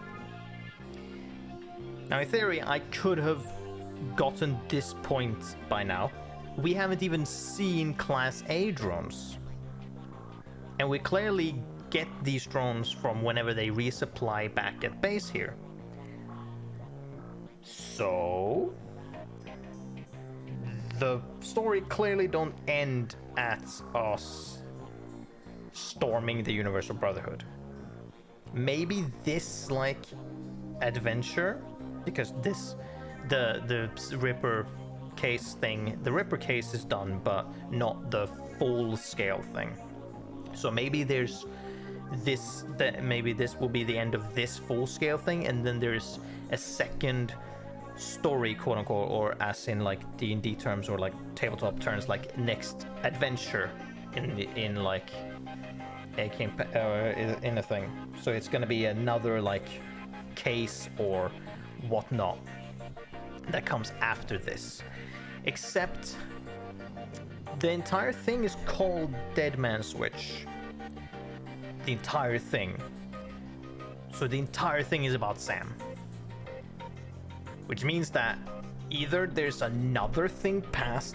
Now, in theory, I could have gotten this point by now. We haven't even seen class A drones, and we clearly get these drones from whenever they resupply back at base here. So the story clearly don't end at us storming the Universal Brotherhood. Maybe this like adventure, because this the Ripper case thing, the Ripper case is done, but not the full scale thing. So maybe there's this, that maybe this will be the end of this full scale thing, and then there's a second story, quote unquote, or as in like D&D terms or like tabletop terms, like next adventure in like a in a thing. So it's gonna be another like case or whatnot that comes after this. Except the entire thing is called Dead Man's Switch. The entire thing. So the entire thing is about Sam. Which means that either there's another thing past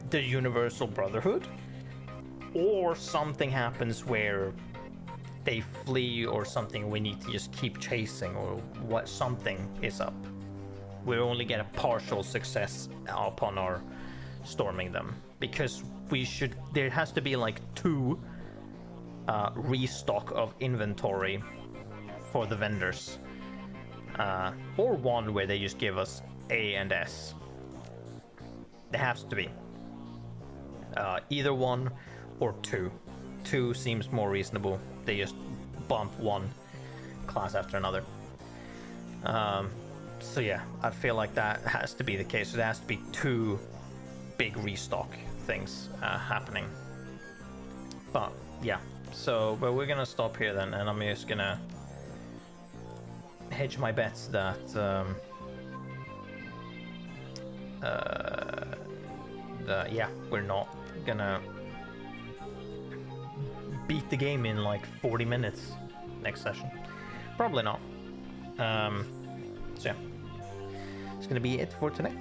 the Universal Brotherhood, or something happens where they flee or something, we need to just keep chasing, or what, something is up. We only get a partial success upon our storming them, because there has to be like 2 restock of inventory for the vendors, or 1 where they just give us A and S. There has to be either 1 or 2. 2 seems more reasonable. They just bump 1 class after another. So yeah, I feel like that has to be the case. There has to be 2 big restock things happening. But yeah, but we're gonna stop here then, and I'm just gonna hedge my bets that yeah, we're not gonna beat the game in like 40 minutes next session. Probably not. So yeah, it's gonna be it for today.